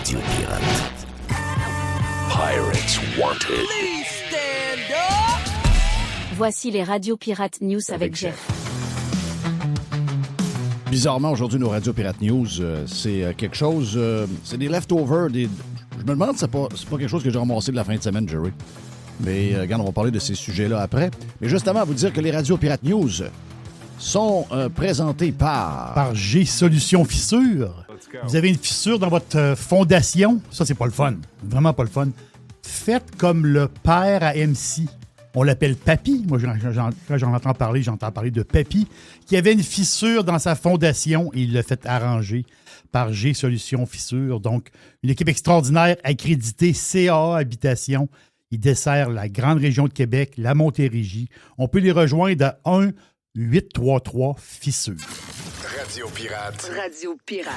Radio Pirate. Pirates Wanted. Please stand up! Voici les radios Pirates News avec Jeff. Bizarrement, aujourd'hui, nos radios Pirate News, c'est quelque chose... c'est des leftovers. Je me demande si c'est pas quelque chose que j'ai ramassé de la fin de semaine, Jerry. Mais regarde, on va parler de ces sujets-là après. Mais justement, vous dire que les radios Pirate News sont présentées par G Solutions Fissure. Vous avez une fissure dans votre fondation. Ça, c'est pas le fun. Vraiment pas le fun. Faites comme le père à MC. On l'appelle Papy. Moi, quand j'en entends parler, j'entends parler de Papy, qui avait une fissure dans sa fondation et il l'a fait arranger par G Solutions Fissure. Donc, une équipe extraordinaire accréditée CAA Habitation. Il dessert la grande région de Québec, la Montérégie. On peut les rejoindre à 1-833-Fissure. Radio Pirate. Radio Pirate.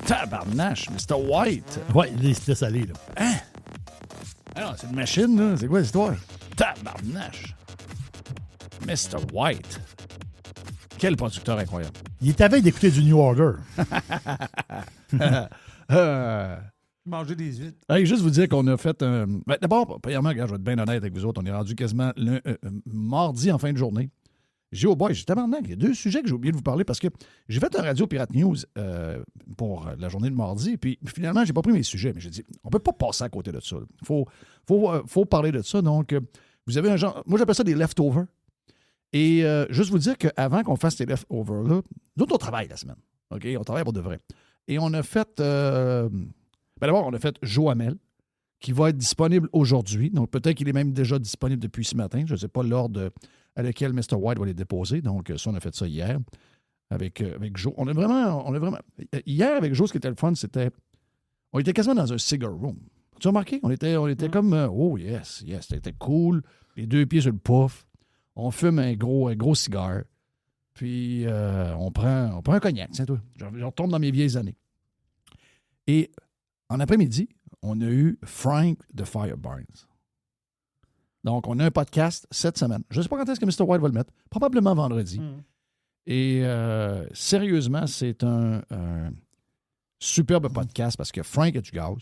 Tabarnache, Mr. White. Oui, il laisse aller, là. Hein? Ah non, c'est une machine, là. C'est quoi l'histoire? Tabarnache. Mr. White. Quel producteur incroyable. Il est à veille d'écouter du New Order. Manger des huîtres. Hey, juste vous dire qu'on a fait un... Ben, d'abord, premièrement, regarde, je vais être bien honnête avec vous autres. On est rendu quasiment mardi en fin de journée. J'ai dit, oh boy, j'ai tabarnak. Il y a deux sujets que j'ai oublié de vous parler parce que j'ai fait un Radio Pirate News pour la journée de mardi. Puis finalement, j'ai pas pris mes sujets. Mais j'ai dit, on peut pas passer à côté de ça. Il faut parler de ça. Donc, vous avez un genre... Moi, j'appelle ça des leftovers. Et juste vous dire qu'avant qu'on fasse ces leftovers-là, nous autres, on travaille la semaine. OK? On travaille pour de vrai. Et on a fait... d'abord, on a fait Joamel, qui va être disponible aujourd'hui. Donc, peut-être qu'il est même déjà disponible depuis ce matin. Je ne sais pas l'ordre à lequel Mr. White va les déposer. Donc, ça, on a fait ça hier avec Joe. On a vraiment... Hier, avec Joe, ce qui était le fun, c'était... On était quasiment dans un cigar room. Tu as remarqué? On était comme... oh, yes, c'était cool. Les deux pieds sur le puff. On fume un gros cigare. Puis, on prend un cognac. Tiens, toi. Je retourne dans mes vieilles années. Et... En après-midi, on a eu Frank de Fireburns. Donc, on a un podcast cette semaine. Je ne sais pas quand est-ce que Mr. White va le mettre. Probablement vendredi. Et sérieusement, c'est un superbe podcast parce que Frank a du gaz.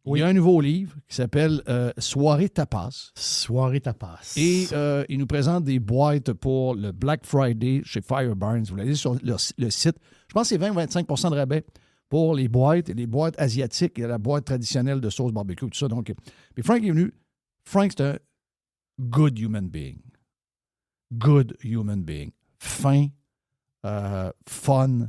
Oui. Il y a un nouveau livre qui s'appelle Soirée Tapas. Soirée Tapas. Et il nous présente des boîtes pour le Black Friday chez Fireburns. Vous l'avez sur le site. Je pense que c'est 20-25% de rabais pour les boîtes asiatiques et la boîte traditionnelle de sauce barbecue, tout ça. Donc, puis Frank est venu. Frank, c'est un good human being. Good human being. Fin, fun.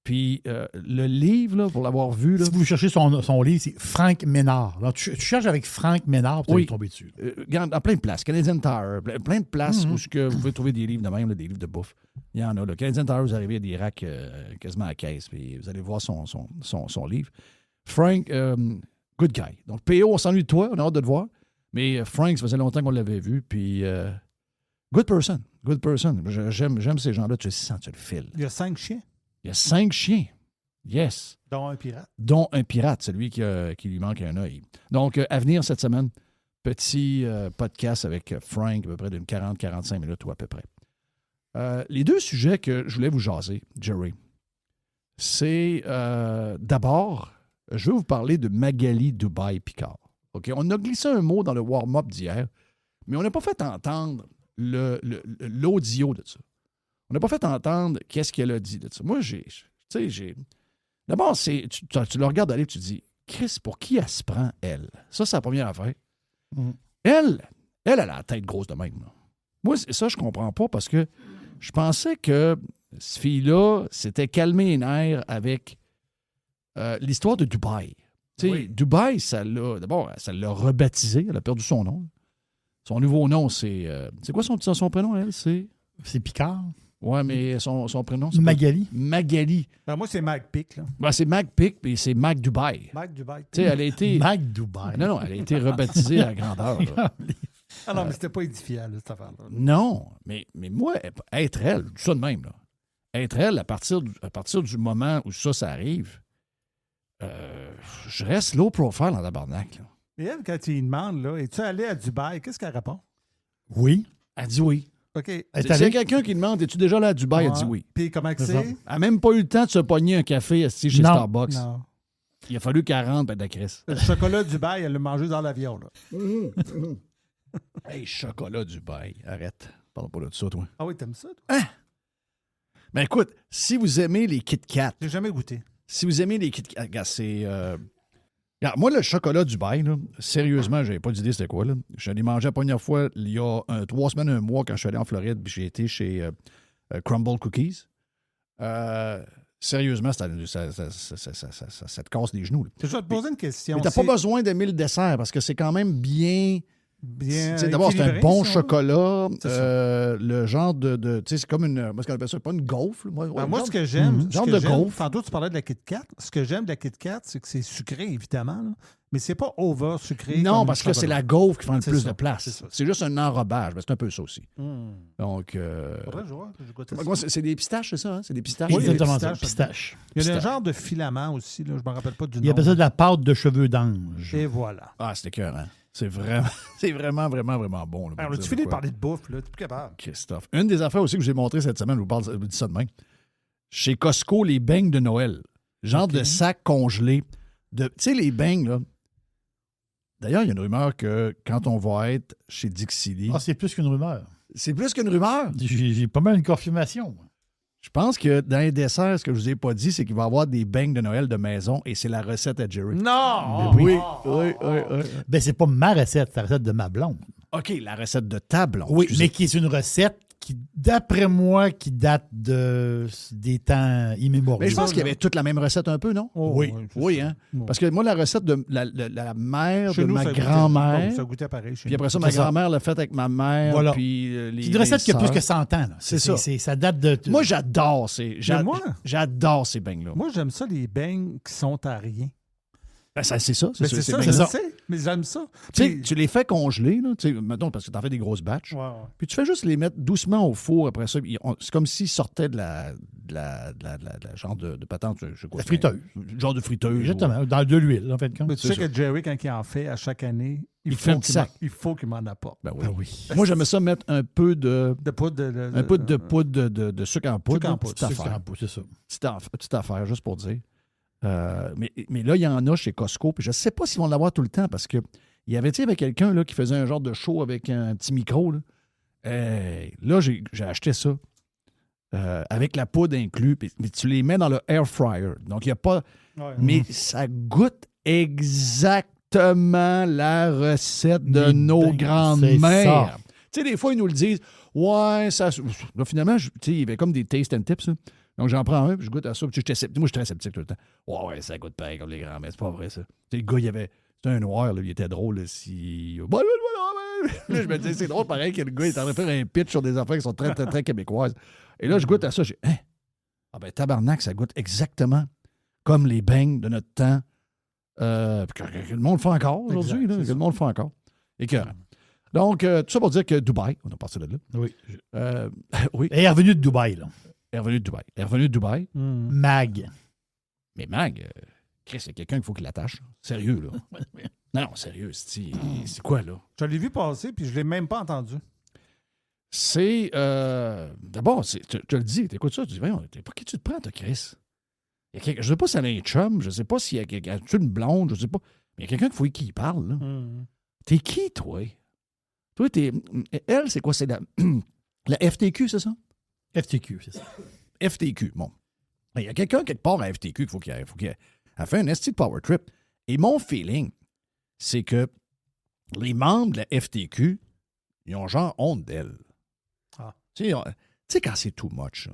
Puis le livre, là, pour l'avoir vu... Là, si vous cherchez son livre, c'est Frank Ménard. Alors, tu cherches avec Frank Ménard, tu vas tomber dessus. Dans plein de places. Canadian Tire, plein de places où vous pouvez trouver des livres de même, là, des livres de bouffe. Il y en a. Là. Canadian Tire, vous arrivez à des racks quasiment à caisse, puis vous allez voir son livre. Frank, good guy. Donc, PO, on s'ennuie de toi, on a hâte de te voir. Mais Frank, ça faisait longtemps qu'on l'avait vu, puis good person. Good person. J'aime ces gens-là, tu le sens, tu le files. Il y a 5 chiens. Il y a 5 chiens. Yes. Dont un pirate. Dont un pirate, celui qui lui manque un œil. Donc, à venir cette semaine, petit podcast avec Frank, à peu près d'une 40-45 minutes ou à peu près. Les deux sujets que je voulais vous jaser, Jerry, c'est d'abord, je vais vous parler de Magali Dubaï Picard. OK? On a glissé un mot dans le warm-up d'hier, mais on n'a pas fait entendre l'audio de ça. On n'a pas fait entendre qu'est-ce qu'elle a dit de ça. Moi, d'abord, tu le regardes aller et tu te dis, Chris, pour qui elle se prend, elle? Ça, c'est la première affaire. Elle a la tête grosse de même. Là. Moi, ça, je comprends pas parce que je pensais que cette fille-là s'était calmée les nerfs avec l'histoire de Dubaï. Oui. Dubaï, ça l'a rebaptisé. Elle a perdu son nom. Son nouveau nom, c'est quoi son prénom, elle? C'est Picard. Oui, mais son prénom, c'est Magali. Magali. Ben, moi, c'est Mac Pic. Là. Ben, c'est Mac Pic, mais c'est Mac Dubaï. Mac Dubaï. Elle a été... Mac Dubaï. Non, elle a été rebaptisée à grandeur. Là. Ah non, mais c'était pas édifiant, là, cette affaire-là. Non, mais moi, être elle, tout ça de même, là. Être elle, à partir du moment où ça arrive, je reste low profile en tabarnak. Là. Mais elle, quand tu lui demandes, là, es-tu allé à Dubaï, qu'est-ce qu'elle répond? Oui. Elle dit oui. OK. C'est quelqu'un qui demande, es-tu déjà là à Dubaï? Elle dit oui. Puis comment que Elle n'a même pas eu le temps de se pogner un café assis chez Starbucks. Non. Il a fallu 40 ben de Chris. Le chocolat Dubaï, elle l'a mangé dans l'avion. Là. Hey, chocolat Dubaï. Arrête. Parle pas de ça, toi. Ah oui, t'aimes ça? Toi? Ben écoute, si vous aimez les Kit Kat, J'ai jamais goûté. si vous aimez les Kit Kat, regarde, c'est... regarde, moi, le chocolat Dubaï, là, sérieusement, j'avais pas d'idée c'était quoi. Là. Je suis allé manger la première fois il y a 3 semaines, un mois, quand je suis allé en Floride, puis j'ai été chez Crumble Cookies. Sérieusement, ça te casse les genoux. Là. Je vais te poser une question. Mais t'as pas besoin d'aimer le dessert parce que c'est quand même bien... Bien D'abord, c'est un équilibré, bon ça, chocolat. C'est Le genre de tu sais, c'est comme une... Moi, ce qu'on appelle ça, pas une gaufre. Moi, moi, ce que j'aime... Genre de gaufre. Tantôt, tu parlais de la Kit Kat. Ce que j'aime de la Kit Kat, c'est que c'est sucré, évidemment. Là. Mais c'est pas over sucré. Non, comme parce le que c'est chocolat. la gaufre qui prend le C'est plus ça, de place. c'est ça. C'est juste un enrobage. Ben, c'est un peu ça aussi. Donc... Faudrait que je vois, que je goûte ça. moi, c'est des pistaches, c'est ça? Hein? C'est des pistaches? Oui, Exactement les ça, pistaches, pistache. Il y a un Pistache. genre de filament aussi. Là, je me rappelle pas du nom. Il appelle ça de la pâte de cheveux d'ange. Et voilà. Ah, c'est écœurant. C'est vraiment, vraiment bon. Là, Alors, pour tu dire finis de quoi. parler de bouffe, là. T'es plus capable. Christophe. Une des affaires aussi que j'ai montré cette semaine, je vous dis ça demain. Chez Costco, les beignes de Noël. Genre de sacs congelés. Tu sais, les beignes, là. D'ailleurs, il y a une rumeur que quand on va être chez Dixie, Ah, c'est plus qu'une rumeur. c'est plus qu'une rumeur. J'ai pas mal une confirmation. moi. Je pense que dans les desserts, ce que je vous ai pas dit, c'est qu'il va y avoir des beignes de Noël de maison et c'est la recette à Jerry. Non! Oui. Ben, c'est pas ma recette, c'est la recette de ma blonde. OK, la recette de ta blonde. Oui, excusez. mais qui est une recette qui, d'après moi, qui date des temps immémoriaux. Mais je pense qu'il y avait toute la même recette un peu, non? Oh, Oui. c'est Oui, ça. hein? Bon. Parce que moi, la recette de la mère Chez de nous, ma ça goûtait- grand-mère, bon, ça goûtait pareil. Chez puis nous. après ça, ma C'est ça. grand-mère l'a faite avec ma mère, Voilà. puis les C'est une recette qui a plus sœurs. que 100 ans. là. C'est ça. Ça date de... Moi, j'adore moi? j'adore ces beignes-là. Moi, j'aime ça, les beignes qui sont à rien. Ben, c'est ça. Mais c'est ça, beignes-là. je ça. sais, mais j'aime ça. Tu sais, Puis- tu les fais congeler, là, tu sais, mettons, parce que tu en fais des grosses batches. Ouais, ouais. Puis tu fais juste les mettre doucement au four après ça. C'est comme s'ils sortaient de la genre de patente. Je sais quoi, La friteuse. Genre de friteuse. Exactement, dans de l'huile, en fait. Mais tu C'est sais que Jerry, quand il en fait à chaque année, Il fait un petit sac. il faut qu'il m'en apporte. Ben oui. Ah oui. Moi, j'aimais ça mettre un peu de De poudre de... un peu de poudre de sucre en poudre. Sucre en là, poudre, petite C'est affaire. ça. Petite affaire, juste pour dire. Mais là, il y en a chez Costco. Puis je ne sais pas s'ils vont l'avoir tout le temps parce que il y avait quelqu'un là, qui faisait un genre de show avec un petit micro. Là, là j'ai acheté ça avec la poudre inclus. Mais tu les mets dans le air fryer. Donc, il n'y a pas. Ouais. Mais ça goûte exactement la recette de Mais nos ben, grands-mères. c'est Tu sais, des fois, ils nous le disent. Ouais, ça. Là, finalement, tu sais, il y avait comme des taste and tips. Là. Donc, j'en prends un, puis je goûte à ça. Puis moi, je suis très sceptique tout le temps. Ouais, ça goûte pareil comme les grands-mères. C'est pas vrai, ça. Tu sais, le gars, il avait. C'était un noir, là, il était drôle. Là, si... Là, je me disais, c'est drôle, pareil, que le gars est en train de faire un pitch sur des affaires qui sont très, très, très québécoises. Et là, je goûte à ça. Hein? Ah, ben, tabarnak, ça goûte exactement comme les beignes de notre temps. Que le monde le fait encore aujourd'hui. Exact, Là, c'est que ça. le monde le fait encore. Écœurant. Donc, tout ça pour dire que Dubaï, on a passé de là. Oui. Oui, Elle est revenue de Dubaï, là. elle est revenue de Dubaï. Elle est revenue de Dubaï. Mm. Mag. Mais Mag, Chris, c'est quelqu'un qu'il faut qu'il l'attache. Sérieux, là. Non, sérieux, c'est quoi, là? Je l'ai vu passer, puis je l'ai même pas entendu. C'est. D'abord, tu le dis, t'écoutes ça, tu dis, voyons, pour qui tu te prends, toi, Chris? Je sais pas si elle a un chum, je sais pas si elle a une blonde, je sais pas. Mais il y a quelqu'un qu'il faut qui y parle, là. Mm. T'es qui, toi? Toi, t'es. Elle, c'est quoi? C'est la FTQ, c'est ça? FTQ, c'est ça. FTQ, bon. Il y a quelqu'un quelque part à FTQ qu'il faut qu'il a fait un esti de power trip. Et mon feeling, c'est que les membres de la FTQ, ils ont genre honte d'elle. Ah. Tu sais, quand c'est too much.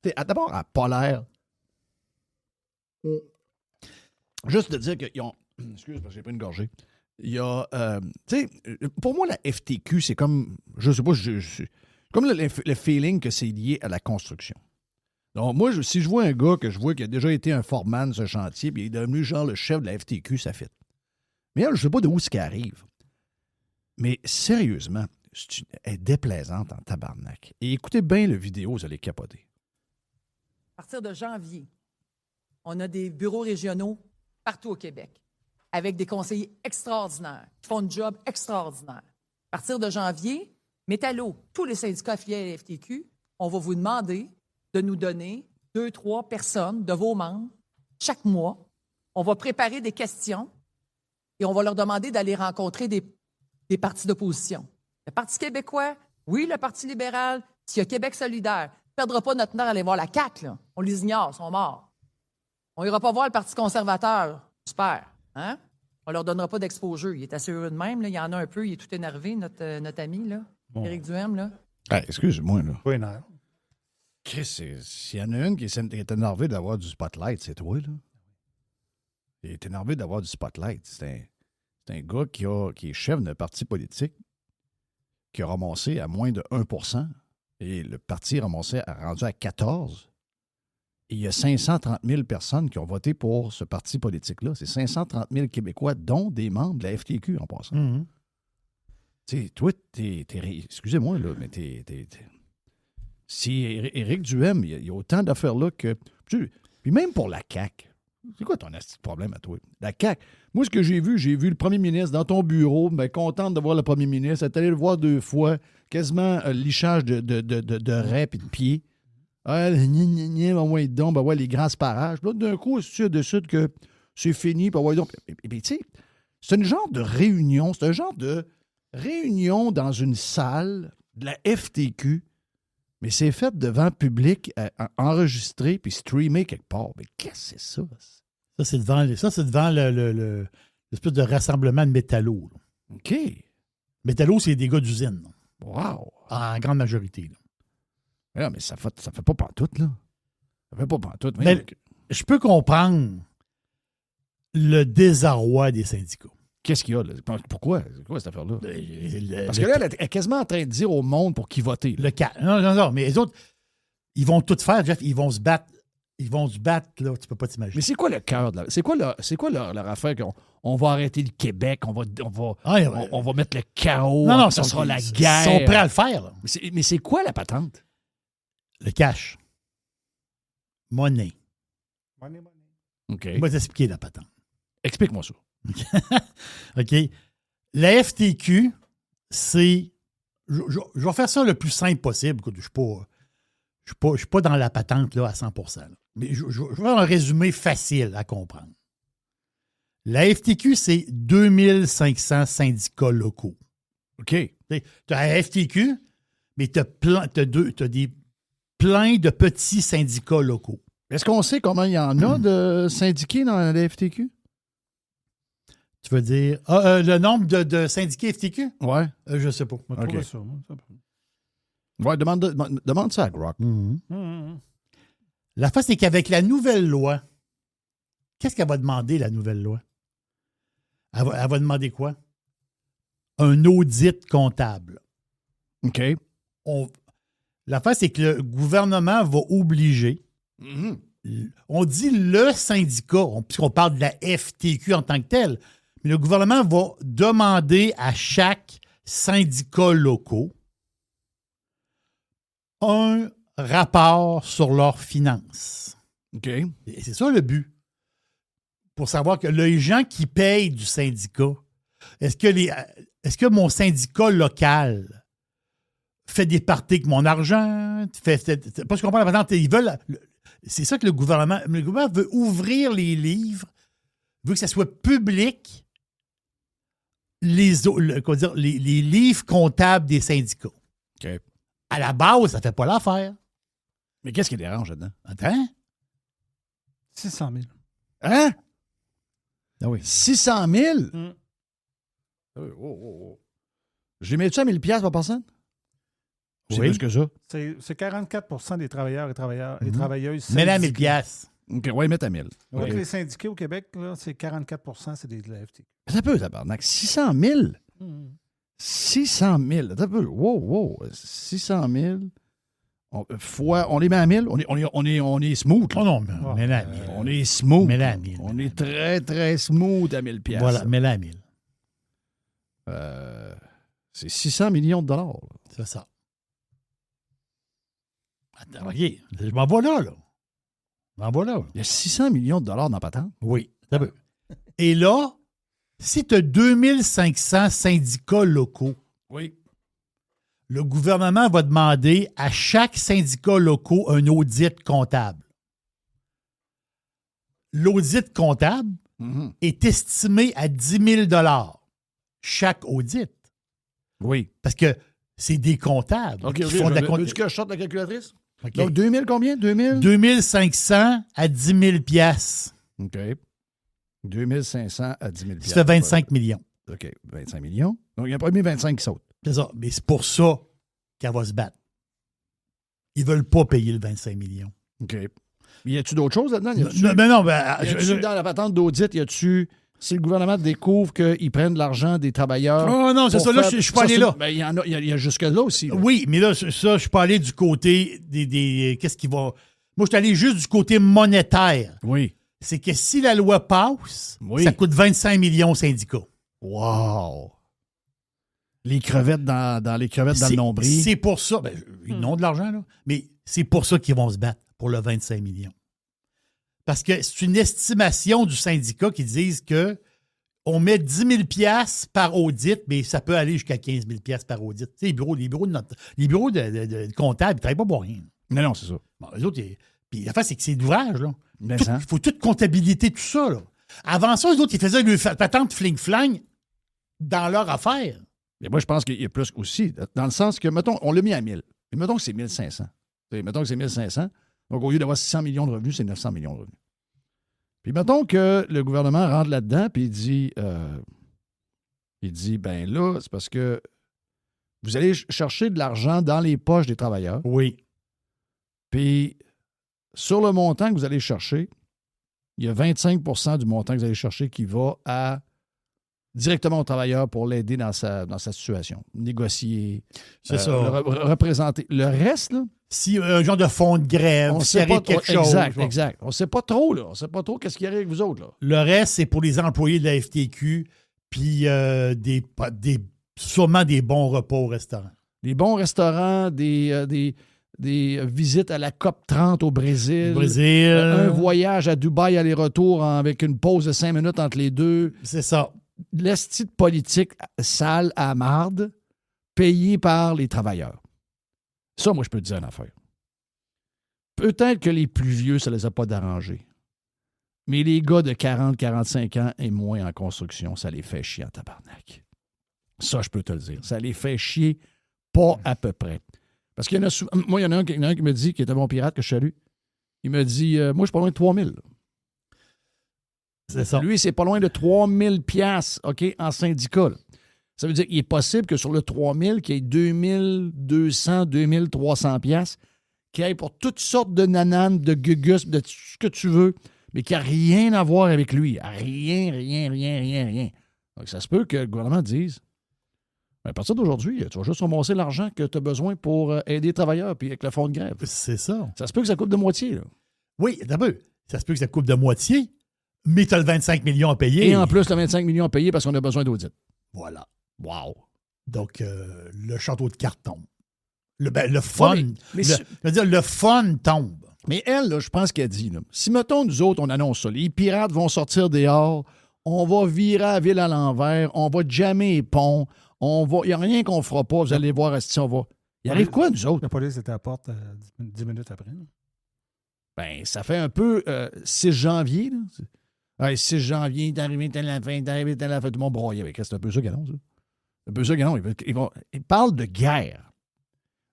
D'abord, elle n'a pas l'air. Juste de dire qu'ils ont. Excuse, parce que j'ai pris une gorgée. Il y a. Tu sais, pour moi, la FTQ, c'est comme. Je sais pas, comme le feeling que c'est lié à la construction. Donc, moi, si je vois un gars que je vois qui a déjà été un foreman de ce chantier, puis il est devenu genre le chef de la FTQ, ça fait. Mais elle, je sais pas d'où ce qui arrive. Mais sérieusement, elle est déplaisante en tabarnak. Et écoutez bien la vidéo, vous allez capoter. À partir de janvier, on a des bureaux régionaux partout au Québec avec des conseillers extraordinaires qui font un job extraordinaire. À partir de janvier, Métallo, tous les syndicats affiliés à la FTQ, on va vous demander de nous donner 2-3 personnes de vos membres chaque mois on va préparer des questions et on va leur demander d'aller rencontrer des partis d'opposition. Le Parti québécois, oui, le Parti libéral, s'il y a Québec solidaire. On ne perdra pas notre temps à aller voir la CAQ, là. On les ignore, ils sont morts. On n'ira pas voir le Parti conservateur. Super. Hein? On ne leur donnera pas d'exposure. Il est assez heureux de même. Là. Il y en a un peu, il est tout énervé, notre ami, là. Bon. Éric Duhem. Là. Excuse-moi, là. Oui, non. Chris, s'il y en a une qui est énervée d'avoir du spotlight, c'est toi, là. Il est énervé d'avoir du spotlight. C'est un gars qui est chef d'un parti politique qui a ramassé à moins de 1 % et le parti rendu à 14 %. Et il y a 530 000 personnes qui ont voté pour ce parti politique-là. C'est 530 000 Québécois, dont des membres de la FTQ en passant. Mm-hmm. Tu sais, toi, excusez-moi, là, mais si Éric Duhem, il y a autant d'affaires là que... Puis même pour la CAQ, c'est quoi ton problème à toi? La CAQ, moi, ce que j'ai vu le premier ministre dans ton bureau, bien contente de voir le premier ministre, elle est allée le voir 2 fois, quasiment lichage de raies et de pieds. Ah, ouais, donc, ben ouais, les grands parages. Là, d'un coup, c'est décide que c'est fini. Ben ouais, donc. Et tu sais, c'est un genre de réunion, dans une salle de la FTQ, mais c'est fait devant public, enregistré puis streamé quelque part. Mais qu'est-ce que c'est ça? Ça, c'est devant l'espèce de rassemblement de métallos. Là. OK. Métallos, c'est des gars d'usine. Là. Wow. En grande majorité. Là. Non, mais ça fait pas pantoute, là. Ça fait pas pantoute. Mais je peux comprendre le désarroi des syndicats. Qu'est-ce qu'il y a, là? Pourquoi? C'est quoi cette affaire-là? Parce que là, elle est quasiment en train de dire au monde pour qui voter. Non, mais les autres, ils vont tout faire, Jeff. Ils vont se battre. Là, tu peux pas t'imaginer. Mais c'est quoi le cœur de la... C'est quoi leur affaire qu'on va arrêter le Québec, on va mettre le chaos, ça sera la guerre. Ils sont prêts à le faire, là. Mais c'est quoi la patente? Le cash. Monnaie. OK. On va t'expliquer la patente. Explique-moi ça. OK. La FTQ, c'est... Je vais faire ça le plus simple possible. Écoute, je ne suis pas dans la patente là, à 100%. Là. Mais je vais faire un résumé facile à comprendre. La FTQ, c'est 2500 syndicats locaux. OK. Tu as la FTQ, mais tu as plein de petits syndicats locaux. Est-ce qu'on sait combien il y en a de syndiqués dans la FTQ? Tu veux dire le nombre de syndiqués FTQ? Ouais. Je ne sais pas. Okay. Ouais, demande ça à Grok. La face, c'est qu'avec la nouvelle loi, qu'est-ce qu'elle va demander, la nouvelle loi? Elle va demander quoi? Un audit comptable. OK. La face, c'est que le gouvernement va obliger. On dit le syndicat, puisqu'on parle de la FTQ en tant que tel, mais le gouvernement va demander à chaque syndicat local un rapport sur leurs finances. OK. Et c'est ça le but. Pour savoir que les gens qui payent du syndicat, est-ce que mon syndicat local fait des parties avec mon argent? Parce qu'on comprend la patente, ils veulent. C'est ça que le gouvernement veut ouvrir les livres, veut que ça soit public, les livres comptables des syndicats. OK. À la base, ça ne fait pas l'affaire. Mais qu'est-ce qui dérange là-dedans? Attends. 600 000. Hein? Ah oui. 600 000? J'ai mis ça à 1000 $ par personne? C'est plus que ça. C'est 44 des travailleurs et travailleuses. Mets la 1000 $. OK, ouais, mettre à 1000. Donc, les syndiqués au Québec, là, c'est 44 c'est de la FTQ. Ça peut, tabarnak. 600 000? 600 000. Ça peut. Wow. 600 000. On les met à 1000. On est smooth. Là. Oh non, mets-la à 1000. On est smooth. Mets-la à 1000. On est très, très smooth à 1000 $. Voilà, mets-la à 1000. C'est 600 millions de dollars. C'est ça. Attends, OK. Je m'en vais là. Il y a 600 millions de dollars dans patente? Oui. Ça peut. Et là, si tu as 2500 syndicats locaux, oui, le gouvernement va demander à chaque syndicat local un audit comptable. L'audit comptable, est estimé à 10 000 chaque audit. Oui. Parce que c'est des comptables OK, qui font de la comptabilité. Veux-tu que je sorte la calculatrice? OK. Donc, 2000 combien? 2000? 2500 à 10 000 piastres. OK. 2500 à 10 000 Ça fait 25 millions. OK, 25 millions. Donc, il y a un premier 25 qui saute. C'est ça. Mais c'est pour ça qu'elle va se battre. Ils veulent pas payer le 25 millions. OK. Y a-tu d'autres choses là-dedans? Dans la patente d'audit, y a-tu... Si le gouvernement découvre qu'ils prennent de l'argent des travailleurs... Oh non, c'est ça. Là, je suis pas allé là. Ben, il y a jusque-là aussi. Là. Oui, mais là, ça, je suis pas allé du côté des qu'est-ce qui va... Moi, je suis allé juste du côté monétaire. Oui. C'est que si la loi passe, Oui. ça coûte 25 millions aux syndicats. Wow! Les crevettes dans les crevettes dans le nombril. C'est pour ça. Ben, ils ont de l'argent, là. Mais c'est pour ça qu'ils vont se battre, pour le 25 millions. Parce que c'est une estimation du syndicat qui disent que on met 10 000 piastres par audit, mais ça peut aller jusqu'à 15 000 piastres par audit. Tu sais, les bureaux de comptables, ils ne travaillent pas pour rien. Non, c'est ça. Bon, les autres, puis la face, c'est que c'est d'ouvrage, là. Mais Il ça. faut toute comptabilité, tout ça, là. Avant ça, les autres, ils faisaient le patente fling-flang dans leur affaire. Mais moi, je pense qu'il y a plus aussi, dans le sens que, mettons, on l'a mis à 1000. Et mettons que c'est 1500. Mettons que c'est 1500. Donc, au lieu d'avoir 600 millions de revenus, c'est 900 millions de revenus. Puis mettons que le gouvernement rentre là-dedans puis il dit, ben là, c'est parce que vous allez chercher de l'argent dans les poches des travailleurs. Oui. Puis sur le montant que vous allez chercher, il y a 25 du montant que vous allez chercher qui va directement au travailleur pour l'aider dans sa situation. Négocier, C'est ça. représenter. Le reste, là, Si un genre de fonds de grève, on s'il sait pas arrive quelque trop. chose. Exact. On ne sait pas trop, là. On ne sait pas trop qu'est-ce qui arrive avec vous autres, là. Le reste, c'est pour les employés de la FTQ, puis sûrement des bons repas au restaurant. Des bons restaurants, des visites à la COP 30 au Brésil. Un voyage à Dubaï aller-retour avec une pause de 5 minutes entre les deux. C'est ça. L'esti de politique sale à marde, payée par les travailleurs. Ça, moi, je peux te dire une affaire. Peut-être que les plus vieux, ça ne les a pas d'arranger. Mais les gars de 40, 45 ans et moins en construction, ça les fait chier en tabarnak. Ça, je peux te le dire. Ça les fait chier pas à peu près. Parce qu'il y en a souvent... Moi, il y en a un qui me dit, qui est un bon pirate que je salue, il me dit, moi, je suis pas loin de 3000. C'est ça. Lui, c'est pas loin de 3000 piastres, OK, en syndicat. Là. Ça veut dire qu'il est possible que sur le 3000, qu'il y ait 2200, 2300 piastres, qu'il y ait pour toutes sortes de nananes, de gugus, de tout ce que tu veux, mais qui n'a rien à voir avec lui. Rien. Donc, ça se peut que le gouvernement dise, à partir d'aujourd'hui, tu vas juste ramasser l'argent que tu as besoin pour aider les travailleurs, puis avec le fonds de grève. C'est ça. Ça se peut que ça coupe de moitié, là. Oui, d'abord, ça se peut que ça coupe de moitié, mais tu as le 25 millions à payer. Et en plus, tu as 25 millions à payer parce qu'on a besoin d'audit. Voilà. Wow. Donc, le château de cartes tombe. Le fun. Mais je veux dire, le fun tombe. Mais elle, là, je pense qu'elle dit, là, si, mettons, nous autres, on annonce ça, les pirates vont sortir dehors, on va virer la ville à l'envers, on va jammer les ponts, il n'y a rien qu'on fera pas, vous allez voir si on va... Il arrive quoi, nous autres? La police est à la porte 10 minutes après. Là. Ben, ça fait un peu 6 janvier, là. Ouais, 6 janvier, d'arriver à la fin, tout le monde broyait. C'est un peu ça qu'ils annoncent, ça. C'est un peu ça qu'ils annoncent. Ils parlent de guerre.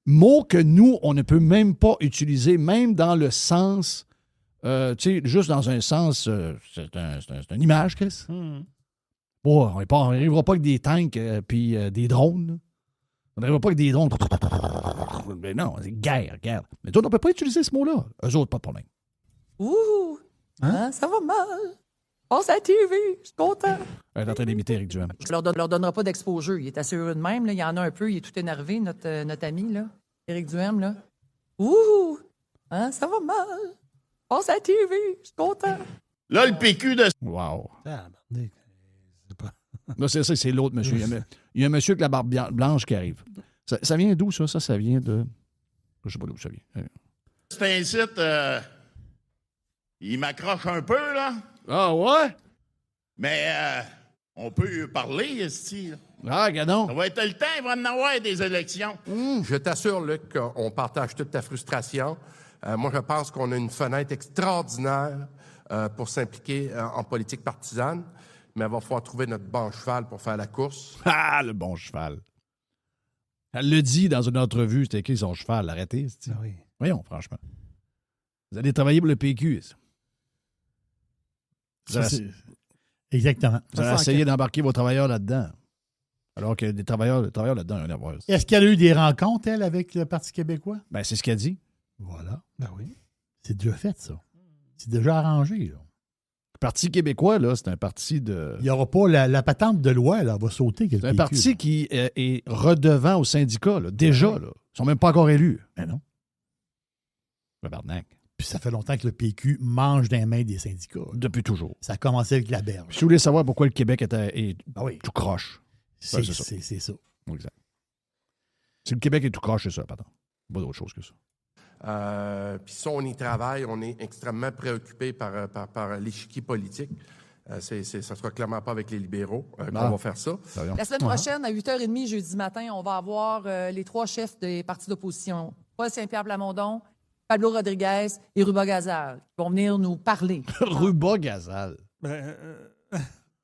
Mot que nous, on ne peut même pas utiliser, même dans le sens, tu sais, juste dans un sens, c'est une image, Chris. Bon, on n'arrivera pas avec des tanks puis des drones. Là. On n'arrivera pas avec des drones. Mais non, c'est guerre. Mais toi, on ne peut pas utiliser ce mot-là. Eux autres, pas de problème. Ouh! Hein? Ça va mal. Passe à la TV, je suis content. Elle est en train d'imiter Éric Duhem. Je leur donnerai pas d'exposure. Il est assez heureux de même. Là. Il y en a un peu. Il est tout énervé, notre ami, là. Éric Duhem, là. Ouh! Hein? Ça va mal. Passe à la TV, je suis content. Là, le PQ de... Wow. Ah, merde. C'est pas... Là, c'est ça, c'est l'autre monsieur. Il y a un monsieur avec la barbe blanche qui arrive. Ça vient d'où, ça? Ça vient de... Je sais pas d'où ça vient. C'est un site... il m'accroche un peu, là. Ah ouais? Mais on peut parler, ici. Ah, gadon. Ça va être le temps, il va en avoir des élections. Je t'assure, Luc, qu'on partage toute ta frustration. Moi, je pense qu'on a une fenêtre extraordinaire pour s'impliquer en politique partisane, mais il va falloir trouver notre bon cheval pour faire la course. Ah, le bon cheval. Elle le dit dans une entrevue, c'était écrit son cheval, arrêtez. Ah oui. Voyons, franchement. Vous allez travailler pour le PQ. Exactement. Vous allez essayer d'embarquer vos travailleurs là-dedans. Alors que les travailleurs là-dedans, il y en a à voir. Est-ce qu'elle a eu des rencontres, elle, avec le Parti québécois? Ben, c'est ce qu'elle dit. Voilà. Ben oui. C'est déjà fait, ça. C'est déjà arrangé, là. Le Parti québécois, là, c'est un parti de... Il n'y aura pas la patente de loi, là, va sauter. C'est un parti qui est redevant aux syndicats, là, déjà. Là. Ils ne sont même pas encore élus. Ben non. Le Barnac. Puis ça fait longtemps que le PQ mange dans les mains des syndicats. Depuis toujours. Ça a commencé avec la berge. Si vous voulez savoir pourquoi le Québec est oui. tout croche. C'est ça. ça. Exact. Si le Québec est tout croche, c'est ça, pardon. Pas d'autre chose que ça. Puis ça, on y travaille. On est extrêmement préoccupé par l'échiquier politique. Ça ne sera clairement pas avec les libéraux qu'on va faire ça. La semaine prochaine, à 8h30, jeudi matin, on va avoir les 3 chefs des partis d'opposition. Paul Saint-Pierre Plamondon, Pablo Rodriguez et Ruba Gazal, qui vont venir nous parler. Ruba Gazal.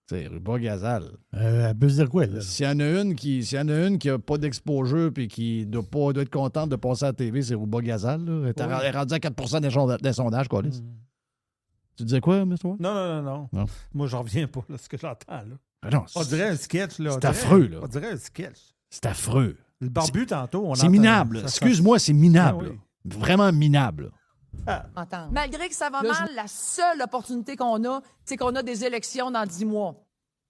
C'est Ruba Gazal. Elle peut se dire quoi, là? S'il y en a une qui n'a pas d'exposure et qui doit être contente de passer à la TV, c'est Ruba Gazal. Là. Elle est rendue à 4 des sondages, quoi. Tu disais quoi, M. Ward? Non. Moi, j'en reviens pas, là, ce que j'entends. Là. Ah non, on dirait un sketch. Là. C'est affreux. Là. On dirait un sketch. C'est affreux. Le barbu, tantôt, c'est minable. Excuse-moi, c'est minable. Ah, oui. Vraiment minable. Malgré que ça va mal, la seule opportunité qu'on a, c'est qu'on a des élections dans 10 mois.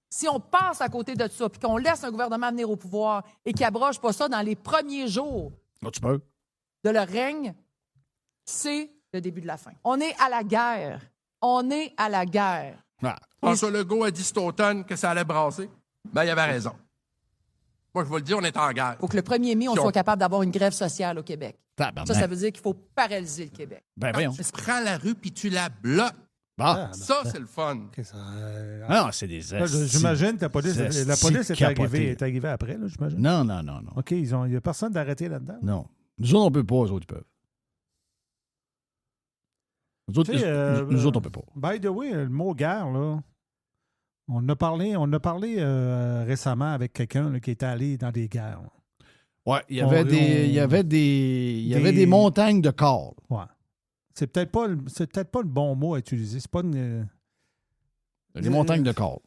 Si on passe à côté de ça, puis qu'on laisse un gouvernement venir au pouvoir et qu'il abroge pas ça dans les premiers jours de leur règne, c'est le début de la fin. On est à la guerre. François Legault a dit cet automne que ça allait brasser. Ben, il avait raison. Moi, je vous le dis, on est en guerre. Il faut que le 1er mai, on soit capable d'avoir une grève sociale au Québec. Ça veut dire qu'il faut paralyser le Québec. Ben voyons. Tu prends la rue puis tu la bloques. Ça, c'est le fun. Non, c'est des j'imagine que la police est arrivée après, là, j'imagine. Non. OK, il n'y a personne d'arrêté là-dedans? Non. Nous autres, on peut pas, eux autres, ils peuvent. Nous autres, on peut pas. By the way, le mot guerre, là, on a parlé récemment avec quelqu'un là, qui était allé dans des guerres. Oui, il y avait des montagnes de corps. Ouais. C'est peut-être pas le bon mot à utiliser. C'est pas une... Des montagnes de corps.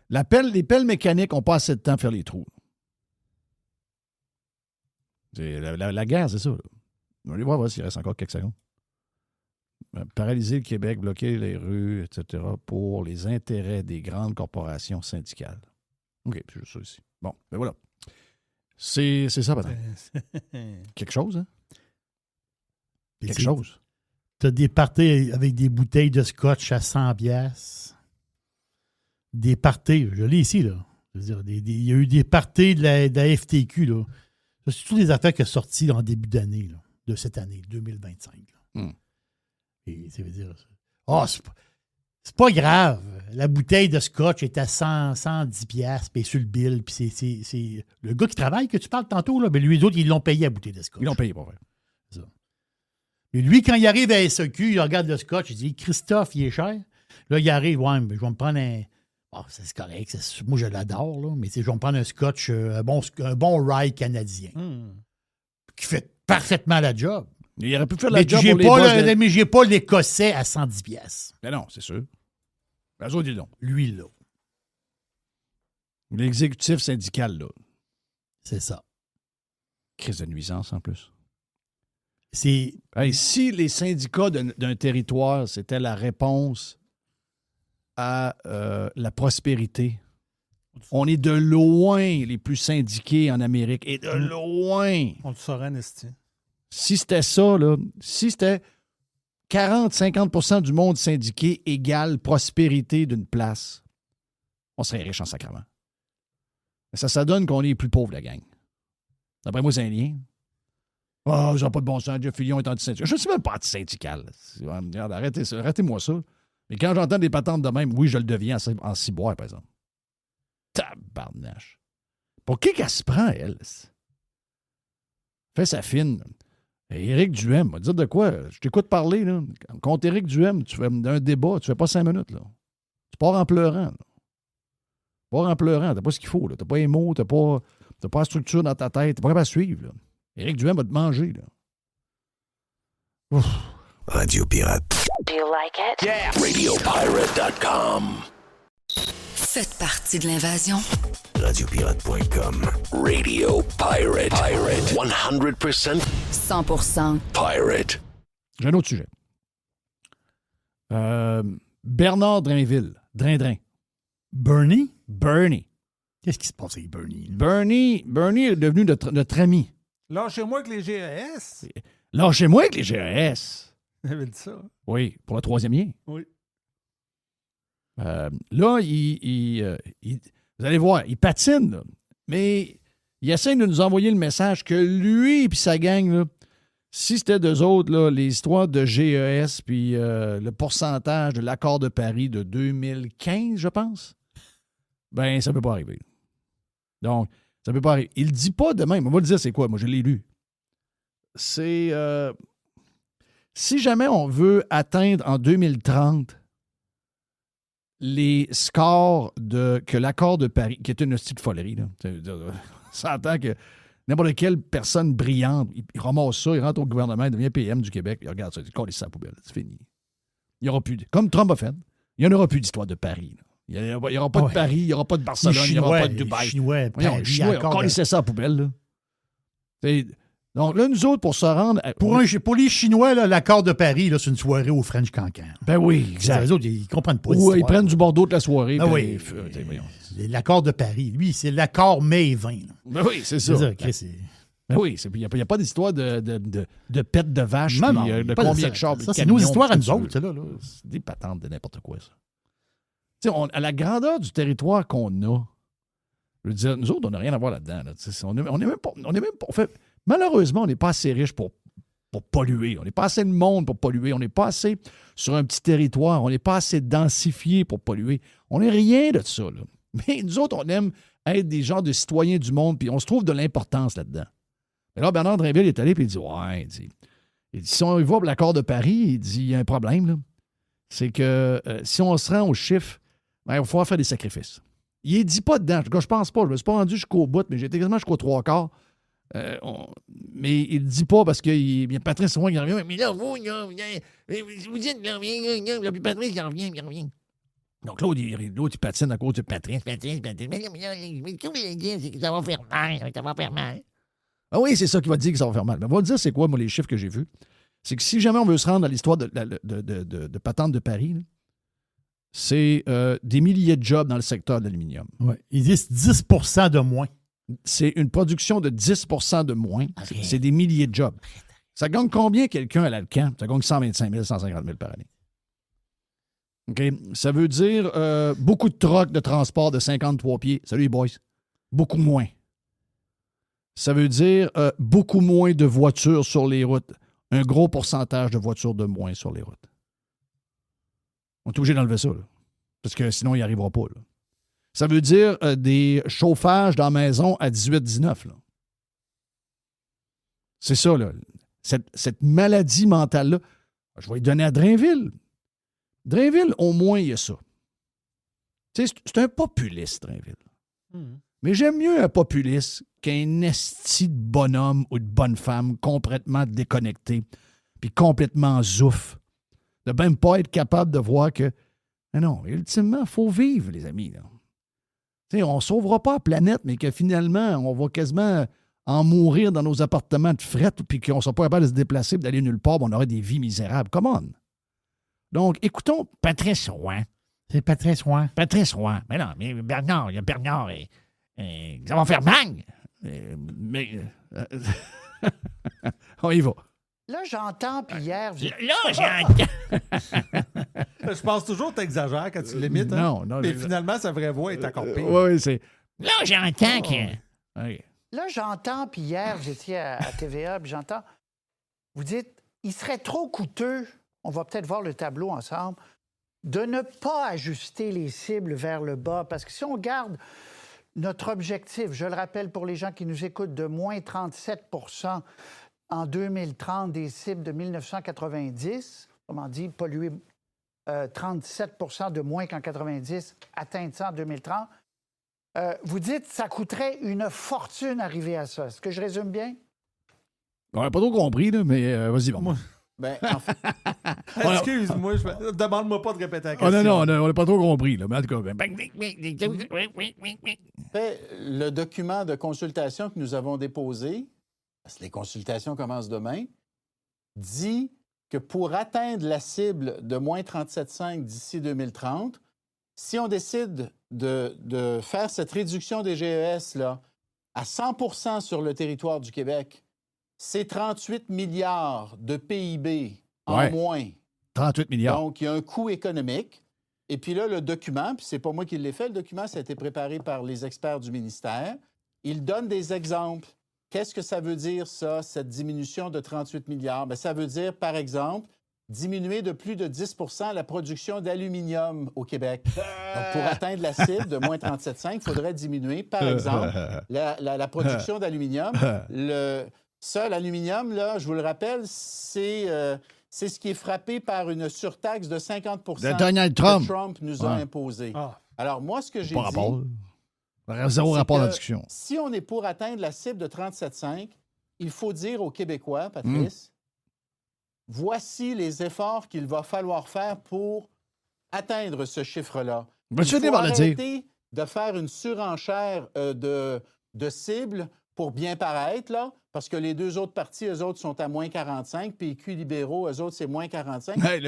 Les pelles mécaniques n'ont pas assez de temps à faire les trous. La guerre, c'est ça. Là. On va aller voir s'il reste encore quelques secondes. Paralyser le Québec, bloquer les rues, etc., pour les intérêts des grandes corporations syndicales. OK, c'est juste ça ici. Bon, ben voilà. C'est ça, peut-être. Quelque chose, hein? Quelque chose. Tu as des parties avec des bouteilles de scotch à 100$. Des parties, je l'ai ici, là. Je veux dire, il y a eu des parties de la FTQ, là. C'est toutes les affaires qui sont sorties en début d'année, là, de cette année, 2025. Et ça veut dire... c'est pas grave. La bouteille de scotch est à 110$, puis sur le bill, puis c'est le gars qui travaille que tu parles tantôt, là, mais lui, les autres, ils l'ont payé la bouteille de scotch. Ils l'ont payé, pas vrai. Ça. Mais lui, quand il arrive à SEQ, il regarde le scotch, il dit « Christophe, il est cher. » Là, il arrive, « Ouais, mais je vais me prendre un... » c'est correct, moi, je l'adore, là, mais je vais me prendre un scotch, un bon rye canadien, qui fait parfaitement la job. Il aurait pu faire la job mais j'ai pas l'Écossais à 110$. Mais non, c'est sûr. Ben, autres, dis donc. Lui, là. L'exécutif syndical, là. C'est ça. Crise de nuisance, en plus. Si les syndicats d'un territoire, c'était la réponse à la prospérité, on est de loin les plus syndiqués en Amérique. Et de loin. On le saurait, Nestie. Si c'était ça, là, si c'était 40-50% du monde syndiqué égale prospérité d'une place, on serait riche en sacrement. Mais ça donne qu'on est les plus pauvres, la gang. D'après moi, c'est un lien. Ah, oh, j'ai pas de bon sens, Jeff Fillion est anti-syndical. Je ne suis même pas anti-syndical. Regarde, arrêtez-moi ça. Mais quand j'entends des patentes de même, oui, je le deviens en ciboire, par exemple. Tabarnache. Pour qui qu'elle se prend, elle? Fait sa fine. Éric Duhem, va te dire de quoi? Je t'écoute parler, là. Contre Éric Duhem, tu fais un débat, tu fais pas 5 minutes, là. Tu pars en pleurant, là. Tu pars en pleurant, t'as pas ce qu'il faut, là. T'as pas les mots, t'as pas la structure dans ta tête, t'es pas capable de suivre, là. Éric Duhem va te manger, là. Ouf. Radio Pirate. Do you like it? Yeah! RadioPirate.com. Faites partie de l'invasion. RadioPirate.com. Radio Pirate. 100% 100% Pirate. J'ai un autre sujet. Bernard Drainville. Drain. Bernie? Bernie. Qu'est-ce qui se passe avec Bernie? Bernie est devenu notre ami. Lâchez-moi avec les GES. Lâchez-moi avec les GES. Vous avez dit ça. Oui, pour le 3e lien. Oui. Là, vous allez voir, il patine, là. Mais il essaie de nous envoyer le message que lui et sa gang, là, si c'était d'eux autres, là, les histoires de GES puis le pourcentage de l'accord de Paris de 2015, je pense, ben ça ne peut pas arriver. Donc, ça ne peut pas arriver. Il ne dit pas de même. On va le dire, c'est quoi? Moi, je l'ai lu. C'est... si jamais on veut atteindre en 2030 les scores que l'accord de Paris, qui est une petite folerie, là. Ça s'entend que n'importe quelle personne brillante, il ramasse ça, il rentre au gouvernement, il devient PM du Québec, il regarde ça, il dit, colle ça à la poubelle, c'est fini. Il n'y aura plus, comme Trump a fait, il n'y en aura plus d'histoire de Paris, là. Il n'y aura pas de Paris, il n'y aura pas de Barcelone, il n'y aura pas de Dubaï. Chinois, Les Chinois, colle ça à la poubelle, là. Donc là, nous autres, pour se rendre... Pour les Chinois, là, l'accord de Paris, là, c'est une soirée au French Cancan. Ben oui, exact. Les autres, ils comprennent pas. Ou ils prennent du Bordeaux de la soirée. Ben oui. L'accord de Paris, lui, c'est l'accord mai 20. Là. Ben oui, c'est ça. Ben oui, il n'y a pas d'histoire de pète de vache, non, puis de pas combien de chars. Ça, c'est nos histoires à nous autres, là. C'est des patentes de n'importe quoi, ça. Tu sais, à la grandeur du territoire qu'on a, je veux dire, nous autres, on n'a rien à voir là-dedans. Là. On n'est même pas... Malheureusement, on n'est pas assez riche pour polluer. On n'est pas assez de monde pour polluer. On n'est pas assez sur un petit territoire. On n'est pas assez densifié pour polluer. On n'est rien de ça. Là. Mais nous autres, on aime être des gens de citoyens du monde, puis on se trouve de l'importance là-dedans. Mais là, Bernard Drainville est allé, puis il dit, ouais, il dit, si on y va pour l'accord de Paris, il dit, il y a un problème, là. C'est que si on se rend au chiffre, ben, il va falloir faire des sacrifices. Il ne dit pas dedans. Je pense pas. Je ne me suis pas rendu jusqu'au bout, mais j'ai été quasiment jusqu'aux 3/4. Mais il ne dit pas parce qu'il y a Patrice Roy qui revient. Mais là, vous dites, là, puis Patrice qui revient. Donc l'autre, il patine à cause de Patrice. Mais ça va faire mal. Ah oui, c'est ça qui va dire que ça va faire mal. Mais on va dire, c'est quoi, moi, les chiffres que j'ai vus? C'est que si jamais on veut se rendre à l'histoire de patente de Paris, là, c'est des milliers de jobs dans le secteur de l'aluminium. Ouais. Ils disent 10 % de moins. C'est une production de 10 % de moins. C'est des milliers de jobs. Ça gagne combien quelqu'un à l'Alcan? Ça gagne 125 000, 150 000 par année. OK? Ça veut dire beaucoup de trocs de transport de 53 pieds. Salut les boys. Beaucoup moins. Ça veut dire beaucoup moins de voitures sur les routes. Un gros pourcentage de voitures de moins sur les routes. On est obligé d'enlever ça, là, parce que sinon, il n'y arrivera pas. Là. Ça veut dire des chauffages dans la maison à 18-19. Là. C'est ça, là. Cette maladie mentale-là. Je vais lui donner à Drainville. Drainville, au moins, il y a ça. Tu sais, c'est un populiste, Drainville. Mais j'aime mieux un populiste qu'un esti de bonhomme ou de bonne femme complètement déconnecté puis complètement zouf. De même pas être capable de voir que non, ultimement, il faut vivre, les amis. Là. On ne sauvera pas la planète, mais que finalement, on va quasiment en mourir dans nos appartements de fret, puis qu'on ne sera pas capable de se déplacer et d'aller nulle part, on aurait des vies misérables. Come on! Donc, écoutons Patrice Roy. C'est Patrice Roy. Patrice Roy. Mais non, mais Bernard, il y a Bernard. Ça va faire bang! Mais... on y va. Là, j'entends, puis hier... Là, j'entends... Je pense toujours que tu exagères quand tu limites. Hein? Non. Mais finalement, sa vraie voix est encore pire. Oui, c'est... Là, j'entends que... Okay. Là, j'entends, puis hier, j'étais à TVA, puis j'entends... Vous dites, il serait trop coûteux, on va peut-être voir le tableau ensemble, de ne pas ajuster les cibles vers le bas. Parce que si on garde notre objectif, je le rappelle pour les gens qui nous écoutent, de moins 37 % en 2030 des cibles de 1990, autrement dit, polluer 37 % de moins qu'en 90, atteindre ça en 2030. Vous dites que ça coûterait une fortune arriver à ça. Est-ce que je résume bien? On n'a pas trop compris, là, mais vas-y, bon. Moi... Ben, en fait... Excuse-moi, demande-moi pas de répéter la question. Oh, non, on n'a pas trop compris, là, mais en tout cas... Le document de consultation que nous avons déposé, parce que les consultations commencent demain, dit que pour atteindre la cible de moins 37,5 d'ici 2030, si on décide de faire cette réduction des GES là, à 100 % sur le territoire du Québec, c'est 38 milliards de PIB en moins. 38 milliards. Donc, il y a un coût économique. Et puis là, le document, puis c'est pas moi qui l'ai fait, le document, ça a été préparé par les experts du ministère. Il donne des exemples. Qu'est-ce que ça veut dire, ça, cette diminution de 38 milliards? Bien, ça veut dire, par exemple, diminuer de plus de 10 % la production d'aluminium au Québec. Donc, pour atteindre la cible de moins 37,5, il faudrait diminuer, par exemple, la production d'aluminium. Ça, l'aluminium, là, je vous le rappelle, c'est ce qui est frappé par une surtaxe de 50 % que Trump nous a imposé. Alors, moi, ce que j'ai dit... Zéro rapport à la discussion. Si on est pour atteindre la cible de 37,5, il faut dire aux Québécois, Patrice, voici les efforts qu'il va falloir faire pour atteindre ce chiffre-là. Il faut arrêter de faire une surenchère de cibles pour bien paraître, là, parce que les deux autres partis, eux autres, sont à moins 45, PQ libéraux, eux autres, c'est moins 45. Hey,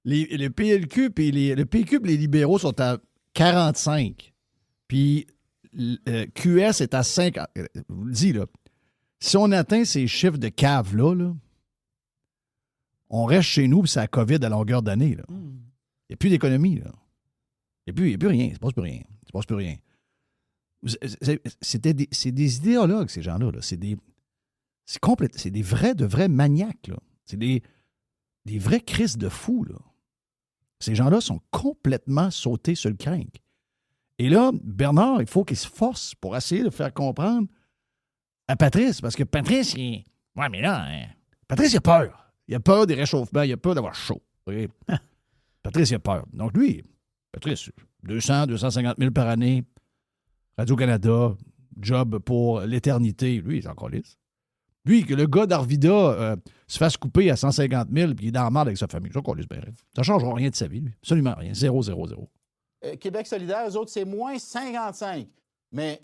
le PLQ puis le PQ et les libéraux sont à 45. Puis QS est à 50. Je vous le dis, là, si on atteint ces chiffres de cave-là, on reste chez nous, puis c'est la COVID à longueur d'année. Il n'y a plus d'économie. Là. Il n'y a plus rien. Il ne se passe plus rien. Il se passe plus rien. C'est des idéologues, ces gens-là. Là. C'est des vrais maniaques. Là. C'est des vrais crises de fous. Là. Ces gens-là sont complètement sautés sur le crinque. Et là, Bernard, il faut qu'il se force pour essayer de faire comprendre à Patrice, parce que Patrice, ouais, mais là, Patrice, il a peur. Il a peur des réchauffements, il a peur d'avoir chaud. Oui. Patrice, il a peur. Donc lui, Patrice, 200, 250 000 par année, Radio-Canada, job pour l'éternité. Lui, il est encore lisse. Lui, que le gars d'Arvida se fasse couper à 150 000 puis il est dans la merde avec sa famille. Ça ne changera rien de sa vie, lui. Absolument rien. 0, 0, 0. Québec solidaire, eux autres, c'est moins 55. Mais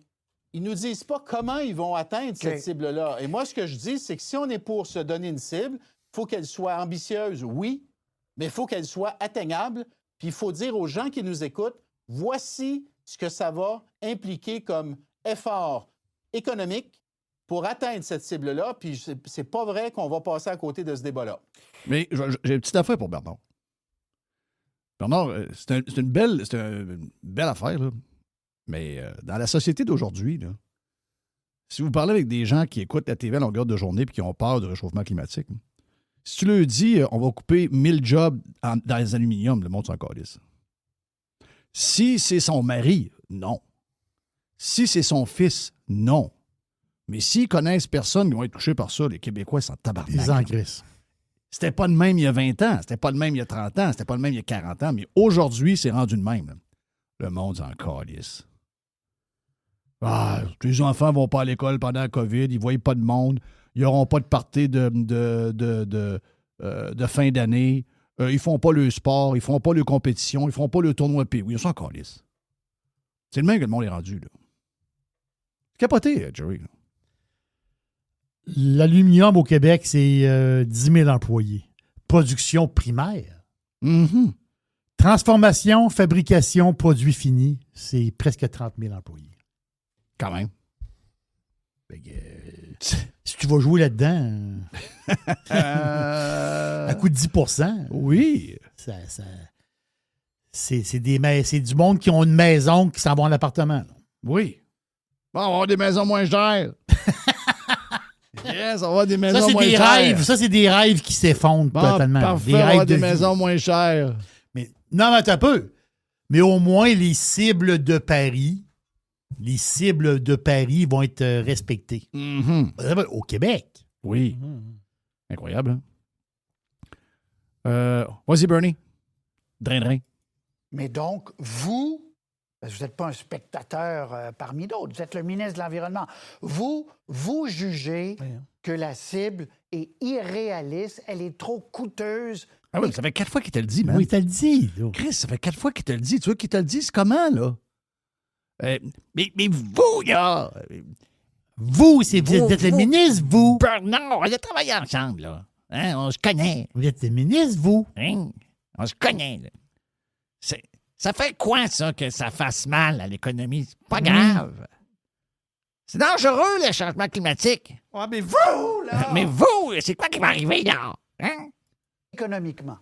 ils ne nous disent pas comment ils vont atteindre cette cible-là. Et moi, ce que je dis, c'est que si on est pour se donner une cible, il faut qu'elle soit ambitieuse, oui, mais il faut qu'elle soit atteignable. Puis il faut dire aux gens qui nous écoutent, voici ce que ça va impliquer comme effort économique pour atteindre cette cible-là. Puis c'est pas vrai qu'on va passer à côté de ce débat-là. Mais j'ai une petite affaire pour Bernard. Bernard, c'est une belle affaire, là. Mais dans la société d'aujourd'hui, là, si vous parlez avec des gens qui écoutent la TV à longueur de journée et qui ont peur du réchauffement climatique, si tu leur dis on va couper 1000 jobs dans les aluminiums, le monde s'en calisse. Si c'est son mari, non. Si c'est son fils, non. Mais s'ils connaissent personne qui vont être touchés par ça, les Québécois sont tabarnak. Ils en crissent. C'était pas le même il y a 20 ans, c'était pas le même il y a 30 ans, c'était pas le même il y a 40 ans, mais aujourd'hui, c'est rendu le même. Là. Le monde s'en calisse. Ah, les enfants vont pas à l'école pendant la COVID, ils ne voient pas de monde, ils n'auront pas de party de fin d'année, ils font pas le sport, ils font pas le compétition, ils font pas le tournoi pays. Oui, ils sont en calisse. C'est le même que le monde est rendu. Là. C'est capoté, Jerry. Là. L'aluminium au Québec, c'est 10 000 employés. Production primaire. Mm-hmm. Transformation, fabrication, produits finis, c'est presque 30 000 employés. Quand même. Si tu vas jouer là-dedans, à coup de 10 %, oui. C'est du monde qui ont une maison qui s'en va en appartement. Là. Oui. Bon, on va avoir des maisons moins chères. Yes, on va avoir des maisons moins chères. Ça, c'est des rêves qui s'effondrent totalement. Parfait, on va avoir des maisons moins chères. Mais, non, mais attends un peu. Mais au moins, les cibles de Paris vont être respectées. Mm-hmm. Au Québec. Oui. Incroyable, hein? Vas-y, Bernie. Drain. Mais donc, vous n'êtes pas un spectateur parmi d'autres, vous êtes le ministre de l'Environnement. Vous jugez que la cible est irréaliste, elle est trop coûteuse. Ah oui, ça fait 4 fois qu'il te le dit, man. Oui, il te le dit. Chris, ça fait 4 fois qu'il te le dit. Tu vois qu'il te le dit, c'est comment, là? Mais vous, là... Vous êtes le ministre, vous. Non, on a travaillé ensemble, là. Hein, on se connaît. Vous êtes le ministre, vous. Hein? On se connaît, là. Ça fait quoi, ça, que ça fasse mal à l'économie? C'est pas grave. C'est dangereux, le changement climatique. Ah, mais vous, là! Mais vous, c'est quoi qui va arriver, là? Hein? Économiquement.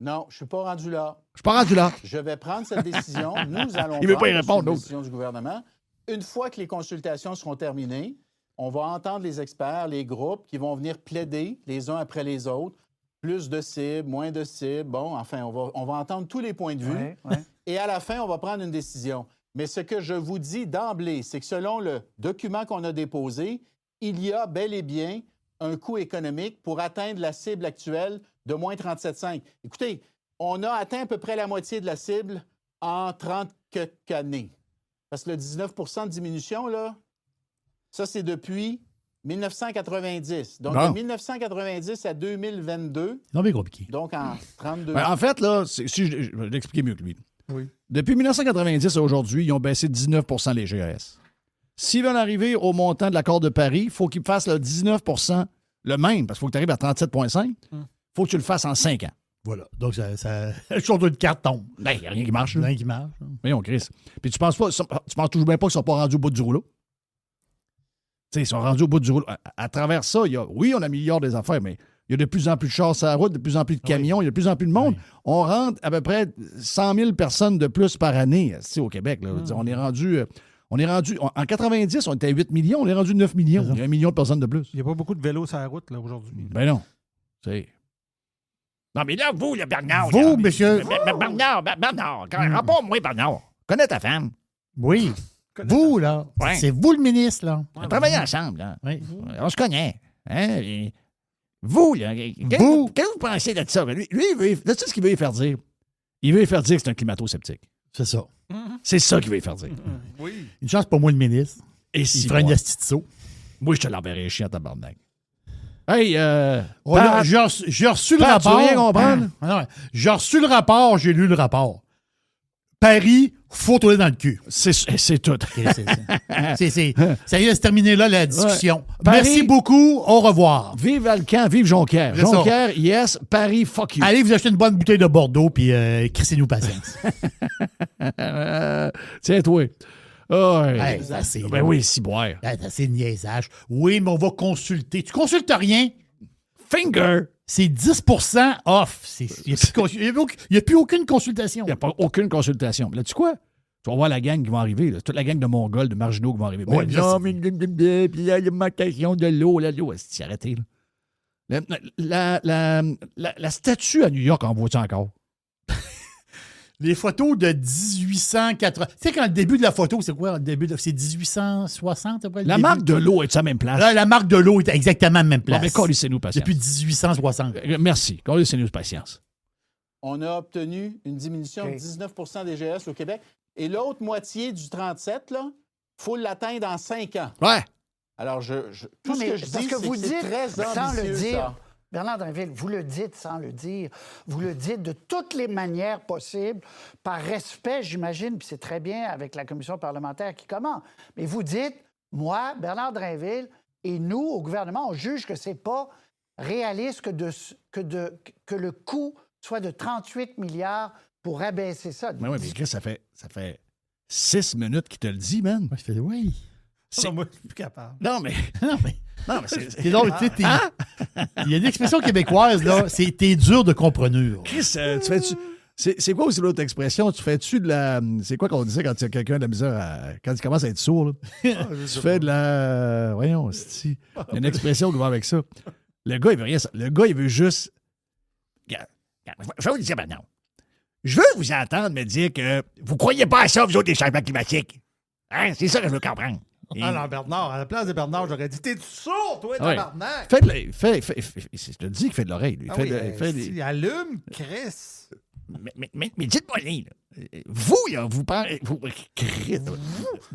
Non, je ne suis pas rendu là. Je suis pas rendu là. Je vais prendre cette décision. Nous allons Il veut pas y prendre répondre, cette décision du gouvernement. Une fois que les consultations seront terminées, on va entendre les experts, les groupes qui vont venir plaider les uns après les autres. Plus de cibles, moins de cibles. Bon, enfin, on va entendre tous les points de vue. Ouais. Et à la fin, on va prendre une décision. Mais ce que je vous dis d'emblée, c'est que selon le document qu'on a déposé, il y a bel et bien un coût économique pour atteindre la cible actuelle de moins 37,5. Écoutez, on a atteint à peu près la moitié de la cible en 30 quelques années. Parce que le 19 de diminution, là, ça, c'est depuis 1990. Donc, de 1990 à 2022. Non, mais compliqué. Donc, en 32 En fait, là, si je vais l'expliquer mieux que lui. Oui. Depuis 1990 à aujourd'hui, ils ont baissé de 19 les GES. S'ils veulent arriver au montant de l'accord de Paris, il faut qu'ils fassent le 19 le même, parce qu'il faut que tu arrives à 37,5. Il faut que tu le fasses en 5 ans. Voilà. Donc, le château de cartes tombe. Ben, il n'y a rien qui marche. Rien qui marche. Voyons, Chris. Puis tu penses toujours bien pas qu'ils ne sont pas rendus au bout du rouleau? Tu sais, ils sont rendus au bout du rouleau. À travers ça, on améliore des affaires, mais il y a de plus en plus de chars sur la route, de plus en plus de camions, il y a de plus en plus de monde. Oui. On rentre à peu près 100 000 personnes de plus par année au Québec. Là. On est rendu... en 90, on était à 8 millions, on est rendu 9 millions. Il y a 1 million de personnes de plus. Il n'y a pas beaucoup de vélos sur la route là, aujourd'hui. Ben non. Non, mais là, vous, le Bernard. Vous, là, monsieur. Bernard. Réponds-moi, Bernard. Connais ta femme. Oui. Vous, là. Ouais. C'est vous le ministre, là. On travaille ensemble, là. Oui. On se connaît. Hein? Et vous, là. Qu'est-ce que vous pensez de ça? Lui il veut, tu sais ce qu'il veut y faire dire? Il veut y faire dire que c'est un climato-sceptique. C'est ça. C'est ça qu'il veut y faire dire. Oui. Une chance pour moi, le ministre. Et si il fera une astuce de saut. Moi, je te l'enverrai chien à tabarnak. Hey, j'ai reçu le rapport. Tu veux rien comprendre? J'ai reçu le rapport, j'ai lu le rapport. Paris, faut tourner dans le cul. C'est tout. Ça y est, c'est terminé là, la discussion. Paris, merci beaucoup, au revoir. Vive Alcan, vive Jonquière. Jonquière, yes, Paris, fuck you. Allez vous acheter une bonne bouteille de Bordeaux, puis crissez-nous patience. Tiens, toi. Oh, ben oui, si boire. C'est le niaisage. Oui, mais on va consulter. Tu consultes rien? Finger! C'est 10 off. Il n'y a plus aucune consultation. Il n'y a pas aucune consultation. Là, tu sais quoi? Tu vas voir la gang qui va arriver. Là. Toute la gang de Mongols, de marginaux qui vont arriver. Ouais, non, mais il y a l'augmentation de l'eau. L'eau, c'est arrêté. La statue à New York, en vois-tu encore? Les photos de 1880. Tu sais, quand le début de la photo, c'est quoi? C'est 1860? La marque de l'eau est à la même place. Là, la marque de l'eau est exactement à la même place. Bon, mais collez-nous patience. Depuis 1860. Merci. Collez-nous patience. On a obtenu une diminution de 19 des GES au Québec. Et l'autre moitié du 37, il faut l'atteindre en 5 ans. Ouais. Alors, tout ce que je dis, c'est que c'est très ambitieux, sans le dire. Ça. Bernard Drinville, vous le dites sans le dire. Vous le dites de toutes les manières possibles, par respect, j'imagine, puis c'est très bien avec la commission parlementaire qui commande. Mais vous dites, moi, Bernard Drinville, et nous, au gouvernement, on juge que c'est pas réaliste que le coût soit de 38 milliards pour abaisser ça. Mais oui, mais ça fait 6 minutes qu'il te le dit, man. Moi, je fais oui. Moi, je suis plus capable. Non, mais c'est drôle, tu sais, il y a une expression québécoise, là, c'est « t'es dur de comprenure ». Chris, tu fais-tu... C'est quoi aussi l'autre expression? Tu fais-tu de la... C'est quoi qu'on disait quand il y a quelqu'un de la misère quand il commence à être sourd, là? Tu fais de la... Voyons, c'est... Il y a une expression qui va avec ça. Le gars, il veut rien... Le gars, il veut juste... Je vais vous dire maintenant. Je veux vous entendre me dire que vous croyez pas à ça, vous autres, des changements climatiques. Hein? C'est ça que je veux comprendre. Ah non, Bernard, à la place de Bernard, j'aurais dit t'es sourd, toi, Ouais. tabarnak! Je te dis qu'il fait de l'oreille. Lui. Ah Fait oui, de- fait des- il allume, Chris. Mais dites-moi, là, vous, là, vous parlez.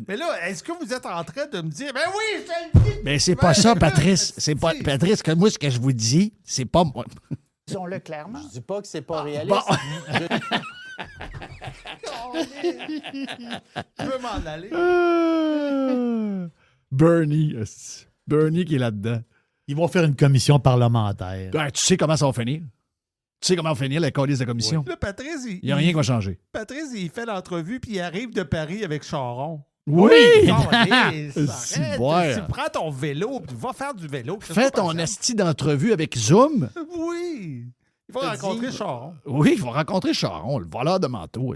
Mais là, est-ce que vous êtes en train de me dire, ben oui, je te le dis! Mais c'est pas ça, Patrice. C'est pas. Patrice, que moi, ce que je vous dis, c'est pas moi. Disons-le clairement. Je dis pas que c'est pas réaliste. bon. Je veux m'en aller. Bernie qui est là-dedans. Ils vont faire une commission parlementaire. Ben, tu sais comment ça va finir? Tu sais comment va finir la calice de commission? Là, Patrice, Il n'y a rien qui va changer. Patrice, il fait l'entrevue, puis il arrive de Paris avec Charon. Oui! Si prends ton vélo, puis va faire du vélo. Fais ton asti d'entrevue avec Zoom. Oui! Il va rencontrer Charon. Oui, il va rencontrer Charon, le voleur de manteaux.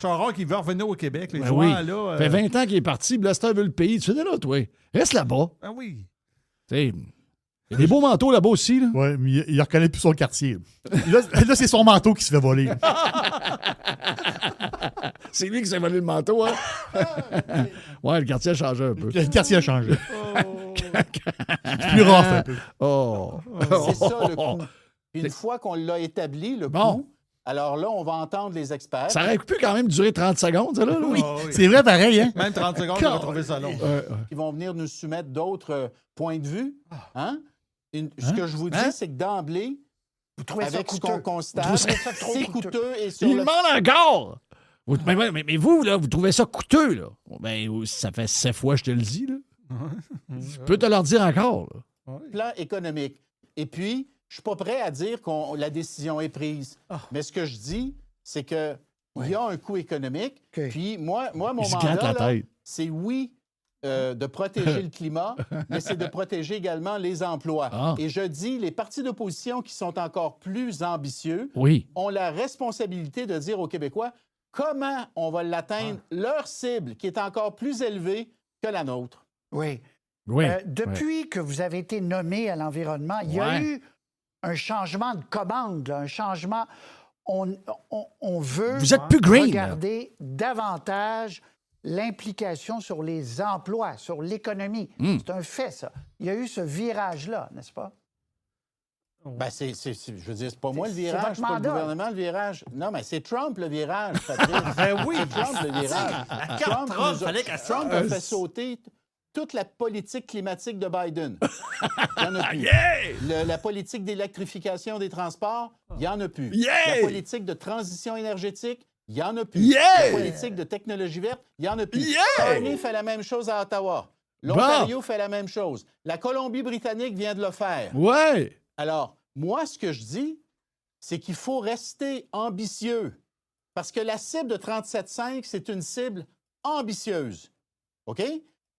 Charon qui veut revenir au Québec. Les Ben joueurs, oui. là... Ça fait 20 ans qu'il est parti, Blaster veut le pays. Tu fais de là, toi. Reste là-bas. Ah oui. Tu sais, il y a des beaux manteaux là-bas aussi. Là. Oui, mais il reconnaît plus son quartier. Là, c'est son manteau qui se fait voler. C'est lui qui s'est volé le manteau, hein? Ouais, le quartier a changé un peu. Le quartier a changé. C'est plus rough un peu. Oh. C'est ça le coup. Une fois qu'on l'a établi, le coup, alors là, on va entendre les experts. Ça aurait pu quand même durer 30 secondes, ça, là? Oui. C'est vrai pareil, hein? Même 30 secondes, on va trouver ça long. Qui vont venir nous soumettre d'autres points de vue. Hein? Ce que je vous dis, c'est que d'emblée, avec ce qu'on constate, c'est coûteux et sur Il le... demande encore! Mais vous, là, vous trouvez ça coûteux, là? Ben, ça fait 7 fois que je te le dis, là. Je peux te leur dire encore, là. plan économique. Et puis, je suis pas prêt à dire que la décision est prise. Mais ce que je dis, c'est qu'il y a un coût économique. Puis moi mon mandat, là, c'est de protéger le climat, mais c'est de protéger également les emplois. Et je dis, les partis d'opposition qui sont encore plus ambitieux ont la responsabilité de dire aux Québécois comment on va l'atteindre, leur cible, qui est encore plus élevée que la nôtre. Oui. Depuis que vous avez été nommé à l'environnement, il y a eu un changement de commande, là, un changement. On veut vous êtes plus green, regarder davantage l'implication sur les emplois, sur l'économie. C'est un fait, ça. Il y a eu ce virage-là, n'est-ce pas? Ben, je veux dire, c'est pas moi le virage, votre c'est pas le mandat. gouvernement le virage. Non, mais c'est Trump le virage, Patrice. Ben oui! C'est Trump le virage. Trump a fait sauter toute la politique climatique de Biden. Il n'y en a plus. La politique d'électrification des transports, il n'y en a plus. La politique de transition énergétique, il n'y en a plus. La politique de technologie verte, il n'y en a plus. Bernie fait la même chose à Ottawa. L'Ontario fait la même chose. La Colombie-Britannique vient de le faire. Ouais! Alors, moi, ce que je dis, c'est qu'il faut rester ambitieux. Parce que la cible de 37,5, c'est une cible ambitieuse. OK?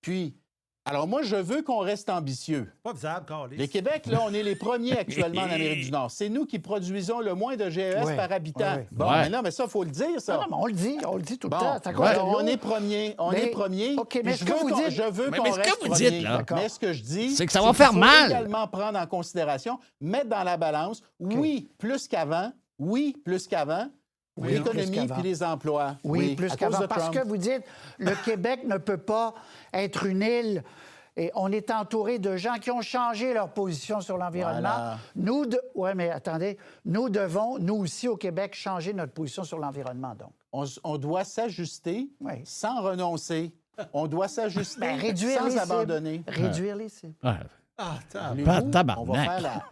Puis, alors moi, je veux qu'on reste ambitieux. Pas visible, Carlis. Le Québec, là, on est les premiers actuellement en Amérique du Nord. C'est nous qui produisons le moins de GES par habitant. Bon, mais non, mais ça, il faut le dire, ça. Non, mais on le dit tout le temps. Alors, on est premier, est premier. OK, mais ce que vous dites... Je veux qu'on reste premier. Mais ce que je dis, c'est que ça va faire mal. Il faut également prendre en considération, mettre dans la balance, plus qu'avant, l'économie puis les emplois. Oui, plus qu'avant. Parce que vous dites, le Québec ne peut pas être une île et on est entouré de gens qui ont changé leur position sur l'environnement. Voilà. Oui, mais attendez, nous devons, nous aussi au Québec, changer notre position sur l'environnement, donc. On doit s'ajuster sans renoncer. On doit s'ajuster réduire sans les abandonner. Cibles. Réduire les cibles. On va faire la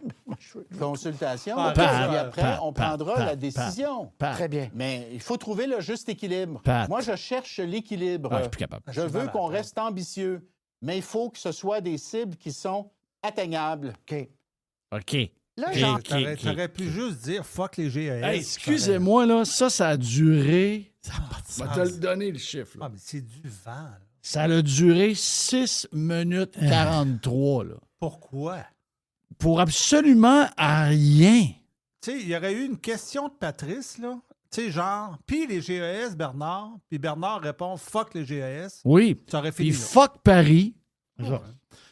consultation. Puis après, on prendra la décision. Très bien. Mais il faut trouver le juste équilibre. Moi, je cherche l'équilibre. Je suis plus capable. Je veux qu'on reste ambitieux, mais il faut que ce soit des cibles qui sont atteignables. OK. Là, t'aurais pu juste dire « fuck les GES ». Hey, excusez-moi, là, ça a duré... Je vais te le donner, le chiffre. Ah, mais c'est du vent. Là. Ça a duré 6 minutes 43, là. Pourquoi? Pour absolument rien. Tu sais, il y aurait eu une question de Patrice, là. Tu sais, genre, puis les GES, Bernard. Puis Bernard répond « fuck les GES ». Oui. Ça aurait fini. Puis fuck Paris.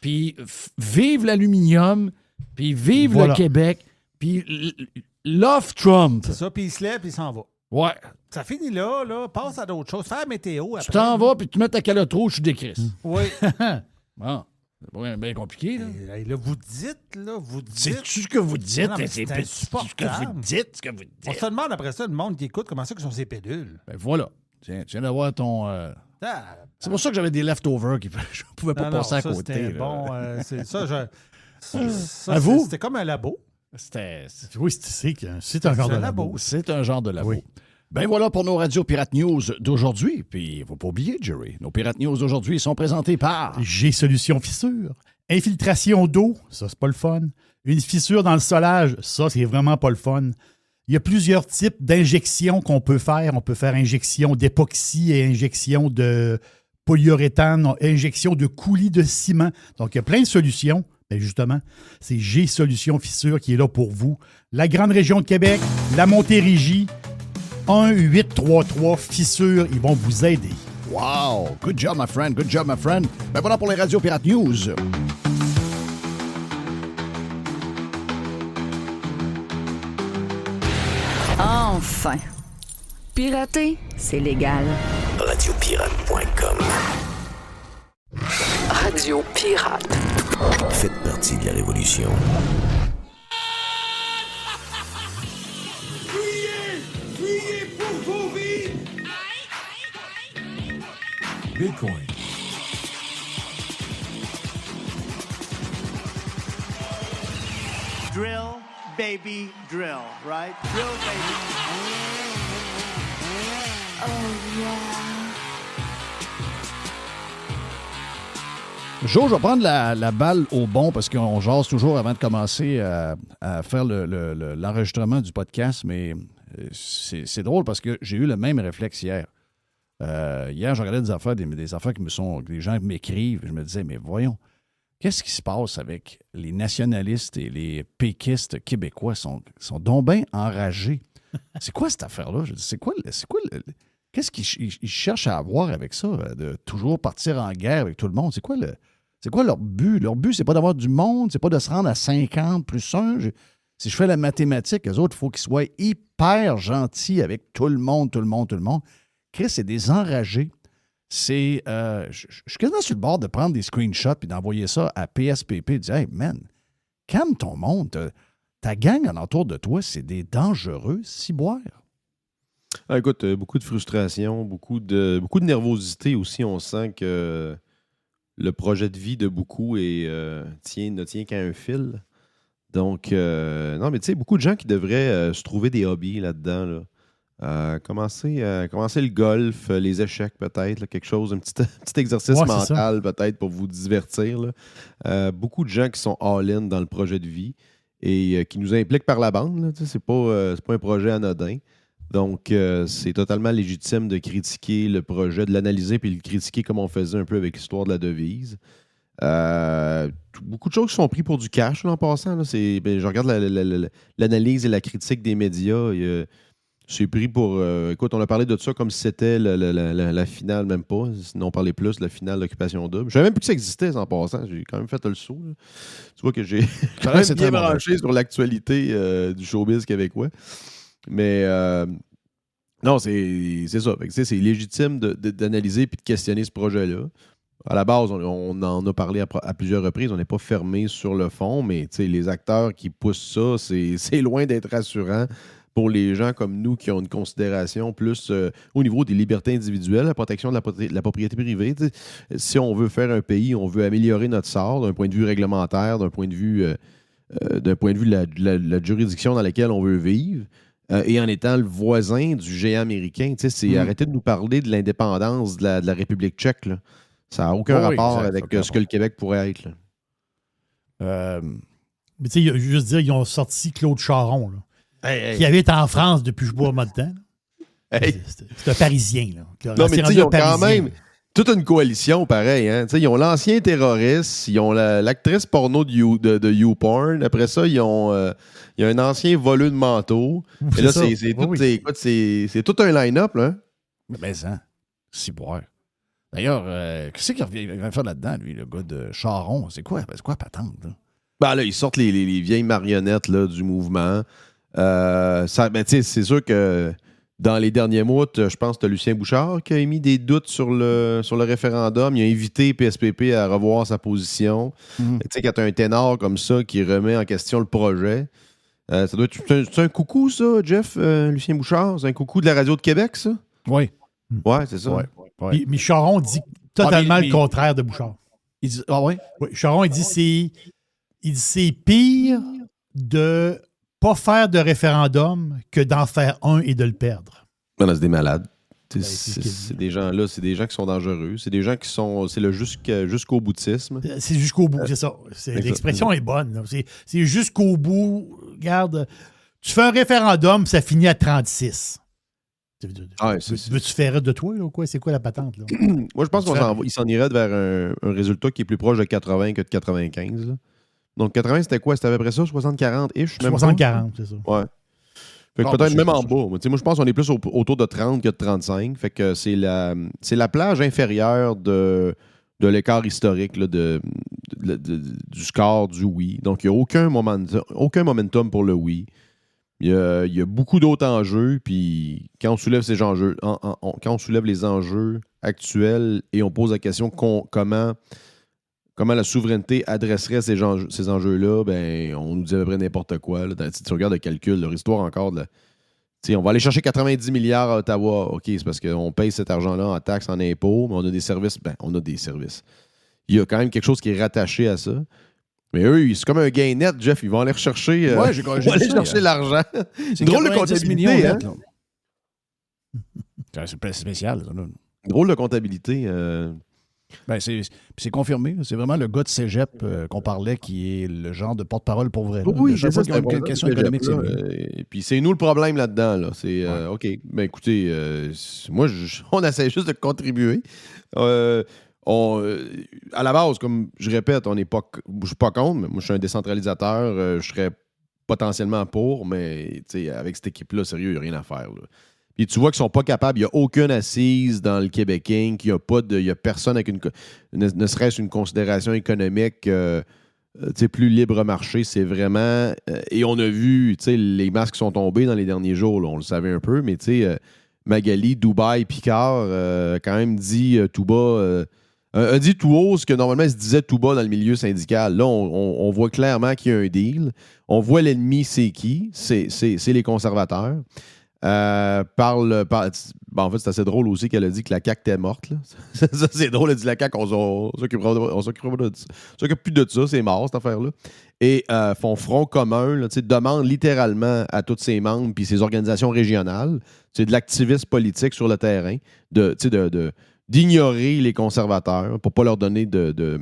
Puis vive l'aluminium. Puis vive le Québec. Puis love Trump. C'est ça, puis il se lève, puis il s'en va. Ouais. Ça finit là, passe à d'autres choses. Fais la météo après. Tu t'en vas, puis tu mets ta calotte rouge, tu décrisses. Oui. Bon. C'est bien compliqué, là. Et là, vous dites. C'est-tu ce que vous dites? Non, mais C'est c'est ce que vous dites, ce que vous dites. On se demande après ça, le monde qui écoute, comment ça qu'ils sont ces pédules? Ben voilà. Tiens, tu viens d'avoir ton... C'est pour ça que j'avais des leftovers que je ne pouvais pas passer à côté. C'était bon. C'est ça, à vous? C'était comme un labo. Oui, c'est un genre de labo. C'est un genre de labo. Oui. Ben voilà pour nos Radio Pirate News d'aujourd'hui. Puis, il ne faut pas oublier, Jerry, nos Pirate News d'aujourd'hui sont présentés par... G-Solution Fissure. Infiltration d'eau, ça, c'est pas le fun. Une fissure dans le solage, ça, c'est vraiment pas le fun. Il y a plusieurs types d'injections qu'on peut faire. On peut faire injection d'époxy et injection de polyuréthane, injection de coulis de ciment. Donc, il y a plein de solutions. Mais justement, c'est G-Solution Fissure qui est là pour vous. La grande région de Québec, la Montérégie, 1-833 Fissure, ils vont vous aider. Wow! Good job, my friend. Good job, my friend. Ben voilà pour les Radio Pirate News. Enfin! Pirater, c'est légal. Radiopirate.com. Radio Pirate. Faites partie de la révolution. Fuyez pour vos vies! Bitcoin. Drill, baby, drill, right? Drill, baby. Oh, yeah. Jo, je vais prendre la balle au bon parce qu'on jase toujours avant de commencer à faire l'enregistrement du podcast, mais c'est drôle parce que j'ai eu le même réflexe hier. Hier, je regardais des affaires que les gens m'écrivent. Je me disais, mais voyons, qu'est-ce qui se passe avec les nationalistes et les péquistes québécois? Ils sont donc bien enragés. C'est quoi cette affaire-là? Je dis, qu'est-ce qu'ils cherchent à avoir avec ça, de toujours partir en guerre avec tout le monde? C'est quoi leur but? Leur but, c'est pas d'avoir du monde, c'est pas de se rendre à 50 plus 1. Si je fais la mathématique, eux autres, il faut qu'ils soient hyper gentils avec tout le monde. Chris, c'est des enragés. Je suis quasiment sur le bord de prendre des screenshots et d'envoyer ça à PSPP et de dire « Hey, man, calme ton monde. Ta gang en entour de toi, c'est des dangereux ciboires. » Écoute, beaucoup de frustration, beaucoup de nervosité aussi. On sent que le projet de vie de beaucoup ne tient qu'à un fil. Donc, non, mais tu sais, beaucoup de gens qui devraient se trouver des hobbies là-dedans. Là. Commencer le golf, les échecs peut-être, là, quelque chose, un petit exercice mental peut-être pour vous divertir. Là. Beaucoup de gens qui sont all-in dans le projet de vie et qui nous impliquent par la bande. Là, c'est pas un projet anodin. Donc, c'est totalement légitime de critiquer le projet, de l'analyser puis de le critiquer comme on faisait un peu avec l'histoire de la devise. Beaucoup de choses qui sont prises pour du cash là, en passant. Là, je regarde l'analyse et la critique des médias. C'est pris pour... écoute, on a parlé de ça comme si c'était la finale, même pas. Sinon, on parlait plus de la finale d'Occupation Double. Je savais même plus que ça existait en passant. J'ai quand même fait le saut. Là. Tu vois que j'ai quand même bien branché sur l'actualité du showbiz québécois. Mais non, c'est ça. C'est légitime d'analyser et de questionner ce projet-là. À la base, on en a parlé à plusieurs reprises. On n'est pas fermé sur le fond, mais les acteurs qui poussent ça, c'est loin d'être rassurant pour les gens comme nous qui ont une considération plus au niveau des libertés individuelles, la protection de la propriété privée. T'sais. Si on veut faire un pays, on veut améliorer notre sort d'un point de vue réglementaire, d'un point de vue de la juridiction dans laquelle on veut vivre. Et en étant le voisin du géant américain, c'est arrêter de nous parler de l'indépendance de la République tchèque. Là. Ça n'a aucun rapport avec ce que le Québec pourrait être. Là. Mais tu sais, je veux juste dire, ils ont sorti Claude Charon, là, qui habite en France depuis je sais pas un mois de temps. C'est un Parisien. Là, non, mais ils ont quand même toute une coalition, pareil. Hein? Ils ont l'ancien terroriste, ils ont l'actrice porno de YouPorn. Après ça, il y a un ancien voleux de manteau. Et là, c'est tout un line-up. Là. Mais ça, c'est boire. D'ailleurs, qu'est-ce qu'il vient faire là-dedans, lui, le gars de Charon? C'est quoi patente? Là? Ben là, ils sortent les vieilles marionnettes là, du mouvement. C'est sûr que Dans les derniers mois, je pense que tu as Lucien Bouchard qui a émis des doutes sur le référendum. Il a invité PSPP à revoir sa position. Tu sais, quand tu as un ténor comme ça qui remet en question le projet, ça doit être. C'est un coucou, ça, Jeff, Lucien Bouchard? C'est un coucou de la Radio de Québec, ça? Oui. Ouais, c'est ça. Puis Micharon dit totalement le contraire de Bouchard. Il dit, ah oui? Oui, Charon, il dit c'est pire de pas faire de référendum que d'en faire un et de le perdre. Non, c'est des malades. C'est des gens-là, c'est des gens qui sont dangereux. C'est des gens qui sont. C'est le jusqu'au boutisme. C'est jusqu'au bout, c'est ça. L'expression est bonne. Là. C'est jusqu'au bout. Regarde, tu fais un référendum, ça finit à 36. Veux-tu faire de toi, là, ou quoi? C'est quoi la patente? Là? Moi, je pense qu'il s'en irait vers un résultat qui est plus proche de 80 que de 95. Là. Donc, 80, c'était quoi? C'était à peu près ça, 60-40-ish? 60-40, c'est ça. Ouais. Fait que peut-être même en bas. Moi, je pense qu'on est plus autour de 30 que de 35. Fait que c'est la plage inférieure de l'écart historique là, du score du oui. Donc, il n'y a aucun momentum pour le oui. Il y a beaucoup d'autres enjeux, puis quand on soulève ces enjeux, quand on soulève les enjeux actuels et on pose la question comment la souveraineté adresserait ces enjeux-là, ben on nous dit à peu près n'importe quoi. Là. Si tu regardes le calcul, leur histoire encore, on va aller chercher 90 milliards à Ottawa. OK, c'est parce qu'on paye cet argent-là en taxes, en impôts, mais on a des services. Ben, on a des services. Il y a quand même quelque chose qui est rattaché à ça. Mais eux, c'est comme un gain net, Jeff. Ils vont aller rechercher, chercher l'argent. C'est drôle de comptabilité. Hein? C'est spécial. Ça, là. Drôle de comptabilité. Ben, c'est confirmé. C'est vraiment le gars de cégep qu'on parlait qui est le genre de porte-parole pour vrai. Oui, c'est ça. C'est une question économique. Et puis c'est nous le problème là-dedans. Là. C'est OK. Ben écoutez, moi, on essaie juste de contribuer. À la base, comme je répète, je ne suis pas contre, mais moi, je suis un décentralisateur. Je serais potentiellement pour, mais avec cette équipe-là, sérieux, il n'y a rien à faire. Là. Puis tu vois qu'ils ne sont pas capables, il n'y a aucune assise dans le Québec Inc., il n'y a personne avec ne serait-ce une considération économique plus libre marché. C'est vraiment. Et on a vu les masques qui sont tombés dans les derniers jours, là, on le savait un peu, mais Magali, Dubaï, Picard, quand même dit tout bas. A dit tout haut ce que normalement il se disait tout bas dans le milieu syndical. Là, on voit clairement qu'il y a un deal. On voit l'ennemi, c'est qui? C'est les conservateurs. En fait, c'est assez drôle aussi qu'elle a dit que la CAQ était morte. Là. Ça, c'est drôle, elle a dit la CAQ, on s'occupe plus de ça, c'est mort cette affaire-là. Et font front commun, là, demandent littéralement à tous ses membres puis ses organisations régionales, c'est de l'activisme politique sur le terrain, d'ignorer les conservateurs pour ne pas leur donner de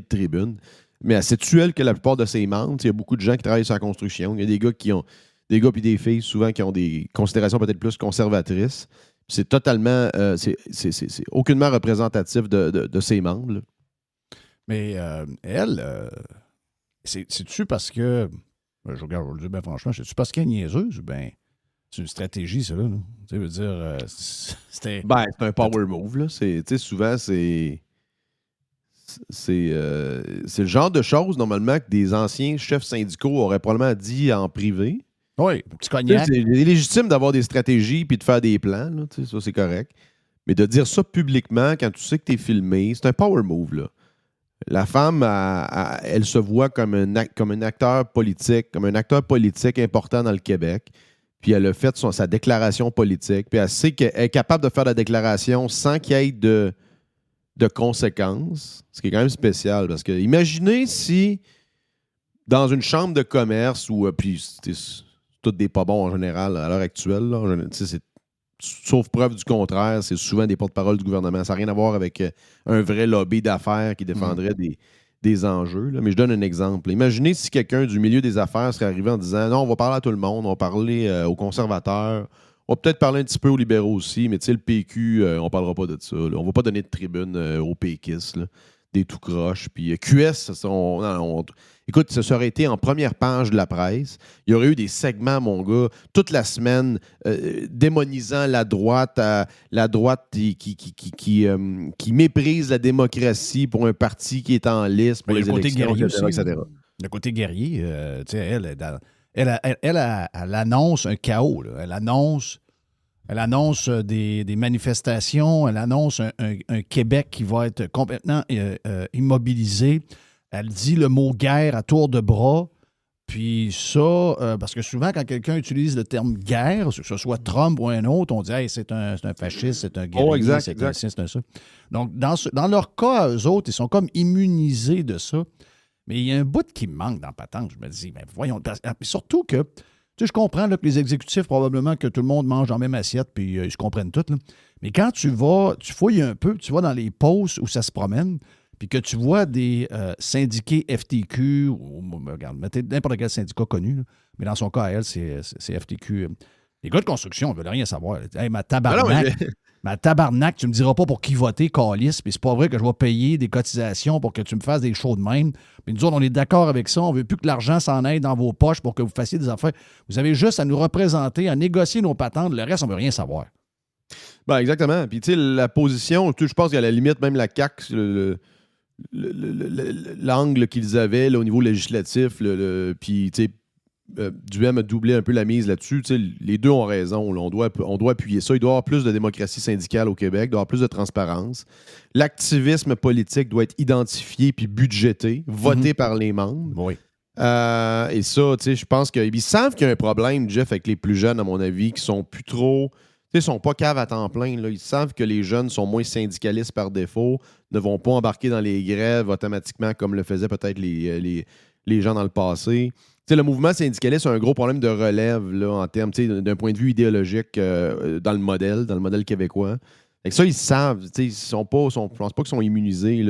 tribune. Mais à cette tuelle que la plupart de ses membres, il y a beaucoup de gens qui travaillent sur la construction. Il y a des gars et des filles, souvent, qui ont des considérations peut-être plus conservatrices. C'est totalement... c'est aucunement représentatif de ses membres. Là. Mais elle, c'est-tu parce que... Je regarde, je le dis bien franchement, c'est-tu parce qu'elle est niaiseuse ou bien c'est une stratégie, ça, là? Tu veux dire, c'était... Ben, c'est un power move, là. Souvent, c'est le genre de choses, normalement, que des anciens chefs syndicaux auraient probablement dit en privé. Oui, un petit cognac. C'est légitime d'avoir des stratégies puis de faire des plans, là, ça c'est correct. Mais de dire ça publiquement quand tu sais que tu es filmé, c'est un power move. Là. La femme, elle se voit comme un acteur politique, important dans le Québec. Puis elle a fait sa déclaration politique. Puis elle sait qu'elle est capable de faire la déclaration sans qu'il y ait de conséquences. Ce qui est quand même spécial. Parce que imaginez si dans une chambre de commerce où puis tous des pas bons en général à l'heure actuelle. Là, sauf preuve du contraire, c'est souvent des porte-parole du gouvernement. Ça n'a rien à voir avec un vrai lobby d'affaires qui défendrait des enjeux. Là. Mais je donne un exemple. Imaginez si quelqu'un du milieu des affaires serait arrivé en disant « Non, on va parler à tout le monde, on va parler aux conservateurs, on va peut-être parler un petit peu aux libéraux aussi, mais le PQ, on ne parlera pas de ça. Là. On ne va pas donner de tribune aux péquistes. Là. Des tout croches. Puis QS, écoute, ça aurait été en première page de la presse. Il y aurait eu des segments, mon gars, toute la semaine, démonisant la droite qui méprise la démocratie pour un parti qui est en liste pour les élections, etc. Le côté guerrier, elle elle annonce un chaos. Là. Elle annonce des manifestations, elle annonce un Québec qui va être complètement immobilisé. Elle dit le mot guerre à tour de bras. Puis ça, parce que souvent, quand quelqu'un utilise le terme guerre, que ce soit Trump ou un autre, on dit hey, c'est un fasciste, c'est un guerrier, c'est un ci, c'est un ça. Donc, dans leur cas, eux autres, ils sont comme immunisés de ça. Mais il y a un bout qui me manque dans Patente. Je me dis, mais voyons. Surtout que, tu sais, je comprends là, que les exécutifs, probablement que tout le monde mange dans la même assiette, puis ils se comprennent tous. Là. Mais quand tu fouilles un peu, tu vas dans les postes où ça se promène, puis que tu vois des syndiqués FTQ, ou regarde, mettez n'importe quel syndicat connu, là, mais dans son cas, à elle, c'est FTQ. Les gars de construction, ils ne veulent rien savoir. Hey, ma tabarnak, tu me diras pas pour qui voter, calice, puis c'est pas vrai que je vais payer des cotisations pour que tu me fasses des shows de même. Puis nous autres, on est d'accord avec ça, on veut plus que l'argent s'en aille dans vos poches pour que vous fassiez des affaires. Vous avez juste à nous représenter, à négocier nos patentes, le reste, on veut rien savoir. Ben exactement. Puis tu sais, la position, je pense qu'à la limite, même la CAQ, l'angle qu'ils avaient là, au niveau législatif, puis tu sais, Duhem a doublé un peu la mise là-dessus. Tu sais, les deux ont raison. Là. On doit appuyer ça. Il doit y avoir plus de démocratie syndicale au Québec. Il doit y avoir plus de transparence. L'activisme politique doit être identifié puis budgété, voté par les membres. Oui. Et ça, tu sais, je pense qu'ils savent qu'il y a un problème, Jeff, avec les plus jeunes, à mon avis, qui sont plus trop... Tu sais, sont pas caves à temps plein. Là. Ils savent que les jeunes sont moins syndicalistes par défaut, ne vont pas embarquer dans les grèves automatiquement comme le faisaient peut-être les gens dans le passé. Tu sais, le mouvement syndicaliste a un gros problème de relève là, en termes, tu sais, d'un point de vue idéologique dans le modèle québécois. Et ça, ils savent. Tu sais, je pense pas qu'ils sont immunisés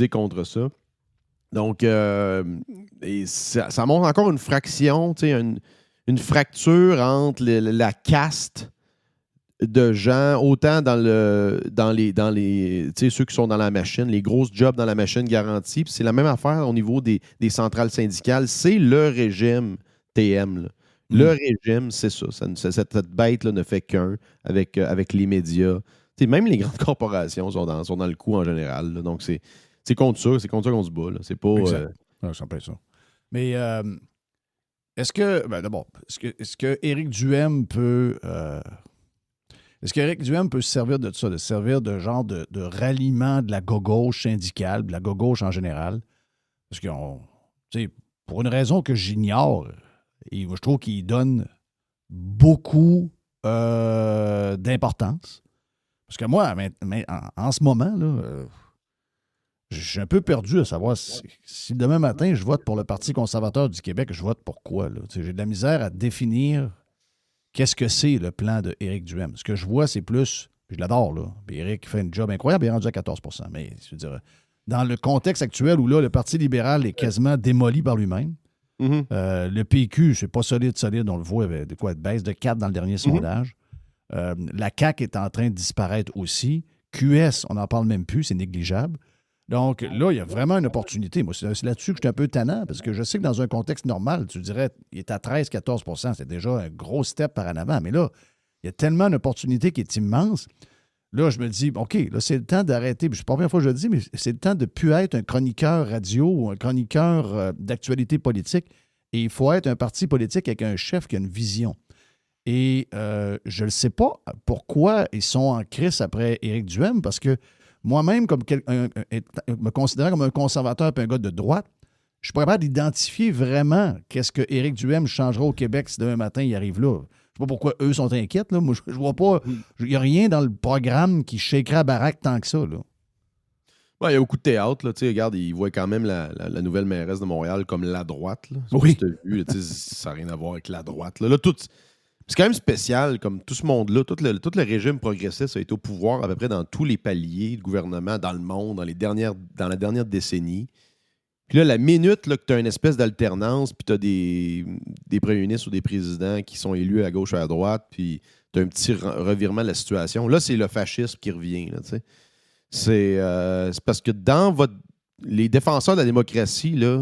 contre ça. Donc, et ça montre encore une fraction, tu sais, une fracture entre la caste de gens, autant dans les tu sais, ceux qui sont dans la machine, les grosses jobs dans la machine garantie. Puis c'est la même affaire au niveau des centrales syndicales. C'est le régime TM. Là. Le régime, c'est ça. Cette bête-là ne fait qu'un avec les médias. Tu sais, même les grandes corporations sont dans le coup en général. Là. Donc, c'est contre ça. C'est contre ça qu'on se bat. Là. C'est pas... Ça peut être ça. Mais est-ce que... Ben, d'abord, est-ce que Éric Duhem peut... Est-ce qu'Éric Duhem peut se servir de ça, de se servir de genre de ralliement de la gauche syndicale, de la gauche en général? Parce que, pour une raison que j'ignore, et je trouve qu'il donne beaucoup d'importance. Parce que moi, en ce moment, là, je suis un peu perdu à savoir si demain matin, je vote pour le Parti conservateur du Québec, je vote pour quoi? Là? J'ai de la misère à définir... Qu'est-ce que c'est le plan de Éric Duhem? Ce que je vois, c'est plus... Puis je l'adore, là. Puis Éric fait un job incroyable, il est rendu à 14 %. Mais, je veux dire, dans le contexte actuel où là, le Parti libéral est quasiment démoli par lui-même, le PQ, c'est pas solide, on le voit, il y avait baisse de 4 dans le dernier sondage. La CAQ est en train de disparaître aussi. QS, on n'en parle même plus, c'est négligeable. Donc là, il y a vraiment une opportunité. Moi, c'est là-dessus que je suis un peu tannant, parce que je sais que dans un contexte normal, tu dirais, il est à 13-14 %, c'est déjà un gros step par en avant. Mais là, il y a tellement d'opportunités qui est immense. Là, je me dis, OK, là, c'est le temps d'arrêter. C'est pas la première fois que je le dis, mais c'est le temps de ne plus être un chroniqueur radio ou un chroniqueur d'actualité politique. Et il faut être un parti politique avec un chef qui a une vision. Et je ne sais pas pourquoi ils sont en crise après Éric Duhem, parce que moi-même, comme me considérant comme un conservateur et un gars de droite, je suis pas capable d'identifier vraiment qu'est-ce que Éric Duhem changera au Québec si demain matin il arrive là. Je ne sais pas pourquoi eux sont inquiets. Là. Moi, je vois pas. Il n'y a rien dans le programme qui shakerait la baraque tant que ça. Là. Ouais, il y a beaucoup de théâtre. Là, regarde, ils voient quand même la nouvelle mairesse de Montréal comme la droite. Là. Oui. Vu, ça n'a rien à voir avec la droite. Là, c'est quand même spécial, comme tout ce monde-là, tout le régime progressiste a été au pouvoir à peu près dans tous les paliers de gouvernement dans le monde, dans la dernière décennie. Puis là, la minute là, que tu as une espèce d'alternance, puis tu as des premiers ministres ou des présidents qui sont élus à gauche ou à droite, puis tu as un petit revirement de la situation, là, c'est le fascisme qui revient. Là, c'est parce que dans les défenseurs de la démocratie, là,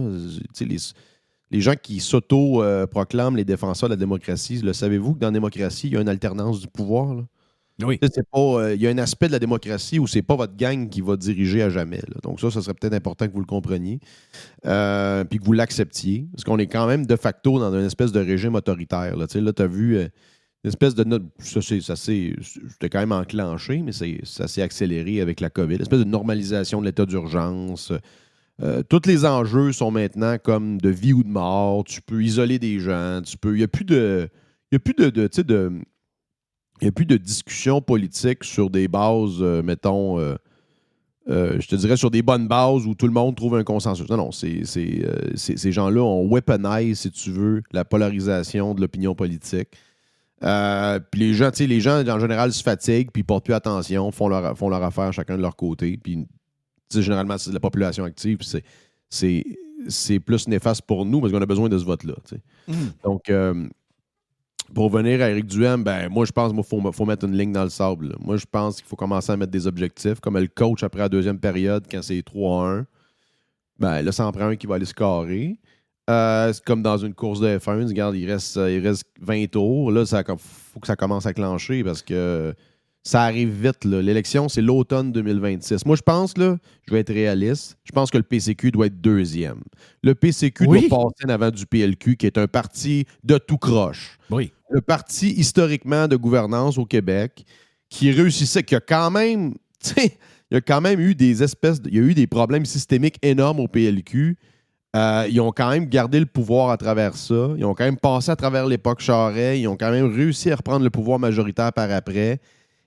les gens qui s'auto-proclament les défenseurs de la démocratie, savez-vous que dans la démocratie, il y a une alternance du pouvoir? Là? Oui. C'est pas, y a un aspect de la démocratie où c'est pas votre gang qui va diriger à jamais. Là. Donc ça serait peut-être important que vous le compreniez. Puis que vous l'acceptiez. Parce qu'on est quand même de facto dans une espèce de régime autoritaire. Là, tu as vu une espèce de... C'était quand même enclenché, mais ça s'est accéléré avec la COVID. Une espèce de normalisation de l'état d'urgence. Tous les enjeux sont maintenant comme de vie ou de mort. Tu peux isoler des gens. Il n'y a plus de... Il n'y a plus il n'y a plus de discussion politique sur des bases, mettons, je te dirais sur des bonnes bases où tout le monde trouve un consensus. Non, ces gens-là ont weaponise, si tu veux, la polarisation de l'opinion politique. Puis les gens, en général, se fatiguent, puis ils ne portent plus attention, font leur affaire chacun de leur côté. Puis, généralement, c'est de la population active, puis c'est plus néfaste pour nous parce qu'on a besoin de ce vote-là. Donc, pour revenir à Éric Duhaime, moi, je pense qu'il faut mettre une ligne dans le sable. Là. Moi, je pense qu'il faut commencer à mettre des objectifs. Comme le coach après la deuxième période, quand c'est 3-1, là, ça en prend un qui va aller scorer. C'est comme dans une course de F1. Regarde, il reste 20 tours. Là, il faut que ça commence à clencher parce que ça arrive vite. Là. L'élection, c'est l'automne 2026. Moi, je pense, là, je vais être réaliste, je pense que le PCQ doit être deuxième. Le PCQ doit passer en avant du PLQ, qui est un parti de tout croche. Oui. Le parti historiquement de gouvernance au Québec qui réussissait, qui a quand même, il y a quand même eu il y a eu des problèmes systémiques énormes au PLQ. Ils ont quand même gardé le pouvoir à travers ça. Ils ont quand même passé à travers l'époque Charest. Ils ont quand même réussi à reprendre le pouvoir majoritaire par après.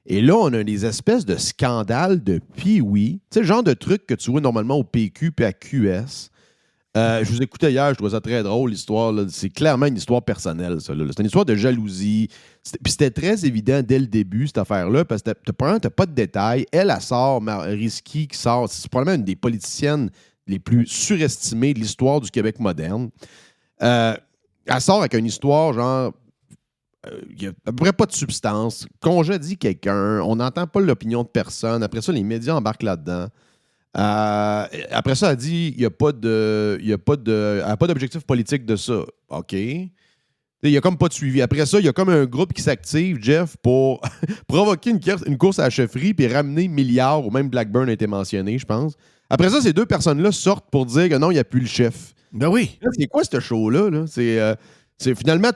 Et là, on a des espèces de scandales de pee-wee. Tu sais, le genre de truc que tu vois normalement au PQ puis à QS. Je vous écoutais hier, je trouvais ça très drôle, l'histoire. Là. C'est clairement une histoire personnelle, ça. Là. C'est une histoire de jalousie. Puis c'était très évident dès le début, cette affaire-là, parce que t'as pas de détails. Elle sort, Risky qui sort. C'est probablement une des politiciennes les plus surestimées de l'histoire du Québec moderne. Elle sort avec une histoire, genre... Il n'y a à peu près pas de substance. Congédie quelqu'un, on n'entend pas l'opinion de personne. Après ça, les médias embarquent là-dedans. Après ça, elle dit il n'y a pas d'objectif politique de ça. OK. Il n'y a comme pas de suivi. Après ça, il y a comme un groupe qui s'active, Jeff, pour provoquer une course à la chefferie puis ramener milliards, ou même Blackburn a été mentionné, je pense. Après ça, ces deux personnes-là sortent pour dire que non, il n'y a plus le chef. Ben oui. Là, c'est quoi ce show-là? Là? C'est finalement...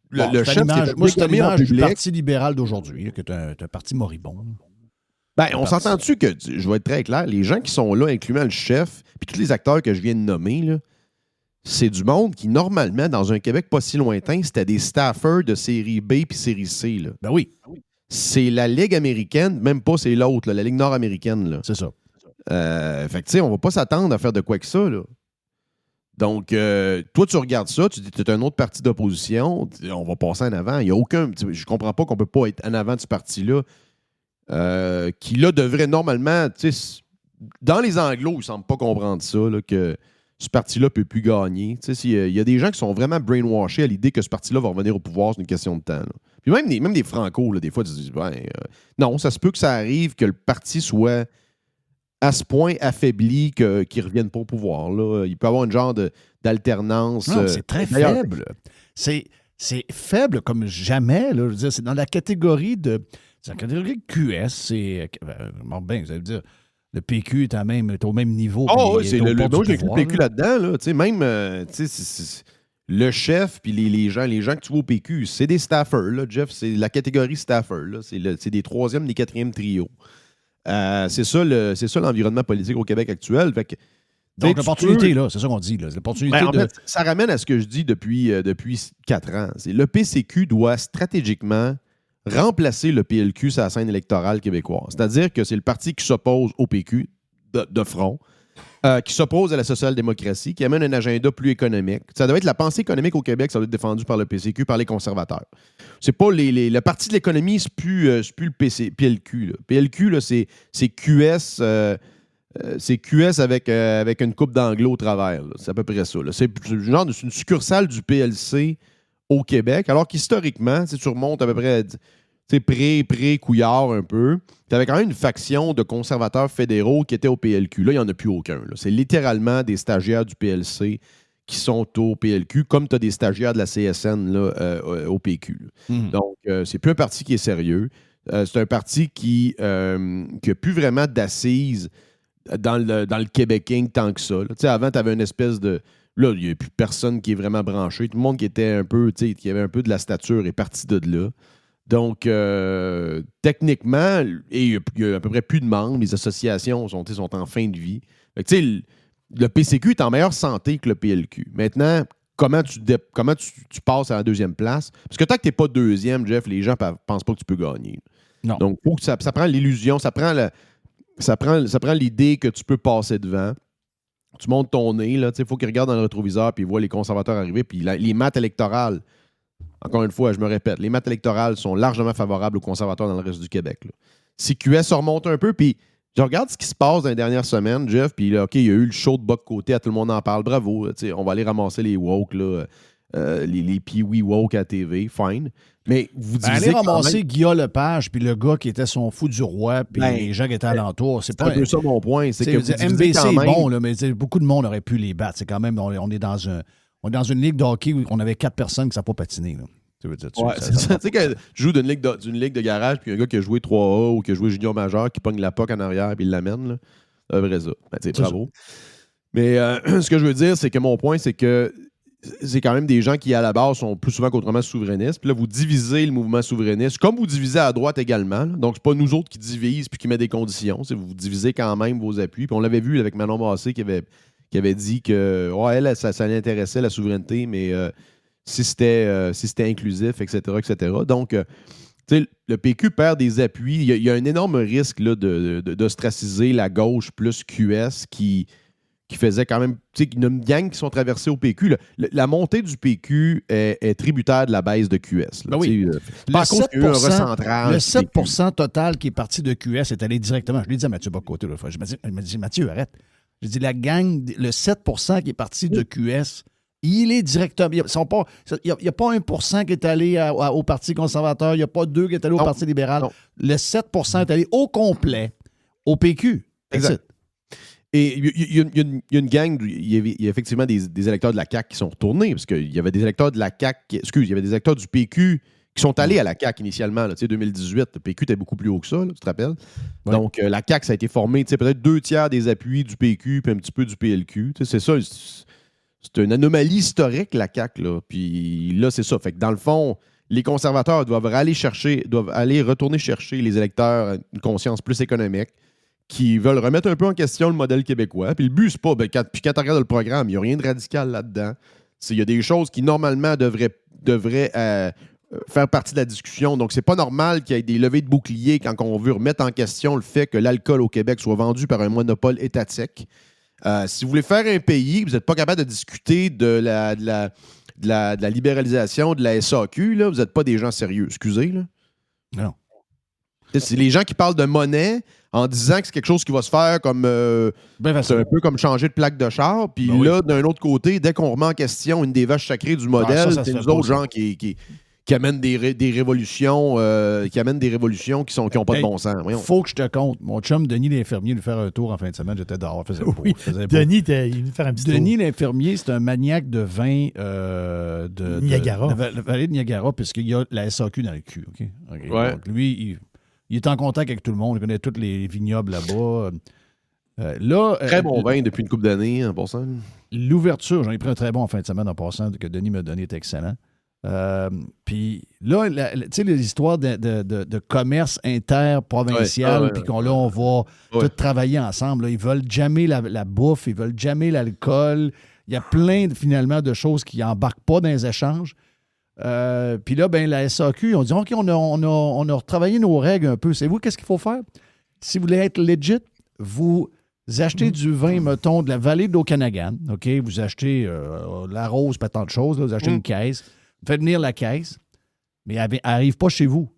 Le chef moi, c'est l'image du Parti libéral d'aujourd'hui, qui est un parti moribond. On s'entend-tu que, je vais être très clair, les gens qui sont là, incluant le chef, puis tous les acteurs que je viens de nommer, là, c'est du monde qui, normalement, dans un Québec pas si lointain, c'était des staffers de série B puis série C. Là. Ben oui. C'est la Ligue américaine, même pas c'est l'autre, la Ligue nord-américaine. Là. C'est ça. Fait que, tu sais, on va pas s'attendre à faire de quoi que ça, là. Donc, toi, tu regardes ça, tu dis que tu es un autre parti d'opposition, on va passer en avant. Il y a aucun... Je comprends pas qu'on peut pas être en avant de ce parti-là, qui, là, devrait normalement... Dans les anglos, ils ne semblent pas comprendre ça, là, que ce parti-là ne peut plus gagner. Il y a des gens qui sont vraiment brainwashés à l'idée que ce parti-là va revenir au pouvoir, c'est une question de temps. Là. Puis même des francos, là, des fois, tu te dis, non, ça se peut que ça arrive que le parti soit... à ce point affaibli qu'ils ne reviennent pas au pouvoir. Là. Il peut y avoir une genre d'alternance. Non, c'est très faible. C'est faible comme jamais. Là. Je veux dire, c'est dans la catégorie de... C'est la catégorie QS. C'est... Bon, ben, vous allez me dire, le PQ est au même niveau. Oh, oui, c'est le PQ là-dedans. Là. Même le chef puis les gens que tu vois au PQ, c'est des staffers. Là, Jeff, c'est la catégorie staffer. Là. C'est des troisième, des quatrième trios. C'est ça l'environnement politique au Québec actuel. Fait que, donc, l'opportunité, là, c'est ça qu'on dit. Là. L'opportunité en fait, ça ramène à ce que je dis depuis 4 ans. Le PCQ doit stratégiquement remplacer le PLQ sur la scène électorale québécoise. C'est-à-dire que c'est le parti qui s'oppose au PQ de front, qui s'oppose à la social-démocratie, qui amène un agenda plus économique. Ça doit être la pensée économique au Québec, ça doit être défendu par le PCQ, par les conservateurs. C'est pas le parti de l'économie, c'est plus le PLQ. Là. PLQ, là, c'est QS... c'est QS avec une coupe d'anglo au travers. Là. C'est à peu près ça. Là. C'est une succursale du PLC au Québec, alors qu'historiquement, tu remontes à peu près pré-Couillard un peu, tu avais quand même une faction de conservateurs fédéraux qui étaient au PLQ. Là, il n'y en a plus aucun. Là. C'est littéralement des stagiaires du PLC qui sont au PLQ, comme tu as des stagiaires de la CSN là, au PQ. Donc, c'est plus un parti qui est sérieux. c'est un parti qui n'a plus vraiment d'assises dans le Québécois tant que ça. Avant, tu avais une espèce de... Là, il n'y a plus personne qui est vraiment branché. Tout le monde qui était un peu, qui avait un peu de la stature est parti de là. Donc, techniquement, il y a à peu près plus de membres. Les associations sont en fin de vie. Le PCQ est en meilleure santé que le PLQ. Maintenant, comment tu passes à la deuxième place? Parce que tant que tu n'es pas deuxième, Jeff, les gens ne pensent pas que tu peux gagner. Non. Donc, faut que ça prend l'illusion, ça prend l'idée que tu peux passer devant. Tu montes ton nez, il faut qu'ils regardent dans le rétroviseur puis ils voient les conservateurs arriver. Puis les maths électorales, encore une fois, je me répète, les maths électorales sont largement favorables aux conservateurs dans le reste du Québec. Là. Si QS remonte un peu, puis je regarde ce qui se passe dans les dernières semaines, Jeff, puis là, OK, il y a eu le show de bas de côté, tout le monde en parle, bravo. On va aller ramasser les woke, là, les pee-wee woke à TV, fine. Mais vous divisez allez ramasser Guillaume Lepage, puis le gars qui était son fou du roi, puis les gens qui étaient alentour. C'est pas un peu ça mon point. C'est que MBC est bon, là, mais beaucoup de monde aurait pu les battre. C'est quand même, on est dans une ligue de hockey où on avait 4 personnes qui ne savent pas patiner. Là. Tu sais que tu joues d'une ligue de garage, puis un gars qui a joué 3A ou qui a joué junior majeur, qui pogne la puck en arrière, puis il l'amène. Là. C'est vrai ça. Bravo. Mais ce que je veux dire, c'est que mon point, c'est que c'est quand même des gens qui, à la base, sont plus souvent qu'autrement souverainistes. Puis là, vous divisez le mouvement souverainiste, comme vous divisez à droite également. Là. Donc, c'est pas nous autres qui divisent puis qui mettent des conditions. Vous divisez quand même vos appuis. Puis on l'avait vu avec Manon Massé qui avait dit que elle, ça l'intéressait, la souveraineté, mais si c'était inclusif, etc., etc. Donc, le PQ perd des appuis. Il y a un énorme risque là, d'ostraciser la gauche plus QS qui faisait quand même... Tu sais, il y a une gang qui sont traversés au PQ. La montée du PQ est tributaire de la baisse de QS. Là, oui. Le 7% total qui est parti de QS est allé directement... Je l'ai dit à Mathieu Bocoté l'autre fois. Je me dis, Mathieu, arrête. J'ai dit, la gang, le 7% qui est parti de QS, il est directement... Il n'y a pas 1% qui est allé au Parti conservateur. Il n'y a pas 2 qui est allé au Parti libéral. Non. Le 7% est allé au complet au PQ. Exact. Et il y a une gang, il y a effectivement des électeurs de la CAQ qui sont retournés, parce qu'il y avait des électeurs de la CAQ, il y avait des électeurs du PQ qui sont allés à la CAQ initialement. Là, 2018, le PQ était beaucoup plus haut que ça, là, tu te rappelles? Ouais. Donc, la CAQ, ça a été formé, peut-être 2/3 des appuis du PQ, puis un petit peu du PLQ. C'est ça, c'est une anomalie historique, la CAQ. Là. Puis là, c'est ça. Fait que dans le fond, les conservateurs doivent aller retourner chercher les électeurs à une conscience plus économique, qui veulent remettre un peu en question le modèle québécois. Puis le but, c'est pas... quand tu regardes le programme, il n'y a rien de radical là-dedans. Il y a des choses qui, normalement, devraient faire partie de la discussion. Donc, c'est pas normal qu'il y ait des levées de boucliers quand on veut remettre en question le fait que l'alcool au Québec soit vendu par un monopole étatique. Si vous voulez faire un pays, vous n'êtes pas capable de discuter de la libéralisation de la SAQ, là, vous n'êtes pas des gens sérieux. Excusez, là. Non. C'est les gens qui parlent de monnaie en disant que c'est quelque chose qui va se faire comme... c'est un peu comme changer de plaque de char. Puis là, d'un autre côté, dès qu'on remet en question une des vaches sacrées du modèle, c'est nous autres gens qui amènent des révolutions qui n'ont pas de bon sens. Il faut que je te compte. Mon chum Denis l'infirmier lui faire un tour en fin de semaine. J'étais dehors. Denis, il veut faire un petit tour. Denis l'infirmier, c'est un maniaque de vin de Niagara. La vallée de Niagara, puisqu'il y a la SAQ dans le cul. Okay? Ouais. Donc, lui, il est en contact avec tout le monde. Il connaît tous les vignobles là-bas. Très bon vin depuis une couple d'années, en passant. L'ouverture, j'en ai pris un très bon en fin de semaine en passant, que Denis m'a donné, est excellent. Puis là, tu sais, les histoires de commerce interprovincial, puis qu'on va tout travailler ensemble. Là, ils veulent jammer la bouffe, ils veulent jammer l'alcool. Il y a plein, finalement, de choses qui n'embarquent pas dans les échanges. Puis là, la SAQ, ils ont dit, OK, on a retravaillé nos règles un peu. Savez-vous qu'est-ce qu'il faut faire? Si vous voulez être legit, vous achetez du vin, mettons, de la vallée d'Okanagan. OK? Vous achetez la rose, pas tant de choses. Là, vous achetez une caisse. Vous faites venir la caisse, mais elle n'arrive pas chez vous.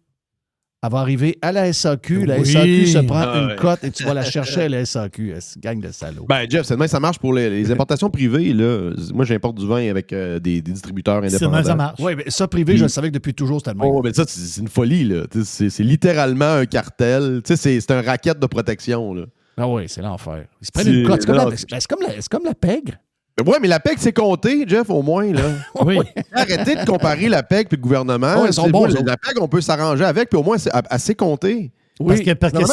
Elle va arriver à la SAQ. La SAQ se prend une cote et tu vas la chercher à la SAQ. Gang de salauds. Jeff, c'est demain, ça marche pour les importations privées. Là. Moi, j'importe du vin avec des distributeurs indépendants. Ça marche. Oui, mais ça, privé, je le savais que depuis toujours, c'était le même. Oh, mais ça, c'est une folie. Là. C'est littéralement un cartel. C'est un racket de protection. Là. Ah oui, c'est l'enfer. Ils se prennent une cote. C'est comme la pègre. Oui, mais la PEC, c'est compté, Jeff, au moins. Là. Oui. Arrêtez de comparer la PEC et le gouvernement. Ouais, ils sont bons, la PEC, on peut s'arranger avec, puis au moins, c'est assez compté. Oui. Parce que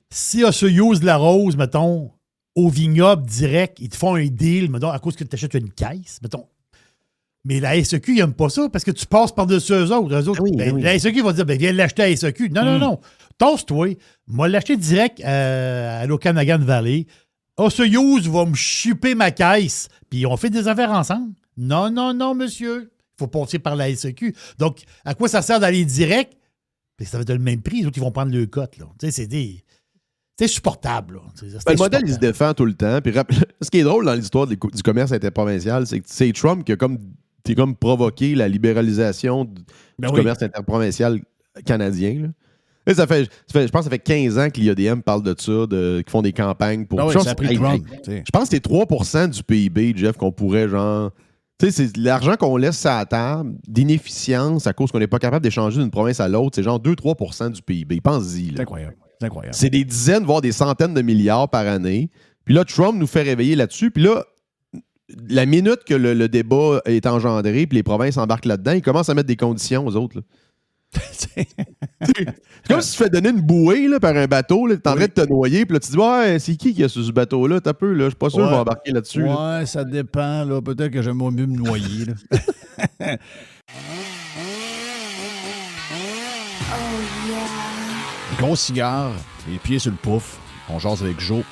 si Husses de la Rose, mettons, au vignoble direct, ils te font un deal, mettons, à cause que tu achètes une caisse, mettons. Mais la SEQ, ils n'aiment pas ça parce que tu passes par-dessus eux autres. La SEQ va dire, viens l'acheter à la SEQ. Non. Tosse-toi. Moi, l'acheter direct à l'Okanagan Valley. Husses va me chipper ma caisse. Puis on fait des affaires ensemble. Non, monsieur. Il faut passer par la SEQ. Donc, à quoi ça sert d'aller direct? Puis ça va être le même prix. Les autres, ils vont prendre le cote. C'est supportable. Le modèle, il se défend tout le temps. Puis, ce qui est drôle dans l'histoire du commerce interprovincial, c'est que c'est Trump qui a comme provoqué la libéralisation du commerce interprovincial canadien. Là. Et je pense que ça fait 15 ans que l'IADM parle de ça, qu'ils font des campagnes pour... ça a pris Trump. Je pense que c'est 3% du PIB, Jeff, qu'on pourrait genre... Tu sais, c'est l'argent qu'on laisse sur la table d'inefficience à cause qu'on n'est pas capable d'échanger d'une province à l'autre. C'est genre 2-3% du PIB. Pense-y. C'est incroyable. C'est des dizaines, voire des centaines de milliards par année. Puis là, Trump nous fait réveiller là-dessus. Puis là, la minute que le débat est engendré puis les provinces embarquent là-dedans, ils commencent à mettre des conditions aux autres. Là. C'est comme si tu te fais donner une bouée là, par un bateau, tu es en train de te noyer, puis là tu te dis ouais, c'est qui a sur ce bateau-là? T'as peu, là, je suis pas sûr que je vais embarquer là-dessus. Ouais, là. Ça dépend. Là. Peut-être que j'aimerais mieux me noyer. Là. Gros cigare, les pieds sur le pouf. On jase avec Joe.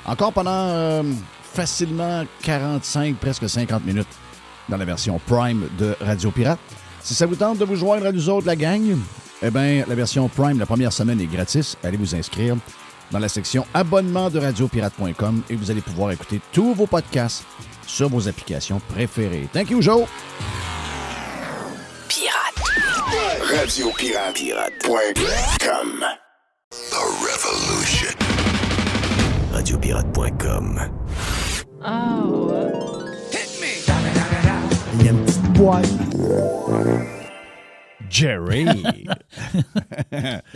Encore pendant facilement 45, presque 50 minutes dans la version Prime de Radio Pirate. Si ça vous tente de vous joindre à nous autres, la gang, eh bien, la version Prime, la première semaine est gratis. Allez vous inscrire dans la section abonnement de radiopirate.com et vous allez pouvoir écouter tous vos podcasts sur vos applications préférées. Thank you, Joe! Pirate. Radiopirate.com. The Revolution. Radiopirate.com. Oh. Il y a une petite boîte. Jerry!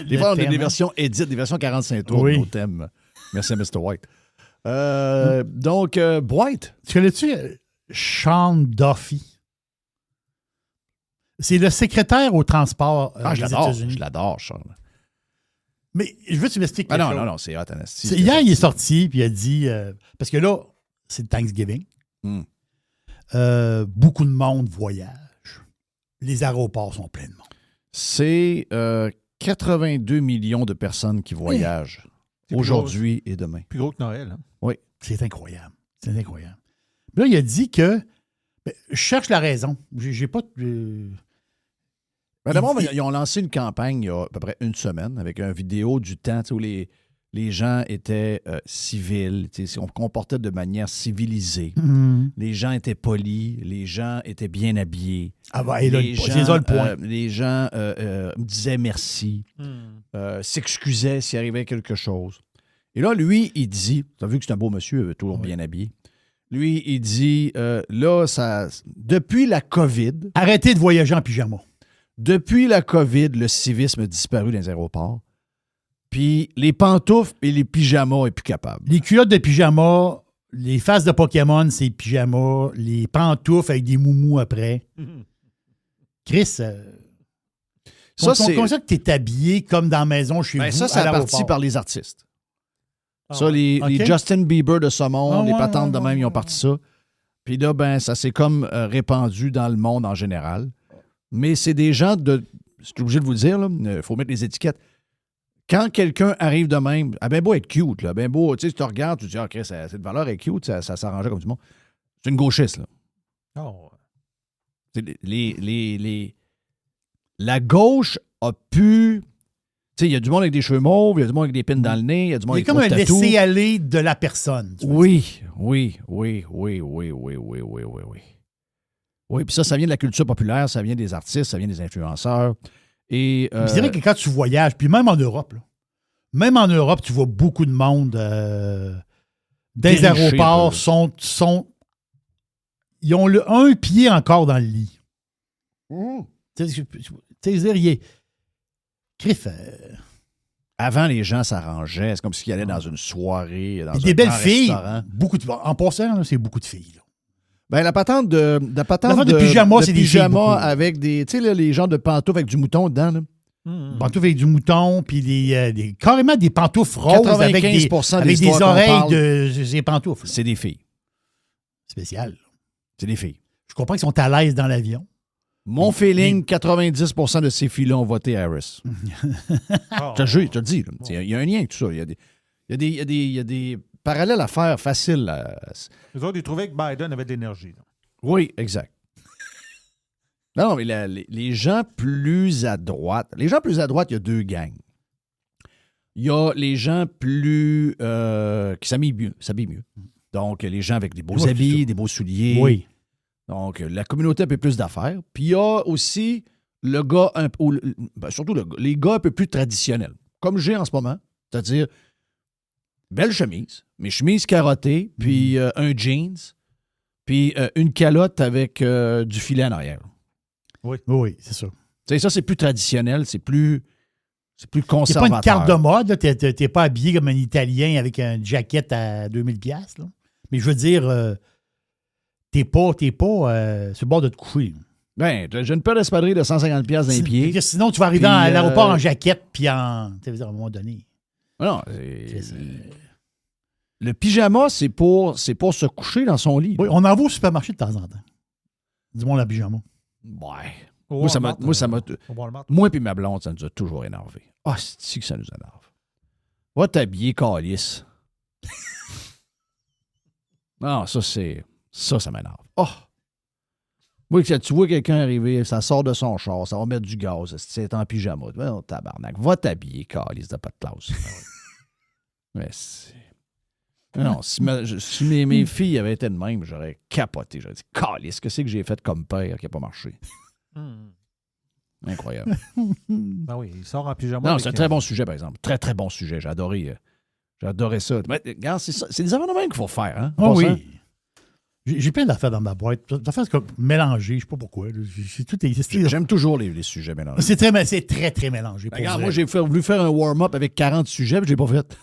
Des fois, on a des versions édites, des versions 45 tours de nos thèmes. Merci à Mr. White. Donc, White. Tu connais-tu Sean Duffy? C'est le secrétaire au transport des États-Unis. Je l'adore, Sean. Mais je veux que tu m'expliques quelque chose. Non, c'est hot, Hier, il est sorti puis il a dit... parce que là, c'est Thanksgiving. Beaucoup de monde voyage. Les aéroports sont pleins de monde. C'est 82 millions de personnes qui voyagent aujourd'hui et demain. Plus gros que Noël. Hein? Oui. C'est incroyable. C'est incroyable. Là, il a dit que... je cherche la raison. J'ai pas... D'abord, ils ont lancé une campagne il y a à peu près une semaine avec une vidéo du temps où les gens étaient civils, on se comportait de manière civilisée. Les gens étaient polis, les gens étaient bien habillés. Les gens disaient merci, s'excusaient s'il arrivait quelque chose. Et là, lui, il dit, tu as vu que c'est un beau monsieur, toujours bien habillé. Lui, il dit, depuis la COVID... Arrêtez de voyager en pyjama. Depuis la COVID, le civisme a disparu dans les aéroports. Puis les pantoufles et les pyjamas est plus capable. Les culottes de pyjama, les faces de Pokémon, c'est pyjama. Les pantoufles avec des moumous après. Chris, comment ça que tu es habillé comme dans la maison chez vous? Ça, c'est parti par les artistes. Les Justin Bieber de ce monde, les patentes de même, ils ont parti ça. Puis là, ça s'est comme répandu dans le monde en général. Mais c'est des gens de... Je suis obligé de vous le dire, il faut mettre les étiquettes. Quand quelqu'un arrive de même, ben beau être cute, là, ben beau, tu sais, tu te regardes, tu te dis, OK, cette valeur est cute, ça s'arrangeait comme du monde. C'est une gauchiste, là. Oh. La gauche a pu... Tu sais, il y a du monde avec des cheveux mauves, il y a du monde avec des pins dans le nez, il y a du monde avec des tatous. Il y a comme un laisser-aller de la personne. Oui. Oui, puis ça vient de la culture populaire, ça vient des artistes, ça vient des influenceurs. Et, je dirais que quand tu voyages, puis même en Europe, tu vois beaucoup de monde des aéroports ils ont un pied encore dans le lit. Tu sais, avant, les gens s'arrangeaient. C'est comme s'ils allaient dans une soirée, dans des belles filles. Restaurant. En passant, là, c'est beaucoup de filles. Là. Ben, la patente de pyjama, c'est des pyjama filles beaucoup. avec des. Tu sais, là, les genres de pantoufles avec du mouton dedans. Là. Pantoufles avec du mouton, puis carrément des pantoufles roses avec des oreilles de ces pantoufles. C'est des filles. Spécial. C'est des filles. Je comprends qu'ils sont à l'aise dans l'avion. Mon feeling, 90% de ces filles-là ont voté Harris. Je te le dis. Il y a un lien avec tout ça. Il y a des parallèles à faire faciles. Les autres, ils trouvaient que Biden avait de l'énergie. Oui, exact. Non, mais les gens plus à droite, il y a deux gangs. Il y a les gens plus qui s'habillent mieux. Donc, les gens avec des beaux habits, des beaux souliers. Oui. Donc, la communauté a un peu plus d'affaires. Puis il y a aussi le gars, surtout les gars un peu plus traditionnels, comme j'ai en ce moment, c'est-à-dire belle chemise, mes chemises carottées, puis un jeans, puis une calotte avec du filet en arrière. Oui, c'est ça. Tu sais, ça, c'est plus traditionnel, c'est plus conservateur. C'est pas une carte de mode, t'es pas habillé comme un Italien avec une jaquette à 2000$. Là. Mais je veux dire, t'es pas sur le bord de te coucher. Ben, j'ai une paire d'espadrilles de 150$ dans les pieds. Parce que sinon, tu vas arriver à l'aéroport en jaquette, puis à un moment donné. Non, le pyjama, c'est pour se coucher dans son lit. Oui, on en va au supermarché de temps en temps. Dis-moi le pyjama. Ouais. Moi et ma blonde, ça nous a toujours énervé. Ah, c'est que ça nous énerve. Va t'habiller, calice. Non, ça m'énerve. Oh! Oui, tu vois quelqu'un arriver, ça sort de son char, ça va mettre du gaz, c'est en pyjama. Oh, tabarnak. Va t'habiller, calice, de pas de classe. Mais c'est... Non, si mes filles avaient été de même, j'aurais capoté. J'aurais dit, calice, qu'est-ce que j'ai fait comme père qui n'a pas marché? Incroyable. Ben oui, il sort en pyjama. Non, c'est un très bon sujet, par exemple. Très, très bon sujet. J'ai adoré ça. Mais, regarde, c'est ça. C'est des affaires de même qu'il faut faire. Hein? Oh oui. J'ai plein d'affaires dans ma boîte. D'affaires comme mélangées, je ne sais pas pourquoi. J'aime toujours les sujets mélangés. C'est très, très mélangé. Regarde, moi, j'ai voulu faire un warm-up avec 40 sujets, puis je l'ai pas fait.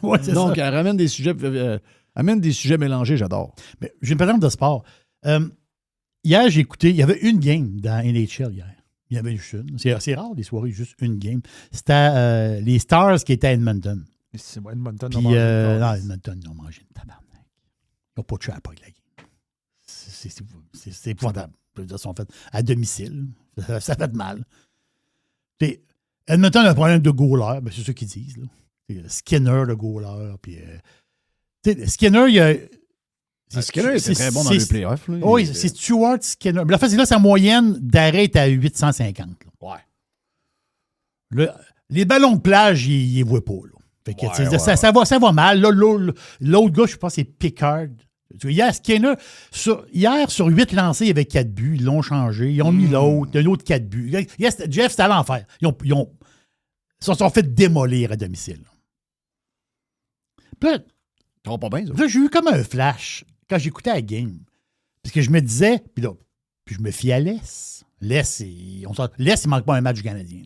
Ouais, donc, elle ramène des sujets, mélangés, j'adore. Mais j'ai une patente de sport. Hier, j'ai écouté, il y avait une game dans NHL hier. Il y avait juste une. C'est rare, des soirées, juste une game. C'était les Stars qui étaient à Edmonton. Edmonton, puis, Edmonton, ils ont mangé une tabarnak. Ils n'ont pas de chapeau avec la game. C'est épouvantable. Ils sont faits à domicile. Ça fait mal. Puis, Edmonton a un problème de goaler. Ben, c'est ça qu'ils disent. Là. Skinner, le goaler. Puis, Skinner, il y a... Skinner était très bon dans les playoffs. Là. Oui, c'est Stuart Skinner. Mais la fait, là, sa moyenne d'arrêt est à 850. Là. Ouais. Les ballons de plage, il ne voit pas. Là. Fait que, ça va mal. Là, l'autre gars, je pense, c'est Pickard. Hier, Skinner, sur 8 lancés, il y avait 4 buts. Ils l'ont changé. Ils ont mis l'autre, un autre 4 buts. Jeff, c'était à l'enfer. Ils se sont fait démolir à domicile. Puis là, j'ai eu comme un flash quand j'écoutais la game. Parce que je me disais, puis je me fie à l'Est. L'Est, il manque pas un match du Canadien.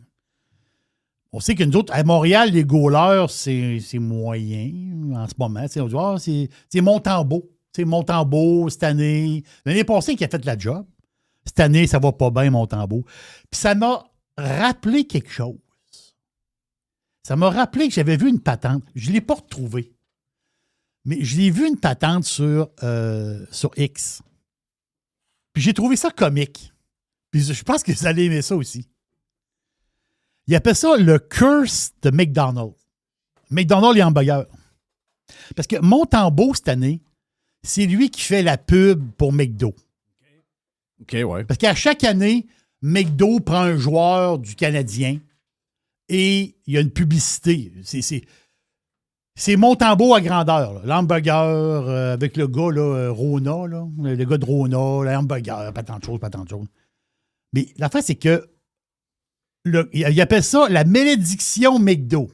On sait que nous autres, à Montréal, les goalers, c'est moyen en ce moment. On dit, c'est Montembeault. C'est Montembeault cette année. L'année passée, qui a fait la job. Cette année, ça va pas bien, Montembeault. Puis ça m'a rappelé quelque chose. Ça m'a rappelé que j'avais vu une patente. Je ne l'ai pas retrouvée. Mais je l'ai vu une patente sur X. Puis j'ai trouvé ça comique. Puis je pense que vous allez aimer ça aussi. Il appelle ça le curse de McDonald's. McDonald's et hamburger. Parce que Montembeault, cette année, c'est lui qui fait la pub pour McDo. OK, ouais. Parce qu'à chaque année, McDo prend un joueur du Canadien et il y a une publicité. C'est Montembeault à grandeur. Là. L'hamburger avec le gars, là, Rona, là, le gars de Rona, l'hamburger, pas tant de choses. Mais l'affaire, c'est que il appelle ça la malédiction McDo.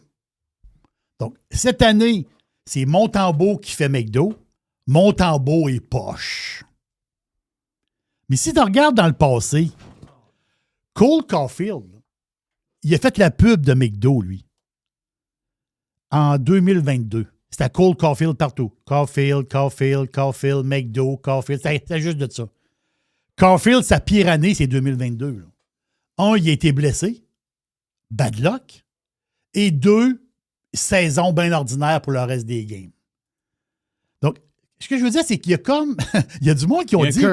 Donc, cette année, c'est Montembeault qui fait McDo. Montembeault est poche. Mais si tu regardes dans le passé, Cole Caulfield, il a fait la pub de McDo, lui, en 2022. C'était Cole Caulfield partout. Caulfield, McDo, Caulfield. C'était juste de ça. Caulfield, sa pire année, c'est 2022. Là. Un, il a été blessé. Bad luck. Et deux, saison bien ordinaire pour le reste des games. Donc, ce que je veux dire, c'est qu'il y a comme... il y a du monde qui ont dit...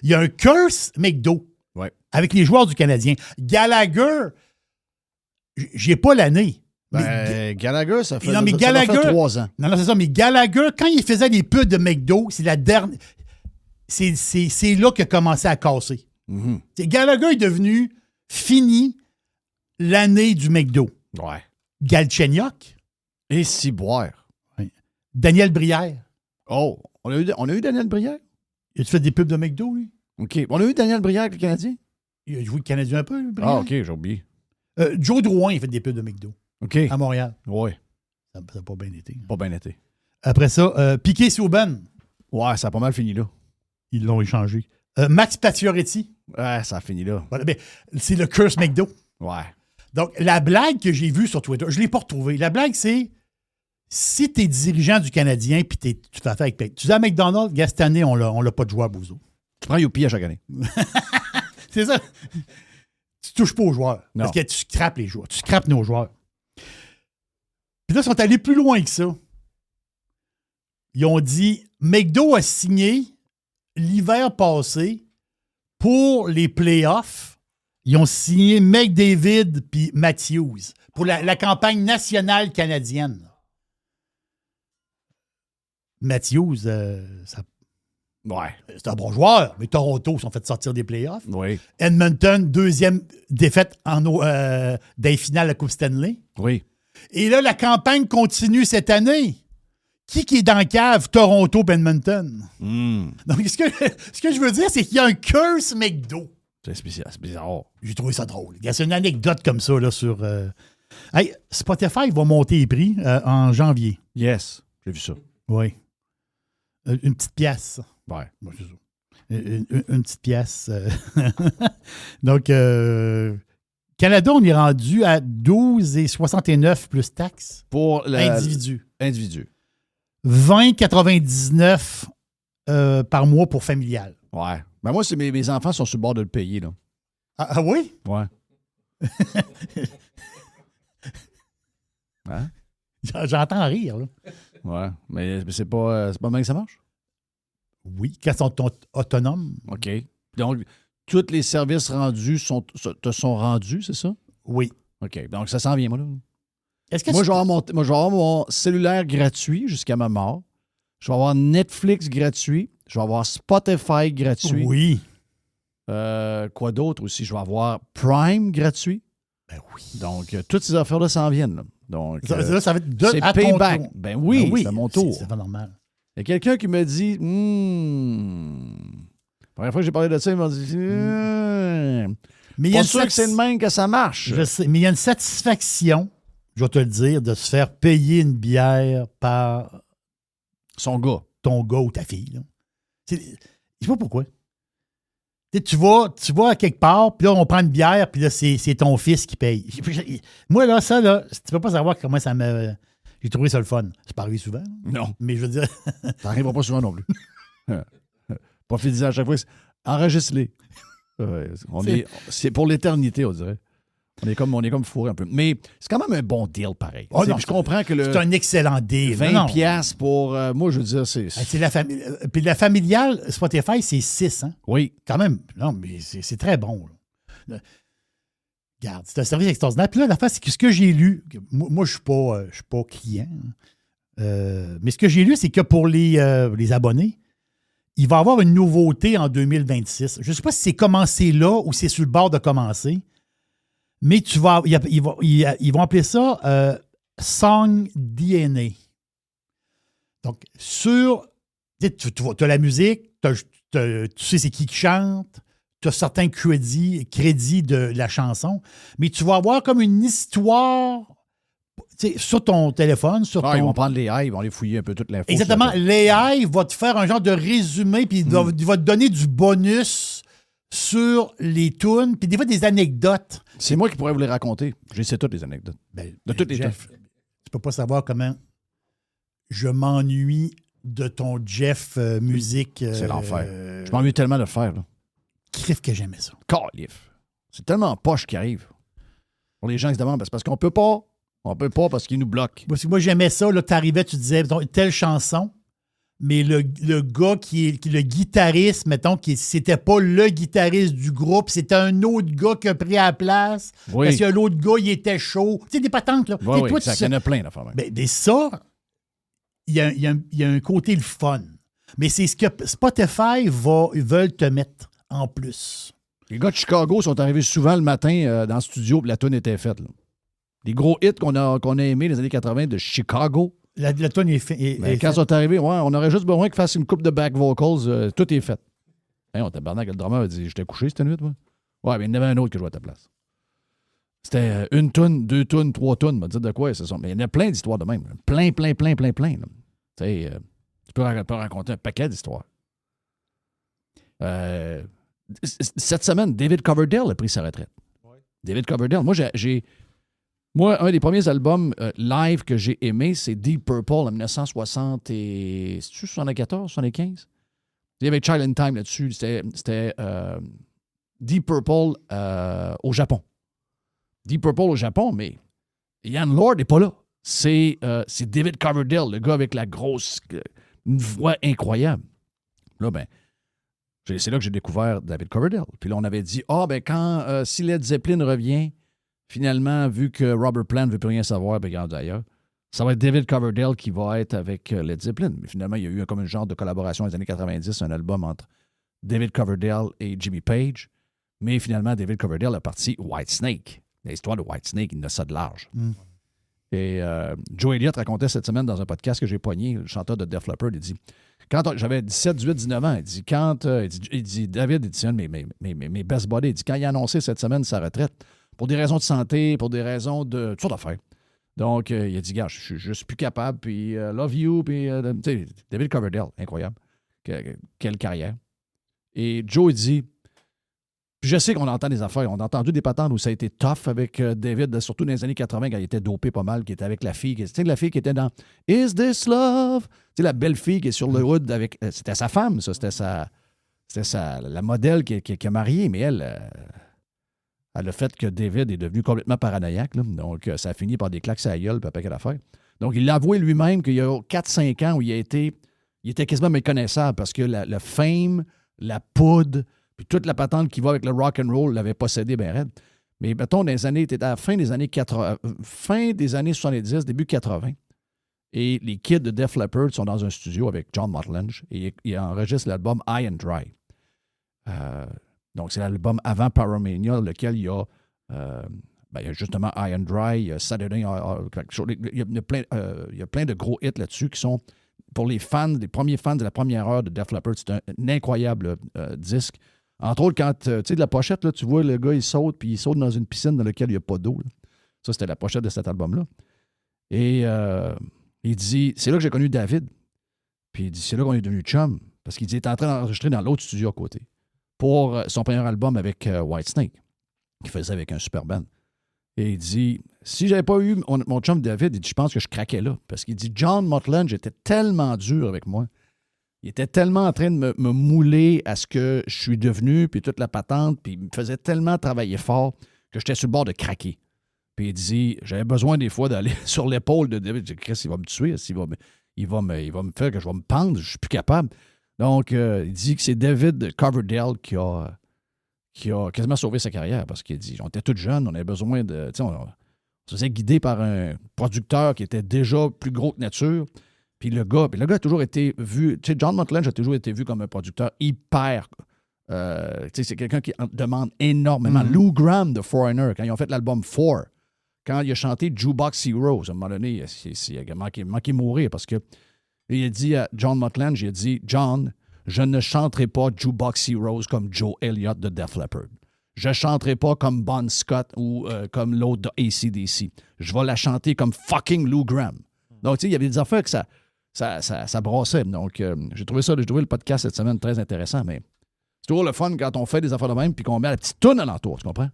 Il y a un curse McDo. Ouais. Avec les joueurs du Canadien. Gallagher, j'ai pas l'année. Gallagher, ça fait, non, mais ça fait 3 ans. Non, c'est ça. Mais Gallagher, quand il faisait des pubs de McDo, c'est la dernière... C'est là qu'il a commencé à casser. Mm-hmm. Gallagher est devenu fini l'année du McDo. Ouais. Galchenyuk. Et Ciboire. Oui. Daniel Brière. Oh, on a eu Daniel Brière? Il a-tu fait des pubs de McDo, lui? OK. On a eu Daniel Brière avec le Canadien? Il a joué le Canadien un peu, lui, Brière. Ah, OK, j'ai oublié. Joe Drouin, il fait des pubs de McDo. OK. À Montréal. Oui. Ça n'a pas bien été. Pas bien été. Après ça, Piquet-Souban. Ouais, ça a pas mal fini là. Ils l'ont échangé. Max Pacioretty. Ouais, ça a fini là. Voilà, mais c'est le curse McDo. Ouais. Donc, la blague que j'ai vue sur Twitter, je ne l'ai pas retrouvée. La blague, c'est si tu es dirigeant du Canadien puis tu fais affaire avec... Tu dis à McDonald's, gars, cette année, on l'a pas de joueur à Bozo. Tu prends Youpi à chaque année. C'est ça. Tu touches pas aux joueurs. Non. Parce que tu scrapes les joueurs. Tu scrapes nos joueurs. Puis là, ils sont allés plus loin que ça. Ils ont dit, McDo a signé l'hiver passé pour les playoffs. Ils ont signé McDavid puis Matthews pour la campagne nationale canadienne. Matthews, ouais. C'est un bon joueur, mais Toronto se sont fait sortir des playoffs. Oui. Edmonton, deuxième défaite des finales de la Coupe Stanley. Oui. Et là, la campagne continue cette année. Qui est dans la cave? Toronto et Edmonton. Donc, ce que je veux dire, c'est qu'il y a un curse McDo. C'est spécial, c'est bizarre. J'ai trouvé ça drôle. Il y a une anecdote comme ça là, sur... Hey, Spotify va monter les prix en janvier. Yes, j'ai vu ça. Oui. Une petite pièce. Ouais. Bon, c'est ça. Une petite pièce. Donc, Canada, on est rendu à 12,69 plus taxes. Pour individu. 20,99 par mois pour familial. Ouais. Ben moi, mes enfants sont sur le bord de le payer, là. Ah oui? Ouais. Hein? J'entends rire, là. Ouais. Mais c'est pas bien que ça marche? Oui, quand ils sont autonomes. OK. Donc, tous les services rendus te sont rendus, c'est ça? Oui. OK. Donc, ça s'en vient, moi, là. Est-ce que moi, je vais avoir mon cellulaire gratuit jusqu'à ma mort. Je vais avoir Netflix gratuit. Je vais avoir Spotify gratuit. Oui. Quoi d'autre aussi? Je vais avoir Prime gratuit. Ben oui. Donc, toutes ces affaires-là s'en viennent. Là. Donc, ça va être c'est payback. Ben oui, c'est à mon tour. C'est pas normal. Il y a quelqu'un qui me dit la première fois que j'ai parlé de ça, il m'a dit mais pas sûr que c'est le même que ça marche. Je sais, mais il y a une satisfaction, je vais te le dire, de se faire payer une bière par son gars. Ton gars ou ta fille. Là. Je sais pas pourquoi. Tu vas à quelque part, puis là, on prend une bière, puis là, c'est ton fils qui paye. Moi, là, ça, là, tu peux pas savoir comment ça me... J'ai trouvé ça le fun. C'est pas arrivé souvent. Non. Mais je veux dire... Ça n'arrivera pas souvent non plus. Profitez-en à chaque fois. Enregistre-les. C'est pour l'éternité, on dirait. On est comme fourré un peu. Mais c'est quand même un bon deal, pareil. Oh non, je comprends que c'est un excellent deal. 20$ pour... moi, je veux dire, c'est... C'est la famille. Puis la familiale, Spotify, c'est 6, hein? Oui. Quand même. Non, mais c'est très bon. Regarde, c'est un service extraordinaire. Puis là, la face, c'est que ce que j'ai lu... Moi, je ne suis pas client. Mais ce que j'ai lu, c'est que pour les abonnés, il va y avoir une nouveauté en 2026. Je ne sais pas si c'est commencé là ou c'est sur le bord de commencer. Mais ils vont appeler ça Song DNA. Donc, tu as la musique, tu sais c'est qui chante, tu as certains crédits de la chanson, mais tu vas avoir comme une histoire sur ton téléphone. Ils vont prendre les AI, ils vont aller fouiller un peu toute l'info. Exactement. L'AI va te faire un genre de résumé, puis il va te donner du bonus sur les tunes, puis des fois des anecdotes. C'est moi qui pourrais vous les raconter. Je sais toutes les anecdotes. De toutes les Jeff, tu peux pas savoir comment je m'ennuie de ton Jeff musique. C'est l'enfer. Je m'ennuie tellement de le faire. Là. Crif que j'aimais ça. Calif. C'est tellement poche qui arrive. Pour les gens qui se demandent, c'est parce qu'on peut pas. On peut pas parce qu'ils nous bloquent. Parce que moi, j'aimais ça. Tu arrivais, tu disais telle chanson, mais le gars qui est le guitariste, mettons, c'était pas le guitariste du groupe, c'était un autre gars qui a pris la place. Oui. Parce que l'autre gars, il était chaud. Tu sais, des patentes, là. Oui, toi, ça y en a plein d'affaires. Ben, ça, il y a un côté le fun. Mais c'est ce que Spotify veulent te mettre en plus. Les gars de Chicago sont arrivés souvent le matin dans le studio, puis la tune était faite. Là. Les gros hits qu'on a aimés les années 80 de Chicago. La tune est faite. Quand ils sont arrivés, on aurait juste besoin qu'ils fassent une coupe de back vocals. Tout est fait. Hey, on tabarnak, le drummer a dit j'étais couché cette nuit, moi. Ouais, mais il y en avait un autre qui jouait à ta place. C'était une toune, 2 tounes, 3 tounes. On va dire de quoi c'est ça. Mais il y en a plein d'histoires de même. Là. Plein. Tu peux raconter un paquet d'histoires. Cette semaine, David Coverdale a pris sa retraite. Ouais. David Coverdale. Moi, un des premiers albums live que j'ai aimé, c'est Deep Purple en 1960 et... C'est-tu 74, 75? Il y avait Child in Time là-dessus. C'était Deep Purple au Japon. Deep Purple au Japon, mais Ian Lord n'est pas là. C'est David Coverdale, le gars avec la grosse... une voix incroyable. Là, c'est là que j'ai découvert David Coverdale. Puis là, on avait dit, quand si Led Zeppelin revient, finalement, vu que Robert Plant ne veut plus rien savoir, regarde d'ailleurs, ça va être David Coverdale qui va être avec Led Zeppelin. Mais finalement, il y a eu comme un genre de collaboration dans les années 90, un album entre David Coverdale et Jimmy Page. Mais finalement, David Coverdale a parti Whitesnake. L'histoire de Whitesnake, il a ça de large. Mm. Et Joe Elliott racontait cette semaine dans un podcast que j'ai pogné, le chanteur de Def Leppard, il dit, j'avais 17, 18, 19 ans, il dit David, il dit, c'est un de mes best buddies, il dit, quand il a annoncé cette semaine sa retraite, pour des raisons de santé, pour des raisons de toutes sortes d'affaires. Donc, il a dit, gars, je suis juste plus capable, puis love you, puis David Coverdale, incroyable. Quelle carrière. Et Joe, il dit, puis je sais qu'on entend des affaires, on a entendu des patentes où ça a été tough avec David, surtout dans les années 80, quand il était dopé pas mal, qui était avec la fille, la fille qui était dans Is This Love? Tu sais, la belle fille qui est sur le hood avec. C'était sa femme, ça, c'était la modèle qui a marié, mais elle a le fait que David est devenu complètement paranoïaque, là. Donc ça a fini par des claques à la gueule, puis un paquet d'affaires. Donc il l'a avoué lui-même qu'il y a 4-5 ans où il était quasiment méconnaissable parce que le fame, la poudre, puis toute la patente qui va avec le rock and roll l'avait possédé bien raide. Mais mettons, t'étais à la fin des années 80, fin des années 70, début 80. Et les kids de Def Leppard sont dans un studio avec John Motlange et ils enregistrent l'album High and Dry. Donc, c'est l'album avant Pyromania, lequel il y a justement High and Dry, il y a Saturday, il y a plein de gros hits là-dessus qui sont, pour les fans, les premiers fans de la première heure de Def Leppard, c'est un incroyable disque. Entre autres, quand, tu sais, de la pochette, là, tu vois le gars, il saute dans une piscine dans laquelle il n'y a pas d'eau. Là. Ça, c'était la pochette de cet album-là. Et il dit, c'est là que j'ai connu David. Puis il dit, c'est là qu'on est devenu chum. Parce qu'il dit, il était en train d'enregistrer dans l'autre studio à côté. Pour son premier album avec Whitesnake, qu'il faisait avec un super band. Et il dit, si j'avais pas eu mon chum David, il dit, je pense que je craquais là. Parce qu'il dit, John Motlange était tellement dur avec moi. Il était tellement en train de me mouler à ce que je suis devenu, puis toute la patente, puis il me faisait tellement travailler fort que j'étais sur le bord de craquer. Puis il dit, j'avais besoin des fois d'aller sur l'épaule de David. J'ai dit, Chris, il va me tuer, il va me faire que je vais me pendre, je suis plus capable. Donc, il dit que c'est David Coverdale qui a quasiment sauvé sa carrière parce qu'il dit, on était tous jeunes, on avait besoin de... On se faisait guider par un producteur qui était déjà plus gros que nature. Puis le gars a toujours été vu... Tu sais, John Motlange a toujours été vu comme un producteur hyper... tu sais, c'est quelqu'un qui en demande énormément. Mm-hmm. Lou Gramm de Foreigner, quand ils ont fait l'album Four, quand il a chanté Jukebox Heroes, à un moment donné, il a manqué mourir parce que il a dit à John Motlange, il a dit, John, je ne chanterai pas Jukebox Heroes comme Joe Elliott de Def Leppard. Je ne chanterai pas comme Bon Scott ou comme l'autre de AC/DC. Je vais la chanter comme fucking Lou Gramm. Donc, tu sais, il y avait des affaires que ça brassait. Donc, j'ai trouvé le podcast cette semaine très intéressant, mais c'est toujours le fun quand on fait des affaires de même puis qu'on met la petite toune alentour, tu comprends?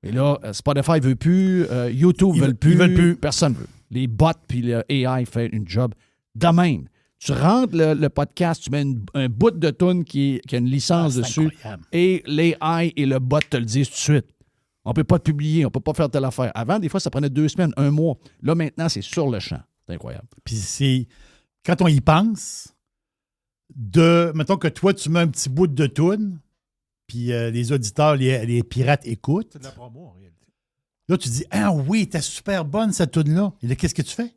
Et là, Spotify ne veut plus, YouTube ne veut plus, personne ne veut. Les bots puis le AI fait une job De même. Tu rentres le podcast, tu mets un bout de tune qui a une licence dessus incroyable. et l'AI et le bot te le disent tout de suite. On ne peut pas te publier, on ne peut pas faire telle affaire. Avant, des fois, ça prenait 2 semaines, 1 mois. Là, maintenant, c'est sur le champ. C'est incroyable. Puis c'est, quand on y pense, mettons que toi, tu mets un petit bout de toune, puis les auditeurs, les pirates écoutent. C'est de la promo, en réalité. Là, tu dis, ah oui, t'es super bonne cette toune-là. Et là, qu'est-ce que tu fais?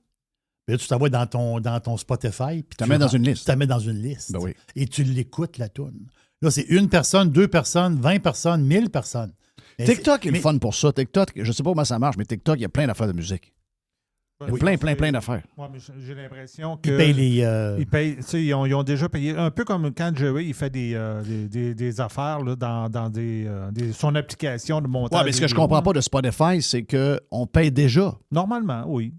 Puis là, tu t'envoies dans ton Spotify. Puis tu la mets dans une liste. Tu la mets dans une liste. Ben oui. Et tu l'écoutes, la toune. Là, c'est 1 personne, 2 personnes, 20 personnes, 1000 personnes. Mais TikTok est le fun pour ça. TikTok, je ne sais pas comment ça marche, mais TikTok, il y a plein d'affaires de musique. Il y a plein d'affaires. Ouais, mais j'ai l'impression que. Ils payent les. Ils payent, ils ont déjà payé. Un peu comme quand Jerry il fait des affaires là, dans son application de montage. Oui, mais ce que je comprends pas de Spotify, c'est qu'on paye déjà. Normalement, oui.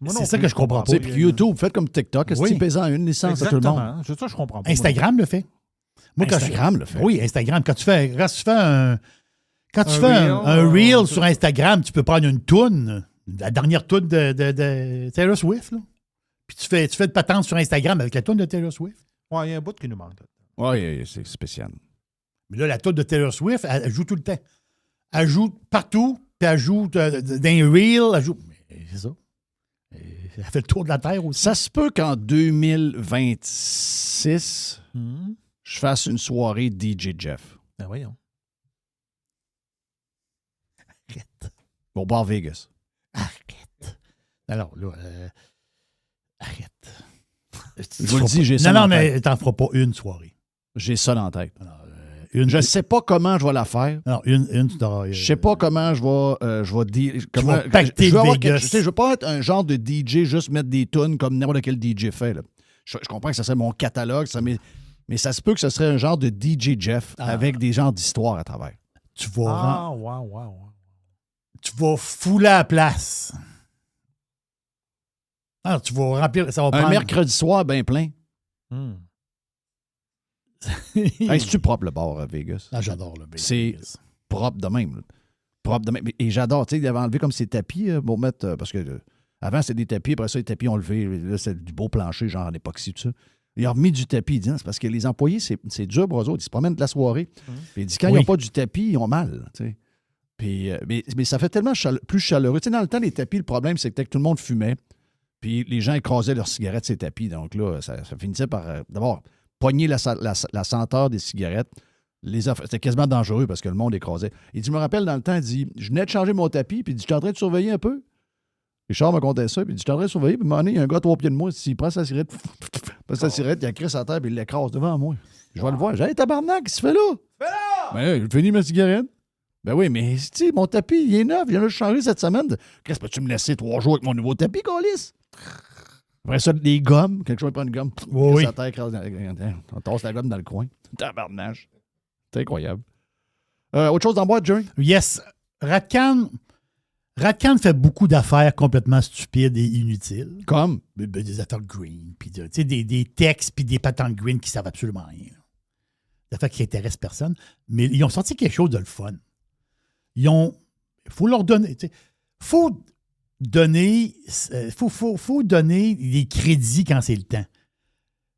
C'est ça que je comprends pas. Puis YouTube, faites comme TikTok, est-ce qu'ils payent une licence à tout le monde? C'est ça, je comprends pas. Instagram le fait. Moi, Instagram le fait. Oui, Instagram. Quand tu fais un reel sur Instagram, tu peux prendre une toune, la dernière toune de Taylor Swift, là. Puis tu fais de patente sur Instagram avec la toune de Taylor Swift. Oui, il y a un bout qui nous manque. Oui, c'est spécial. Mais là, la toune de Taylor Swift, elle joue tout le temps. Elle joue partout, puis elle joue dans les reels, elle joue. C'est ça. Elle fait le tour de la Terre aussi. Ça se peut qu'en 2026, je fasse une soirée DJ Jeff. Ben voyons. Arrête. Au bar Vegas. Arrête. Alors, là, arrête. Je vous le dis, j'ai ça Non, dans la mais tête. t'en feras pas une soirée. J'ai ça dans la tête. Alors, je ne sais pas comment je vais la faire. Non, une tu t'auras. Je sais pas comment je vais dire. vas pacter Vegas. Je veux pas être un genre de DJ, juste mettre des tunes comme n'importe quel DJ fait. Là. Je comprends que ça serait mon catalogue, mais ça se peut que ce serait un genre de DJ Jeff avec des genres d'histoires à travers. Tu vas. Wow. Tu vas fouler à la place. Alors, tu vas remplir. Ça va Un prendre... mercredi soir bien plein. Hey, c'est-tu propre le bar à Vegas? Ah, j'adore le Vegas. C'est propre de même. Là. Propre de même. Et j'adore. Tu sais, il avait enlevé comme ces tapis pour mettre. Parce que avant, c'était des tapis. Après ça, les tapis ont levé. Là, c'est du beau plancher, genre en époxy, tout ça. Il a remis du tapis. Il dit, c'est parce que les employés, c'est dur pour eux autres. Ils se promènent de la soirée. Puis il dit, quand ils n'ont pas du tapis, ils ont mal. Tu sais. Puis, mais ça fait tellement plus chaleureux. Tu sais, dans le temps, les tapis, le problème, c'est que tout le monde fumait. Puis les gens écrasaient leurs cigarettes, ces tapis. Donc là, ça finissait par, d'abord, pogner la senteur des cigarettes. C'était quasiment dangereux parce que le monde écrasait. Il dit, je me rappelle, dans le temps, il dit, je venais de changer mon tapis, puis il dit, je suis en train de surveiller un peu. Richard me contait ça, puis il dit, je suis en train de surveiller, puis à un moment donné, il y a un gars à 3 pieds de moi, s'il prend sa cigarette, il a créé sa terre, puis il l'écrase devant moi. Je vais le voir. J'ai dit, hey, tabarnak, qu'est-ce que tu fais là? Ben, j'ai fini ma cigarette. Ben oui, mais tu mon tapis, il est neuf, il vient de changer cette semaine. Qu'est-ce que peux-tu me laisser 3 jours avec mon nouveau tapis, câlisse? Après ça, des gommes. Quelque chose, prend une gomme. Oui. On tasse la gomme dans le coin. Tabarnage. C'est incroyable. Autre chose dans boîte, Jerry? Yes. Ratcan fait beaucoup d'affaires complètement stupides et inutiles. Comme? Des affaires green, puis des textes, puis des patentes green qui servent absolument à rien. Des affaires qui n'intéressent personne. Mais ils ont sorti quelque chose de le fun. Il faut leur donner... faut donner des crédits quand c'est le temps.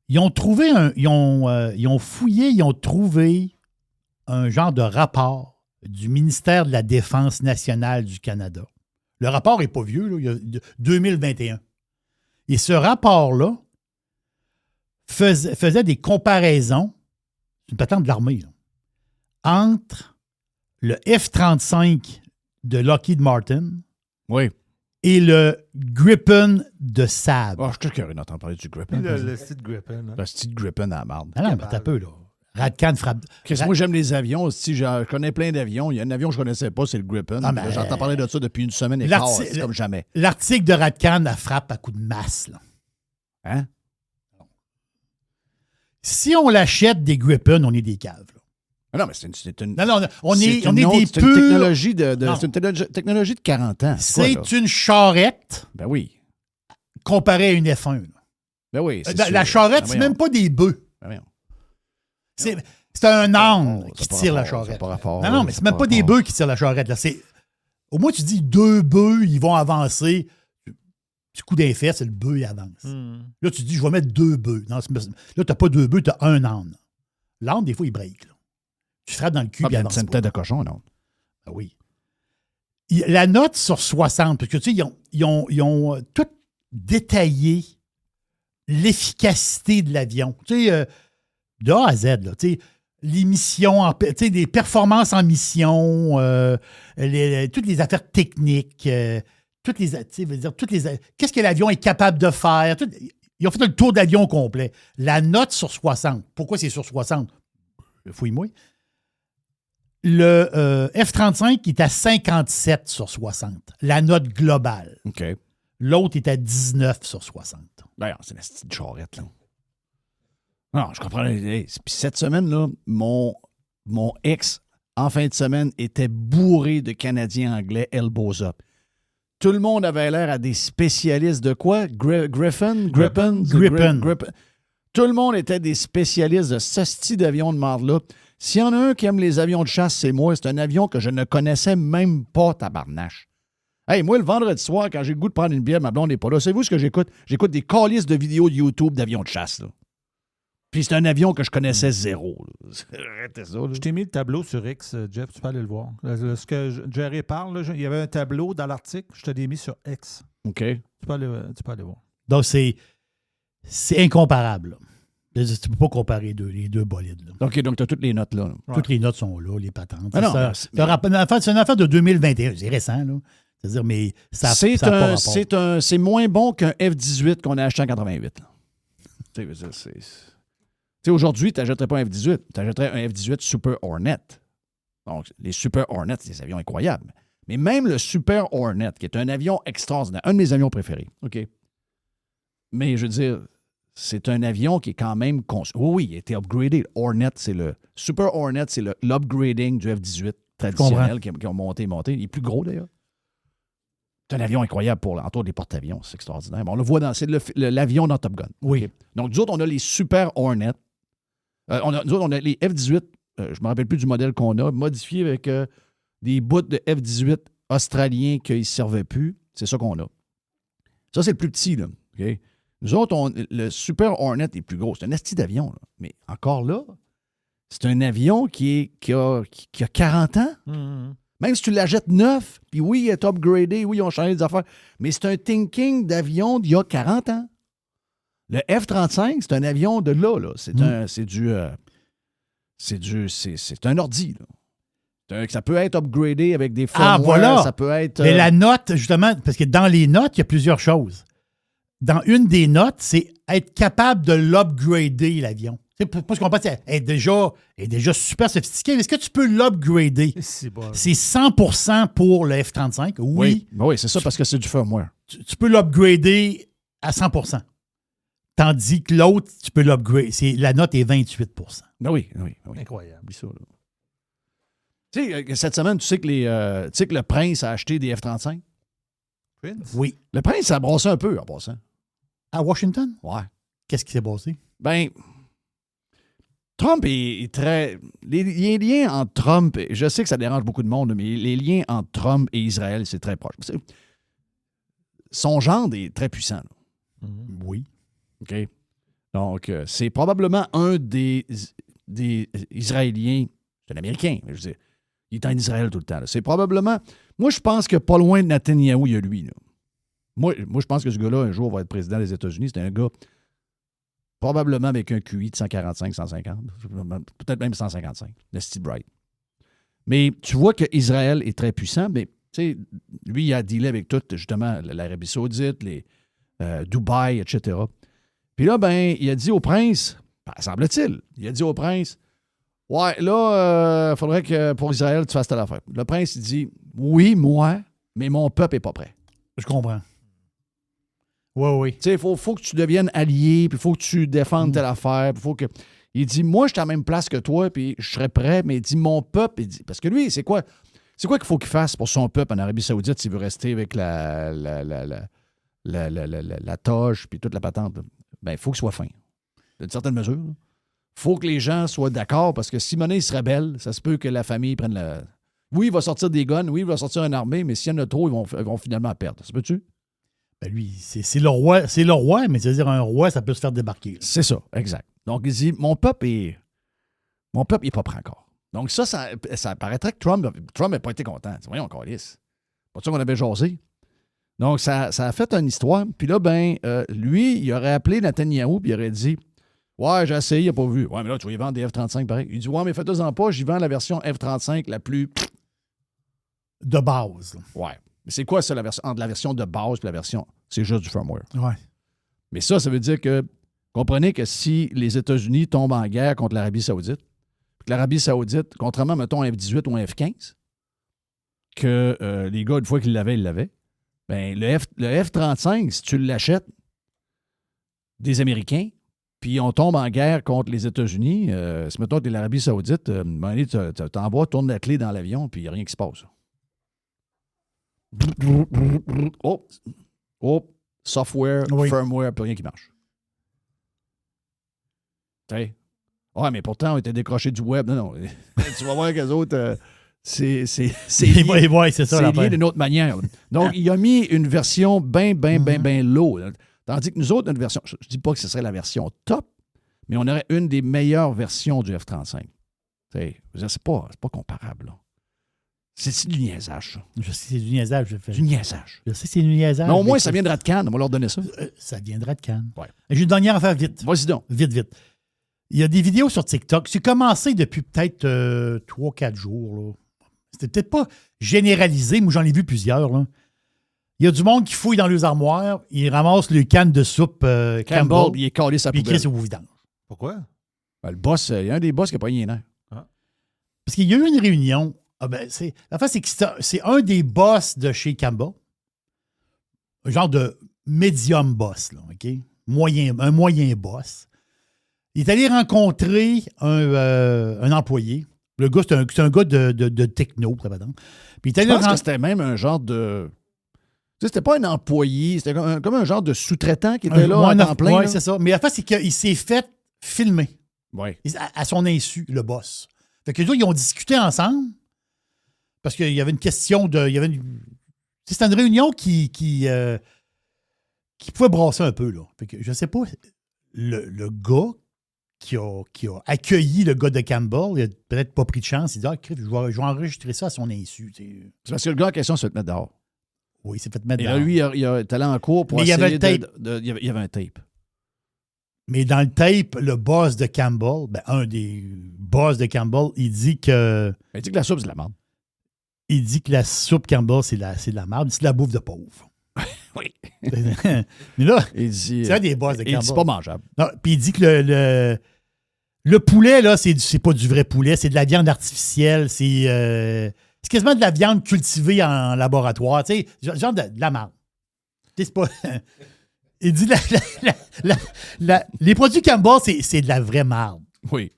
Ils ont trouvé ils ont fouillé, ils ont trouvé un genre de rapport du ministère de la Défense nationale du Canada. Le rapport n'est pas vieux, là, il y a 2021. Et ce rapport-là faisait des comparaisons, c'est une patente de l'armée, là, entre le F-35 de Lockheed Martin et le Gripen de Saab. Oh, je suis curieux d'entendre parler du Gripen. Le style Gripen. Le style Gripen à la marde. Ah non, mais t'as peu, là. Ratcan frappe. Moi, j'aime les avions. Si je connais plein d'avions. Il y a un avion que je ne connaissais pas, c'est le Gripen. Ah, mais j'entends parler de ça depuis une semaine et quart. C'est comme jamais. L'article de Ratcan, elle frappe à coup de masse. Là. Hein? Si on l'achète des Gripen, on est des caves. Là. Non, mais c'est une. Non, on est des c'est purs... une technologie de 40 ans. C'est une charrette. Ben oui. Comparée à une F1. Là. Ben oui. La charrette, c'est même pas des bœufs. Ben c'est un âne qui tire la charrette. Non, mais c'est même pas des bœufs qui tirent la charrette. Là. Au moins, tu dis 2 bœufs, ils vont avancer. Petit coup d'un fesses, le bœuf, il avance. Là, tu te dis, je vais mettre 2 bœufs. Non, là, tu n'as pas 2 bœufs, tu as un âne. L'âne, des fois, il break. Là. Tu frappes dans le cul, il avance. C'est une tête de cochon, non? Ben oui. La note sur 60, parce que tu sais, ils ont tout détaillé l'efficacité de l'avion. Tu sais, de A à Z, là, tu sais, les missions, tu sais, des performances en mission, toutes les affaires techniques, qu'est-ce que l'avion est capable de faire. Ils ont fait le tour d'avion complet. La note sur 60. Pourquoi c'est sur 60? Fouille-moi. Le F-35 est à 57 sur 60. La note globale. OK. L'autre est à 19 sur 60. Ben, c'est une petite charrette, là. Non, je comprends. Puis cette semaine, là, mon ex, en fin de semaine, était bourré de Canadiens anglais elbows up. Tout le monde avait l'air à des spécialistes de quoi? Gripen. Tout le monde était des spécialistes de ce style d'avion de marde-là. S'il y en a un qui aime les avions de chasse, c'est moi. C'est un avion que je ne connaissais même pas, tabarnache. Hey, moi, le vendredi soir, quand j'ai le goût de prendre une bière, ma blonde n'est pas là. Savez-vous ce que j'écoute? J'écoute des calices de vidéos de YouTube d'avions de chasse, là. Puis c'est un avion que je connaissais zéro. Arrêtez ça. Là. Je t'ai mis le tableau sur X, Jeff, tu peux aller le voir. Ce que Jerry parle, là, il y avait un tableau dans l'article, je te l'ai mis sur X. OK. Tu peux aller voir. Donc, c'est incomparable. Tu ne peux pas comparer les deux bolides. Là. OK, donc tu as toutes les notes là. Toutes les notes sont là, les patentes. Ah c'est une affaire de 2021. C'est récent, là. C'est-à-dire, mais ça n'a pas rapport. C'est moins bon qu'un F-18 qu'on a acheté en 88. Aujourd'hui, tu n'achèterais pas un F-18. Tu achèterais un F-18 Super Hornet. Donc, les Super Hornets, c'est des avions incroyables. Mais même le Super Hornet, qui est un avion extraordinaire, un de mes avions préférés, OK? Mais je veux dire, c'est un avion qui est quand même... Oui, il a été upgradé. Hornet, c'est le... Super Hornet, c'est l'upgrading du F-18 traditionnel qui ont monté. Il est plus gros, d'ailleurs. C'est un avion incroyable pour, entre autres, les porte-avions. C'est extraordinaire. On le voit dans... C'est l'avion dans Top Gun. Oui. Okay? Donc, nous autres, on a les Super Hornet. Nous autres, on a les F-18. Je ne me rappelle plus du modèle qu'on a, modifié avec des bouts de F-18 australiens qui ne servaient plus. C'est ça qu'on a. Ça, c'est le plus petit, là. Okay? Nous autres, le Super Hornet est plus gros. C'est un esti d'avion, là. Mais encore là, c'est un avion qui a 40 ans. Mm-hmm. Même si tu l'achètes neuf, puis oui, il est upgradé, oui, ils ont changé des affaires, mais c'est un thinking d'avion d'il y a 40 ans. Le F-35, c'est un avion de là. C'est un ordi, là. Ça peut être upgradé avec des firmware. Ah, voilà. Ça peut être... Mais la note, justement, parce que dans les notes, il y a plusieurs choses. Dans une des notes, c'est être capable de l'upgrader, l'avion. Parce qu'on pense qu'elle est déjà super sophistiquée. Est-ce que tu peux l'upgrader? C'est 100% pour le F-35. Oui. Oui, c'est ça, parce que c'est du firmware. Tu peux l'upgrader à 100%. Tandis que l'autre, tu peux l'upgrader. La note est 28%. Oui. Incroyable. Ça, tu sais, cette semaine, tu sais que le prince a acheté des F-35? Prince? Oui. Le prince a brassé un peu en passant. À Washington? Ouais. Qu'est-ce qui s'est passé? Ben, Trump est très... Les liens entre Trump... Je sais que ça dérange beaucoup de monde, mais les liens entre Trump et Israël, c'est très proche. Son gendre est très puissant. Mm-hmm. Oui. OK? Donc, c'est probablement un des Israéliens... C'est un Américain, mais je veux dire, il est en Israël tout le temps. Là. C'est probablement... Moi, je pense que pas loin de Netanyahou, il y a lui. Là. Moi, je pense que ce gars-là, un jour, va être président des États-Unis. C'est un gars... Probablement avec un QI de 145, 150, peut-être même 155, le Steve Bright. Mais tu vois qu'Israël est très puissant, mais tu sais, lui, il a dealé avec tout, justement, l'Arabie Saoudite, Dubaï, etc. Puis là, ben, il a dit au prince, semble-t-il, ouais, là, il faudrait que pour Israël, tu fasses telle affaire. Le prince, il dit, oui, moi, mais mon peuple n'est pas prêt. Je comprends. Oui. Tu sais, il faut que tu deviennes allié, puis il faut que tu défendes telle affaire, puis il faut que... Il dit, moi, je suis à la même place que toi, puis je serais prêt, mais il dit, mon peuple, il dit... Parce que lui, c'est quoi qu'il faut qu'il fasse pour son peuple en Arabie Saoudite s'il veut rester avec la toge, puis toute la patente? Ben, il faut qu'il soit fin. D'une certaine mesure. Il faut que les gens soient d'accord, parce que si Monet il se rebelle, ça se peut que la famille prenne la... Oui, il va sortir des guns, oui, il va sortir une armée, mais s'il y en a trop, ils vont finalement perdre. Ça peut-tu? Ben lui, c'est le roi, mais c'est-à-dire un roi, ça peut se faire débarquer. Là. C'est ça, exact. Donc, il dit, mon peuple est pas prêt encore. Donc, ça paraîtrait que Trump n'a pas été content. Voyons, encore lisse. Pas ça qu'on avait jasé. Donc, ça a fait une histoire. Puis là, lui, il aurait appelé Netanyahou puis il aurait dit, ouais, j'ai essayé, il n'a pas vu. Ouais, mais là, tu vas y vendre des F-35 pareil. Il dit, ouais, mais faites-en pas, j'y vends la version F-35 la plus... De base. Là. Ouais. Mais c'est quoi ça, entre la version de base et la version... C'est juste du firmware. Ouais. Mais ça veut dire que... Comprenez que si les États-Unis tombent en guerre contre l'Arabie Saoudite, que l'Arabie Saoudite, contrairement, mettons, un F-18 ou un F-15, que les gars, une fois qu'ils l'avaient, ils l'avaient, bien, le F-35, si tu l'achètes des Américains, puis on tombe en guerre contre les États-Unis, si, mettons, tu es l'Arabie Saoudite, tu t'envoies, tourne la clé dans l'avion, puis il n'y a rien qui se passe. Oh, software, firmware, puis rien qui marche. T'sais. Ouais, mais pourtant, on était décrochés du web. Non. Tu vas voir qu'eux autres, c'est lié, ouais, c'est ça, lié d'une autre manière. Donc, il a mis une version bien low. Tandis que nous autres, notre version, je ne dis pas que ce serait la version top, mais on aurait une des meilleures versions du F-35. C'est pas comparable. Là. C'est du niaisage, ça. Je sais, c'est du niaisage. Du niaisage. Je sais, c'est du niaisage. Mais au moins, ça viendra de Cannes. On va leur donner ça. Ça viendra de Cannes. Ouais. J'ai une dernière affaire vite. Vas-y donc. Vite. Il y a des vidéos sur TikTok. C'est commencé depuis peut-être 3-4 jours. Là. C'était peut-être pas généralisé. Moi, j'en ai vu plusieurs. Là. Il y a du monde qui fouille dans les armoires. Il ramasse le canne de soupe Campbell. Il est calé sa poubelle. Puis il crée au vidange. Pourquoi? Ben, le boss, il y a un des boss qui a pas rien nerf. Parce qu'il y a eu une réunion. La face, c'est que c'est un des boss de chez Campbell. Un genre de médium boss, là, OK? Un moyen boss. Il est allé rencontrer un employé. Le gars, c'est un gars de techno, ça va donc. Puis je pense que c'était même un genre de... Tu sais, c'était pas un employé, c'était comme un genre de sous-traitant qui était là en plein. Oui, c'est ça. Mais la face, c'est qu'il s'est fait filmer. Oui. À son insu, le boss. Fait que les autres, ils ont discuté ensemble. Parce qu'il y avait une question de... C'était une réunion qui pouvait brasser un peu, là. Fait que je sais pas, le gars qui a accueilli le gars de Campbell, il a peut-être pas pris de chance. Il dit, je vais enregistrer ça à son insu. C'est parce que le gars en question se fait mettre dehors. Oui, il s'est fait mettre dehors. Et là, lui, il est allé en cours pour essayer il y avait un tape. Mais dans le tape, le boss de Campbell, un des boss de Campbell, il dit que... Il dit que la soupe, c'est de la merde. Il dit que la soupe Campbell, c'est de la merde, c'est de la bouffe de pauvre. Oui. Mais là, c'est un des boss de Campbell. C'est pas mangeable. Non, puis il dit que le poulet, là, c'est pas du vrai poulet, c'est de la viande artificielle, c'est quasiment de la viande cultivée en laboratoire, tu sais, genre de la merde. C'est pas... Il dit les produits Campbell, c'est de la vraie merde. Oui.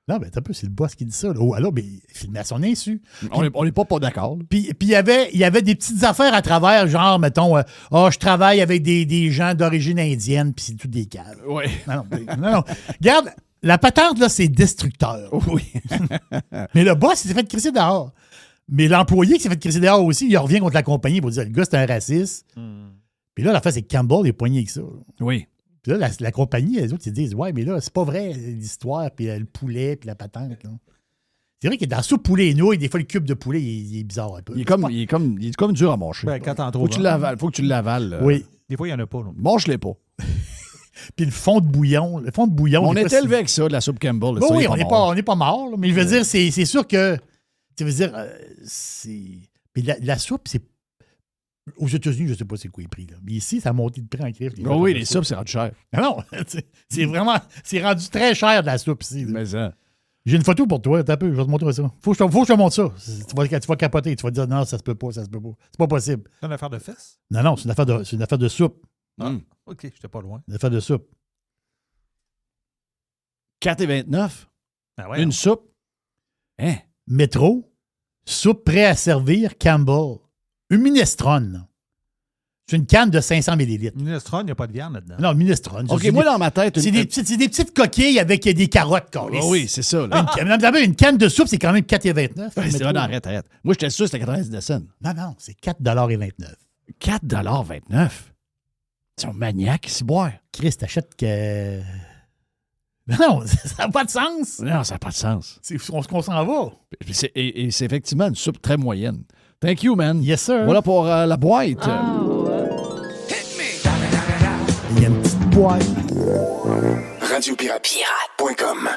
Non, mais c'est le boss qui dit ça. Là. Oh, alors, mais il filmait à son insu. On n'est pas d'accord. Puis il y avait des petites affaires à travers, genre, mettons, je travaille avec des gens d'origine indienne, puis c'est tout des caves. Oui. Non. Regarde, la patente, là, c'est destructeur. Oui. Mais le boss, il s'est fait crisser dehors. Mais l'employé qui s'est fait crisser dehors aussi, il revient contre la compagnie pour dire le gars, c'est un raciste. Puis là, la face, c'est que Campbell est poigné avec ça. Là. Oui. Puis là, la compagnie, les autres, ils disent, ouais, mais là, c'est pas vrai, l'histoire, puis le poulet, puis la patente. Là. C'est vrai que dans la soupe poulet et nouilles, des fois, le cube de poulet, il est bizarre un peu. Il est comme dur à manger. Quand t'en trouves. Faut que tu l'avales. Oui. Des fois, il n'y en a pas. Mange-les pas. Puis le fond de bouillon. On est élevé avec ça, de la soupe Campbell. Là, oui, on n'est pas mort. Là, mais je veux dire, c'est sûr que. Tu veux dire, mais la soupe, c'est. Aux États-Unis, je ne sais pas c'est quoi les prix. Là. Mais ici, ça a monté de prix en crif. Oui, les soupes, c'est rendu cher. Non, c'est vraiment. C'est rendu très cher de la soupe ici. Là. Mais ça. J'ai une photo pour toi. T'as peu, je vais te montrer ça. Faut que je te montre ça. Tu vas capoter. Tu vas te dire non, ça se peut pas. C'est pas possible. C'est une affaire de fesses? Non, c'est une affaire de soupe. OK, j'étais pas loin. Une affaire de soupe. 4,29. Ah ouais, une soupe. Hein? Métro. Soupe prêt à servir Campbell. Une minestrone. C'est une canne de 500 ml. Minestrone, il n'y a pas de viande là-dedans. Non, minestrone. OK, moi, dans ma tête... C'est des petites coquilles avec des carottes. Oui, c'est ça. Une canne de soupe, c'est quand même 4,29. C'est vrai, arrête. Moi, j'étais sûr que c'était 90 cents. Non, c'est 4,29 $. 4,29 $. Ils sont maniaques, ici, boire. Chris, t'achètes que... Non, ça n'a pas de sens. Non, ça n'a pas de sens. C'est on s'en va. Et c'est effectivement une soupe très moyenne. Thank you, man. Yes, sir. Voilà pour la boîte. Il y a une petite boîte. Radiopirate.com